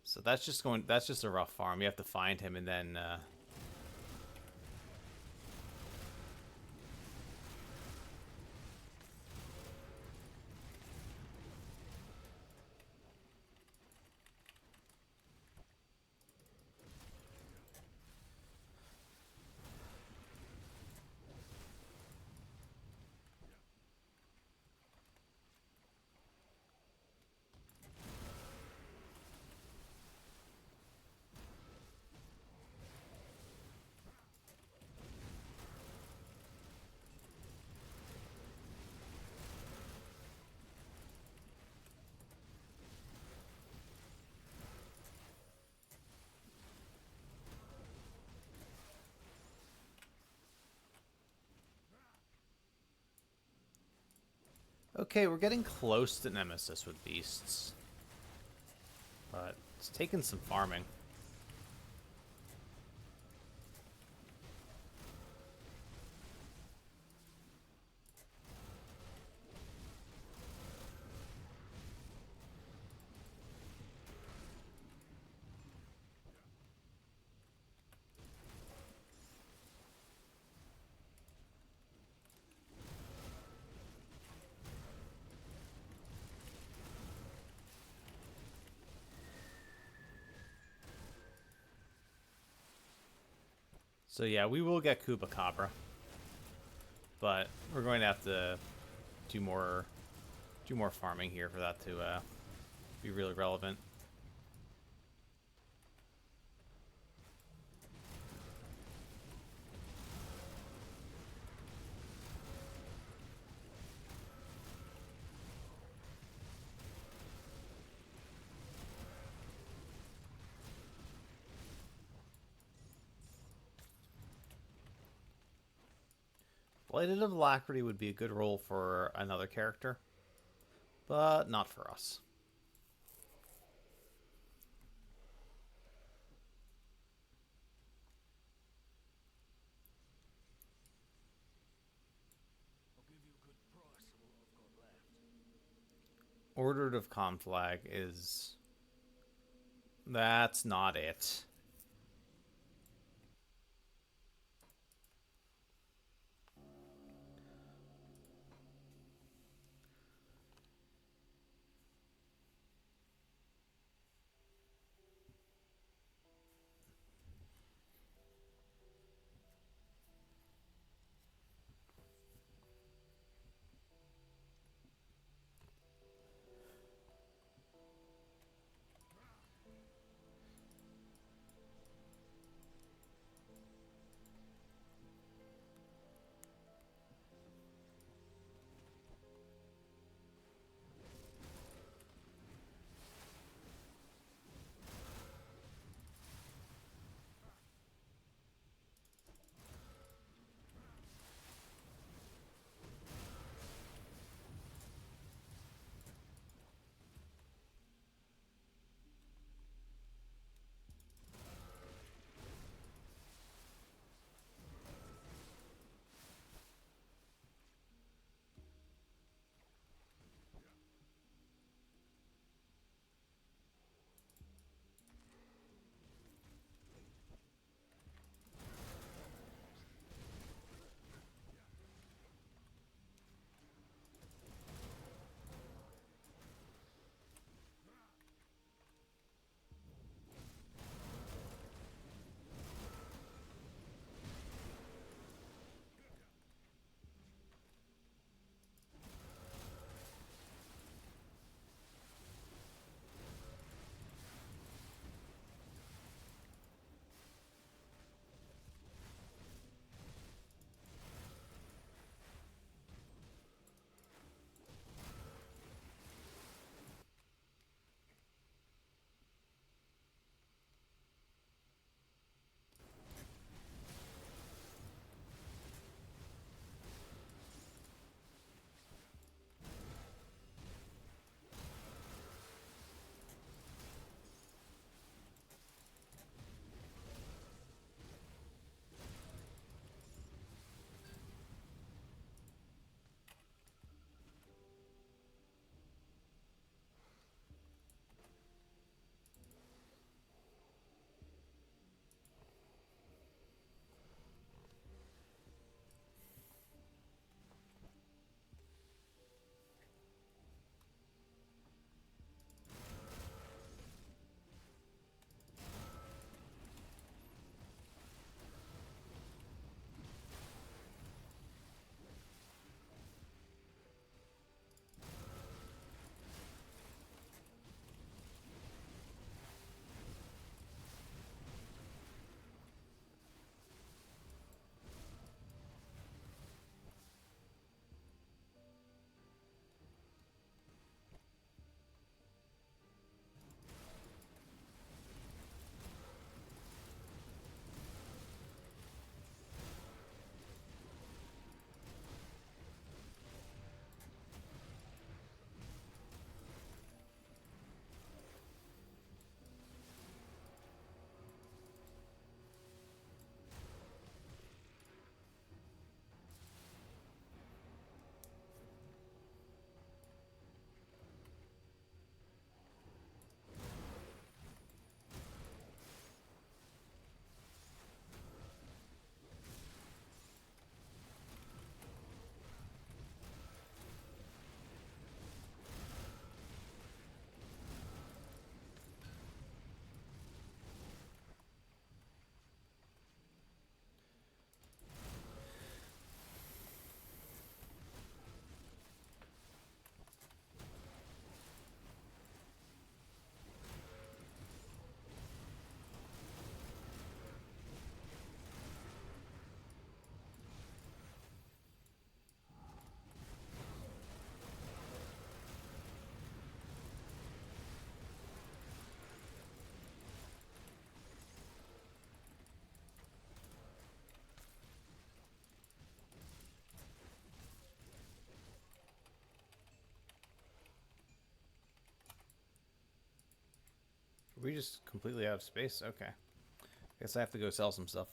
So that's just a rough farm. You have to find him and then okay, we're getting close to Nemesis with beasts. But it's taking some farming. So yeah, we will get Kubacabra. But we're going to have to do more Do more farming here for that to be really relevant. Blighted of Alacrity would be a good role for another character, but not for us. I'll give you a good price for what I've got left. Ordered of Conflag is... That's not it. We just completely out of space. Okay. Guess I have to go sell some stuff.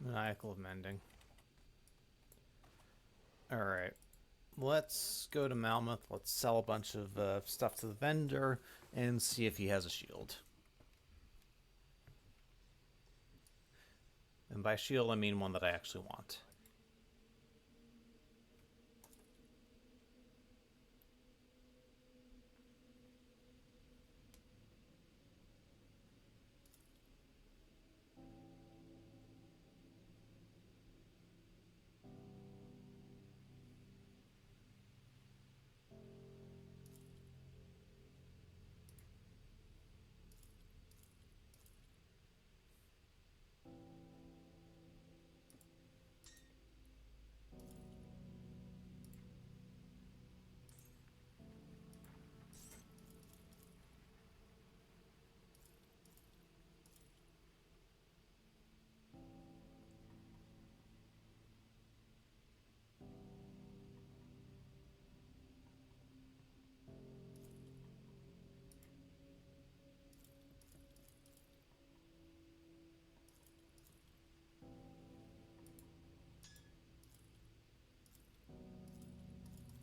Maniacal of mending. Alright. Let's go to Malmuth. Let's sell a bunch of stuff to the vendor and see if he has a shield. And by shield, I mean one that I actually want.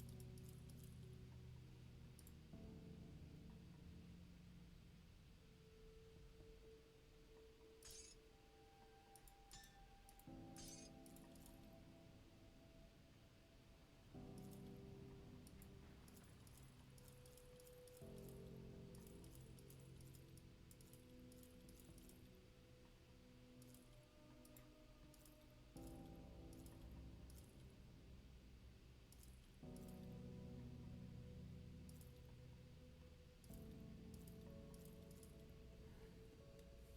Iron well spent.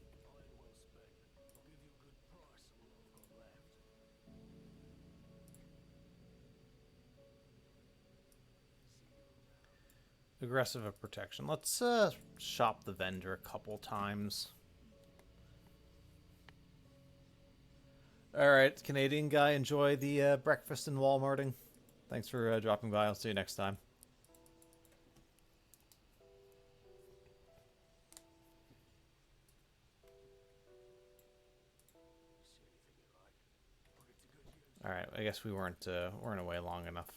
I'll give you a good price on what I've got left. See you around. Aggressive of protection. Let's shop the vendor a couple times. Alright, Canadian guy, enjoy the breakfast in Walmarting. Thanks for dropping by. I'll see you next time. See anything you like? Put it to good use. Alright, I guess we weren't away long enough.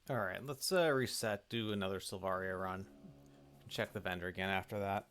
All right, let's reset, do another Silvaria run. Check the vendor again after that.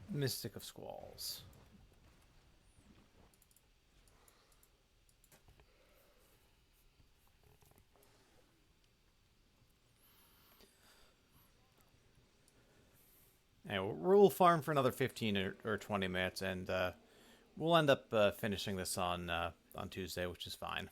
Mystic of Squalls. And we'll farm for another 15 or 20 minutes, and we'll end up finishing this on Tuesday, which is fine.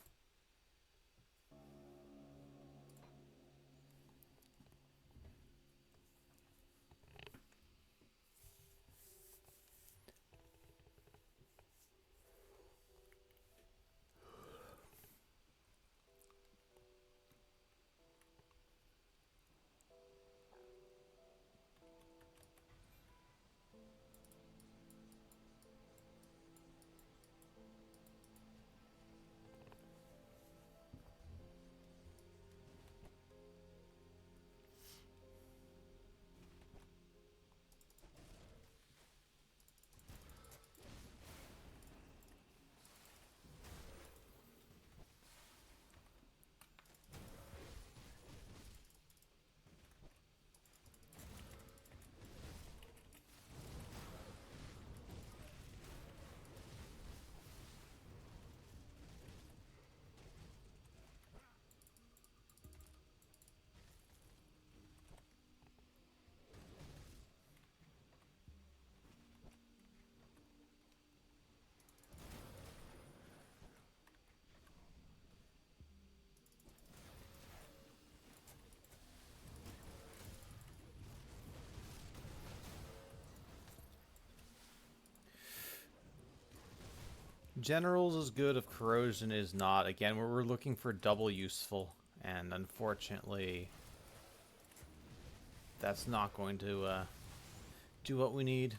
General's is good if corrosion is not. Again, we're looking for double useful, and unfortunately, that's not going to do what we need.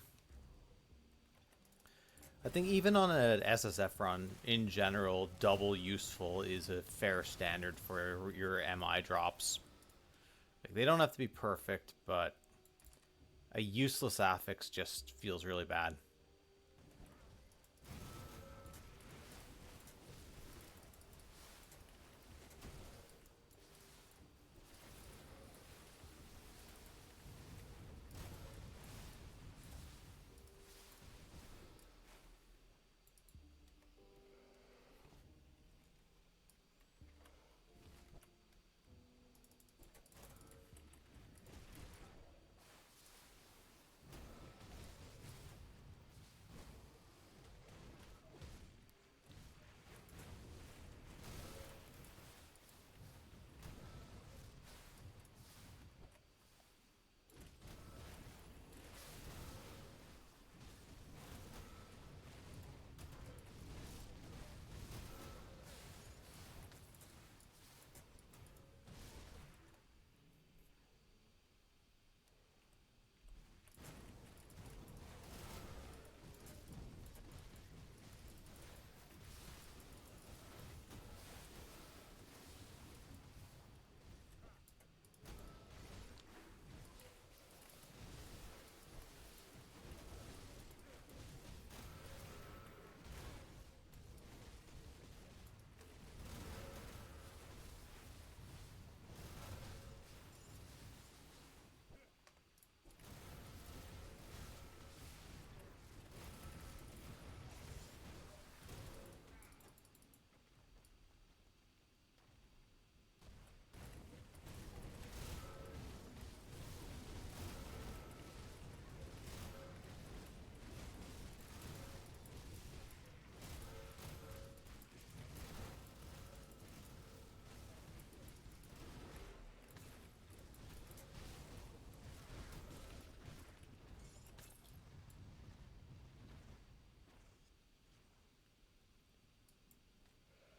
I think even on an SSF run, in general, double useful is a fair standard for your MI drops. Like, they don't have to be perfect, but a useless affix just feels really bad.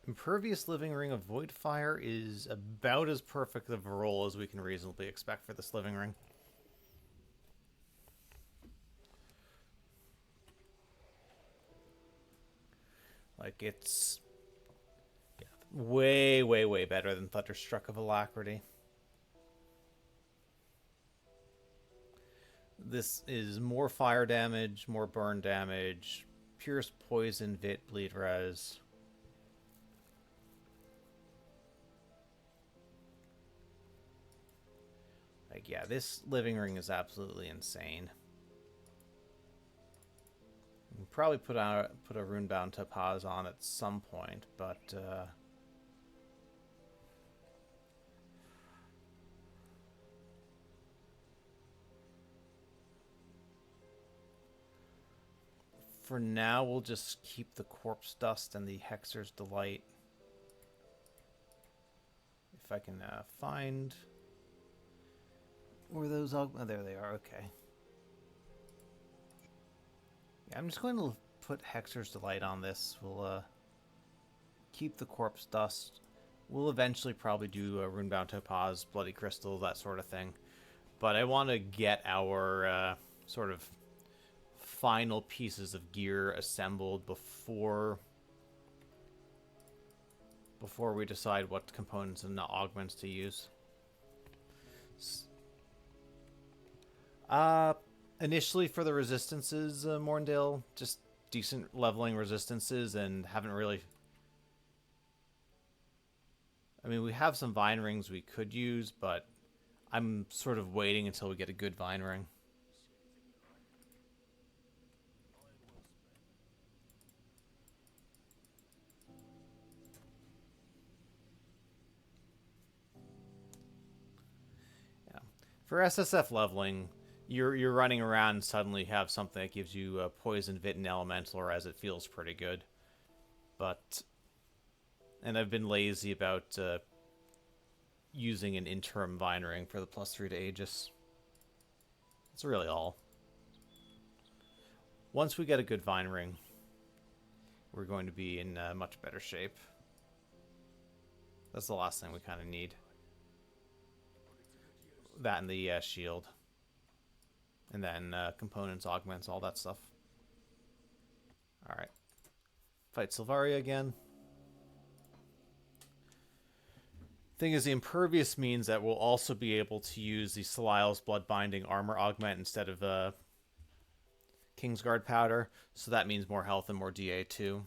Impervious Living Ring of Void Fire is about as perfect of a roll as we can reasonably expect for this Living Ring. Like, it's way, way, way better than Thunderstruck of Alacrity. This is more fire damage, more burn damage, pierce, poison, vit, bleed, res. Like, yeah, this Living Ring is absolutely insane. We'll probably put a Runebound Topaz on at some point, but for now we'll just keep the Corpse Dust and the Hexer's Delight. If I can find where those oh, there they are. Okay. Yeah, I'm just going to put Hexer's Delight on this. We'll keep the Corpse Dust. We'll eventually probably do a Runebound Topaz, Bloody Crystal, that sort of thing. But I want to get our sort of final pieces of gear assembled before we decide what components and augments to use. Initially for the resistances, Morndale, just decent leveling resistances, and haven't really... I mean, we have some Vine Rings we could use, but I'm sort of waiting until we get a good Vine Ring. Yeah. For SSF leveling, you're running around and suddenly have something that gives you poison, vit, and elemental, or as it feels pretty good. But, and I've been lazy about using an interim Vine Ring for the +3 to Aegis. That's really all. Once we get a good Vine Ring, we're going to be in much better shape. That's the last thing we kind of need. That and the shield. And then components, augments, all that stuff. Alright. Fight Sylvaria again. Thing is, the Impervious means that we'll also be able to use the Selile's Bloodbinding armor augment instead of Kingsguard powder. So that means more health and more DA too.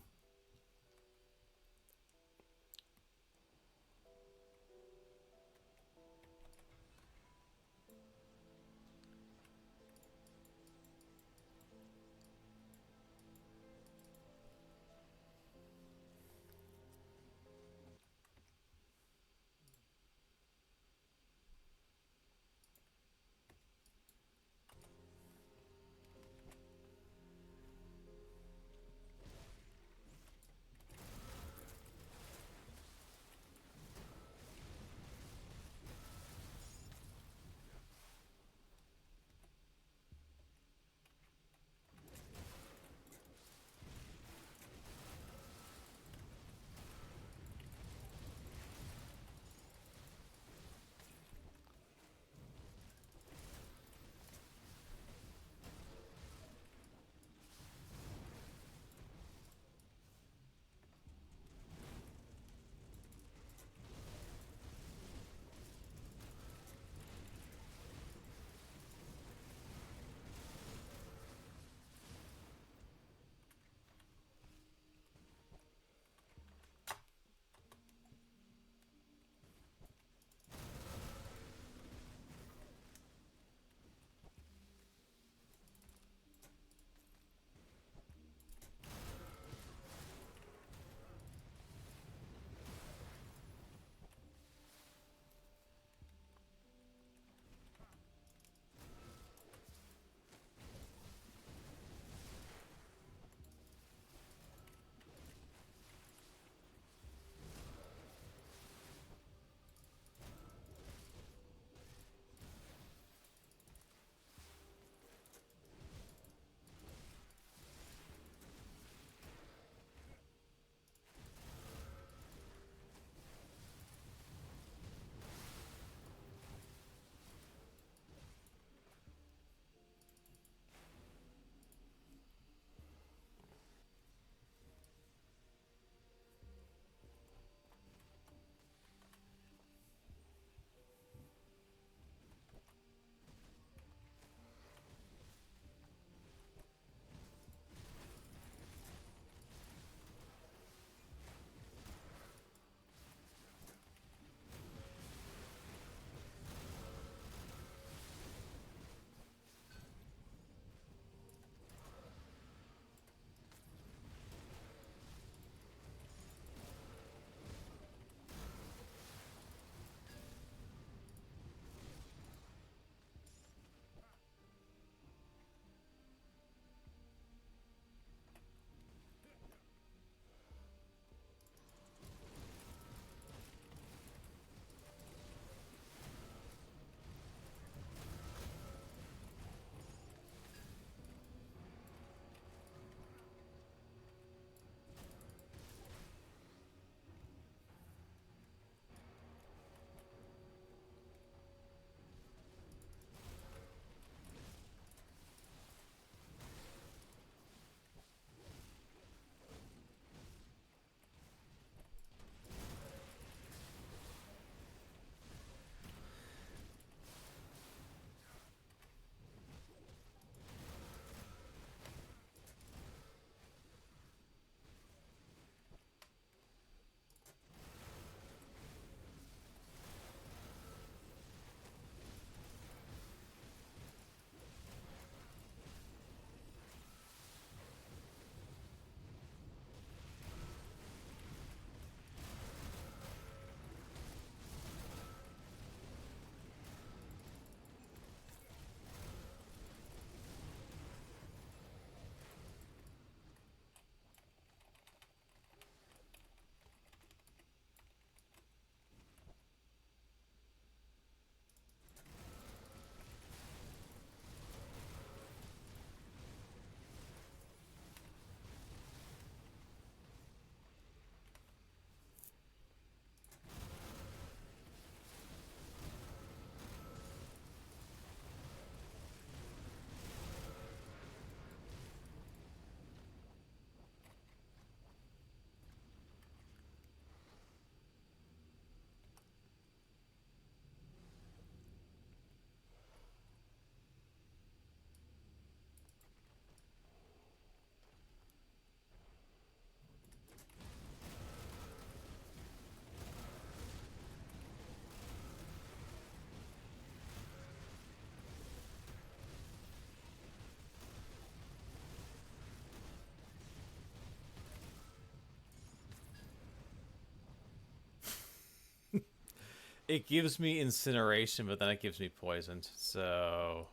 It gives me incineration, but then it gives me poisoned. So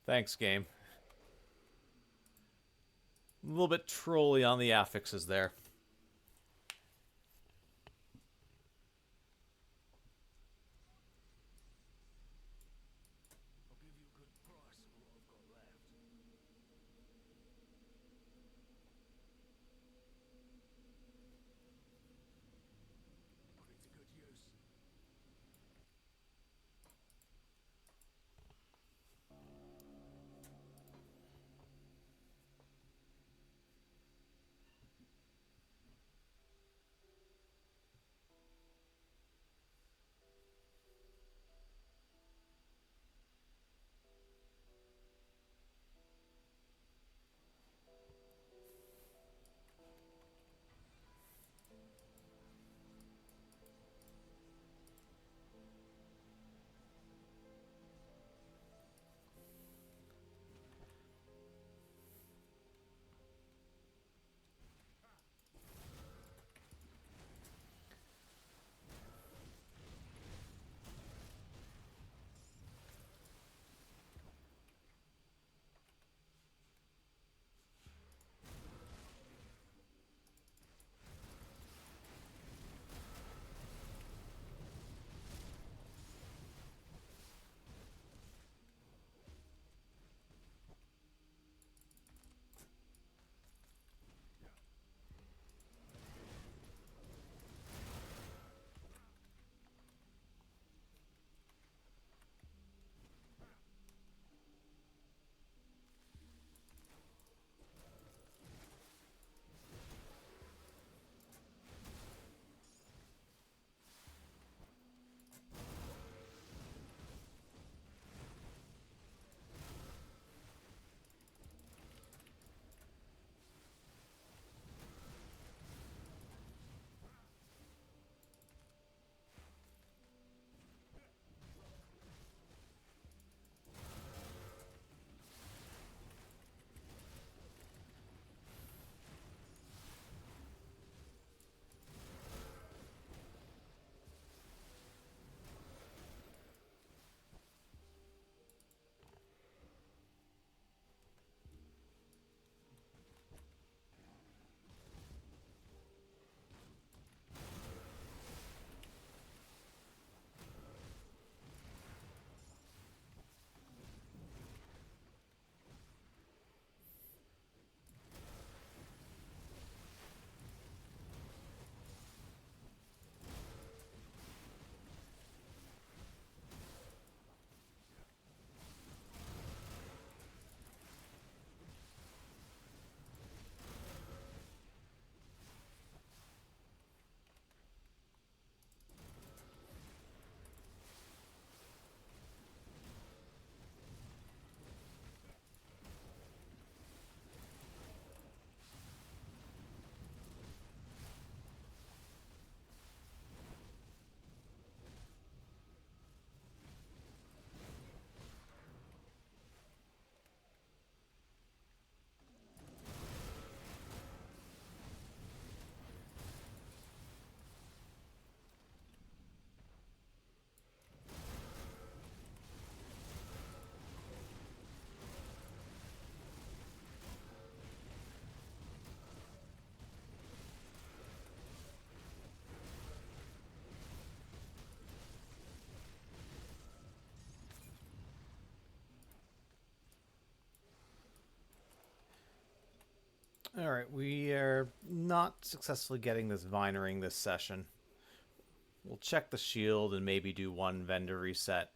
thanks, game. A little bit trolly on the affixes there. I'll give you a good price for what I've got left. Put it to good use. Alright, we are not successfully getting this Vinering this session. We'll check the shield and maybe do one vendor reset.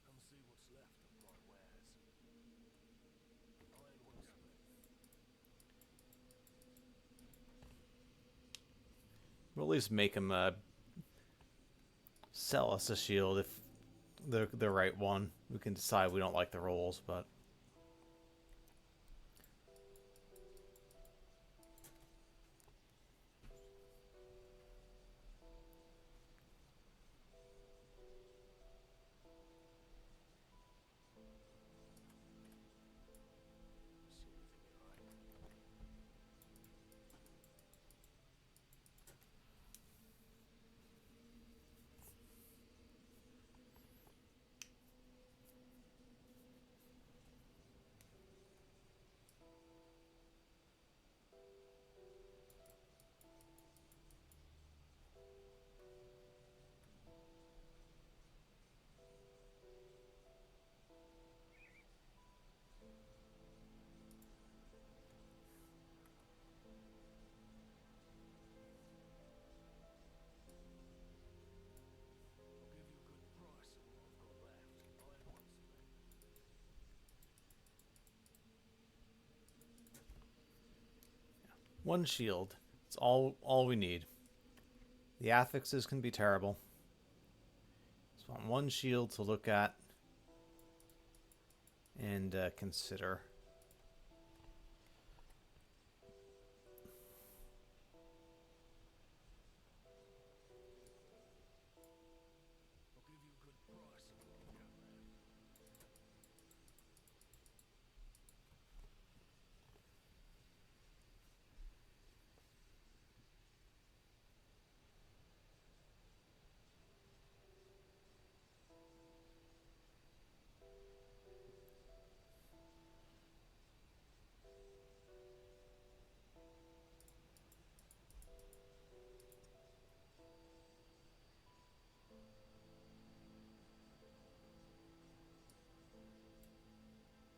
Come see what's left of my wares. Iron wellspring. We'll at least make him sell us a shield if the right one. We can decide we don't like the rolls, but See anything you like? One shield. It's all we need. The affixes can be terrible. Just want one shield to look at and consider. I'll give you a good price for what we got left. I'll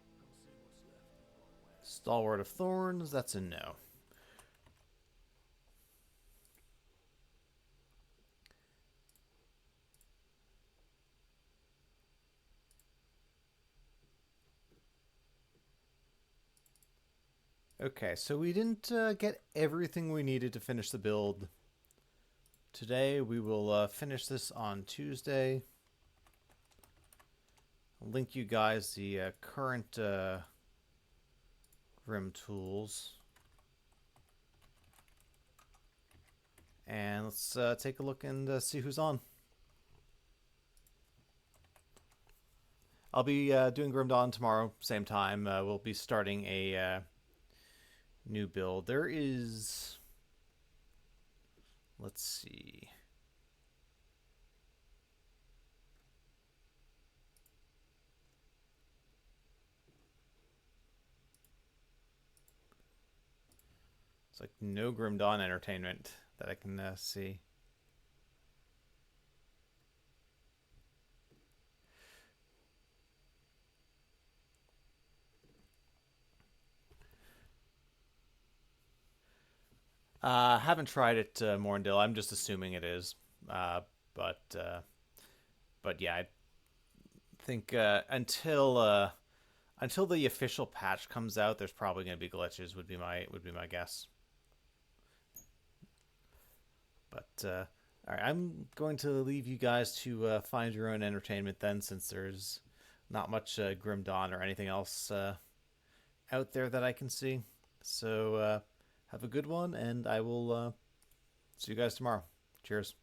see what's left of my wares. Stalwart of Thorns, that's a no. Okay, so we didn't get everything we needed to finish the build today. We will finish this on Tuesday. I'll link you guys the current Grim tools. And let's take a look and see who's on. I'll be doing Grim Dawn tomorrow, same time. We'll be starting a new build. There is... Let's see. It's like no Grim Dawn entertainment that I can see. Haven't tried it, Morndale. I'm just assuming it is. But yeah, I think until the official patch comes out, there's probably going to be glitches. Would be my guess. But all right, I'm going to leave you guys to find your own entertainment then, since there's not much Grim Dawn or anything else out there that I can see. So have a good one, and I will see you guys tomorrow. Cheers.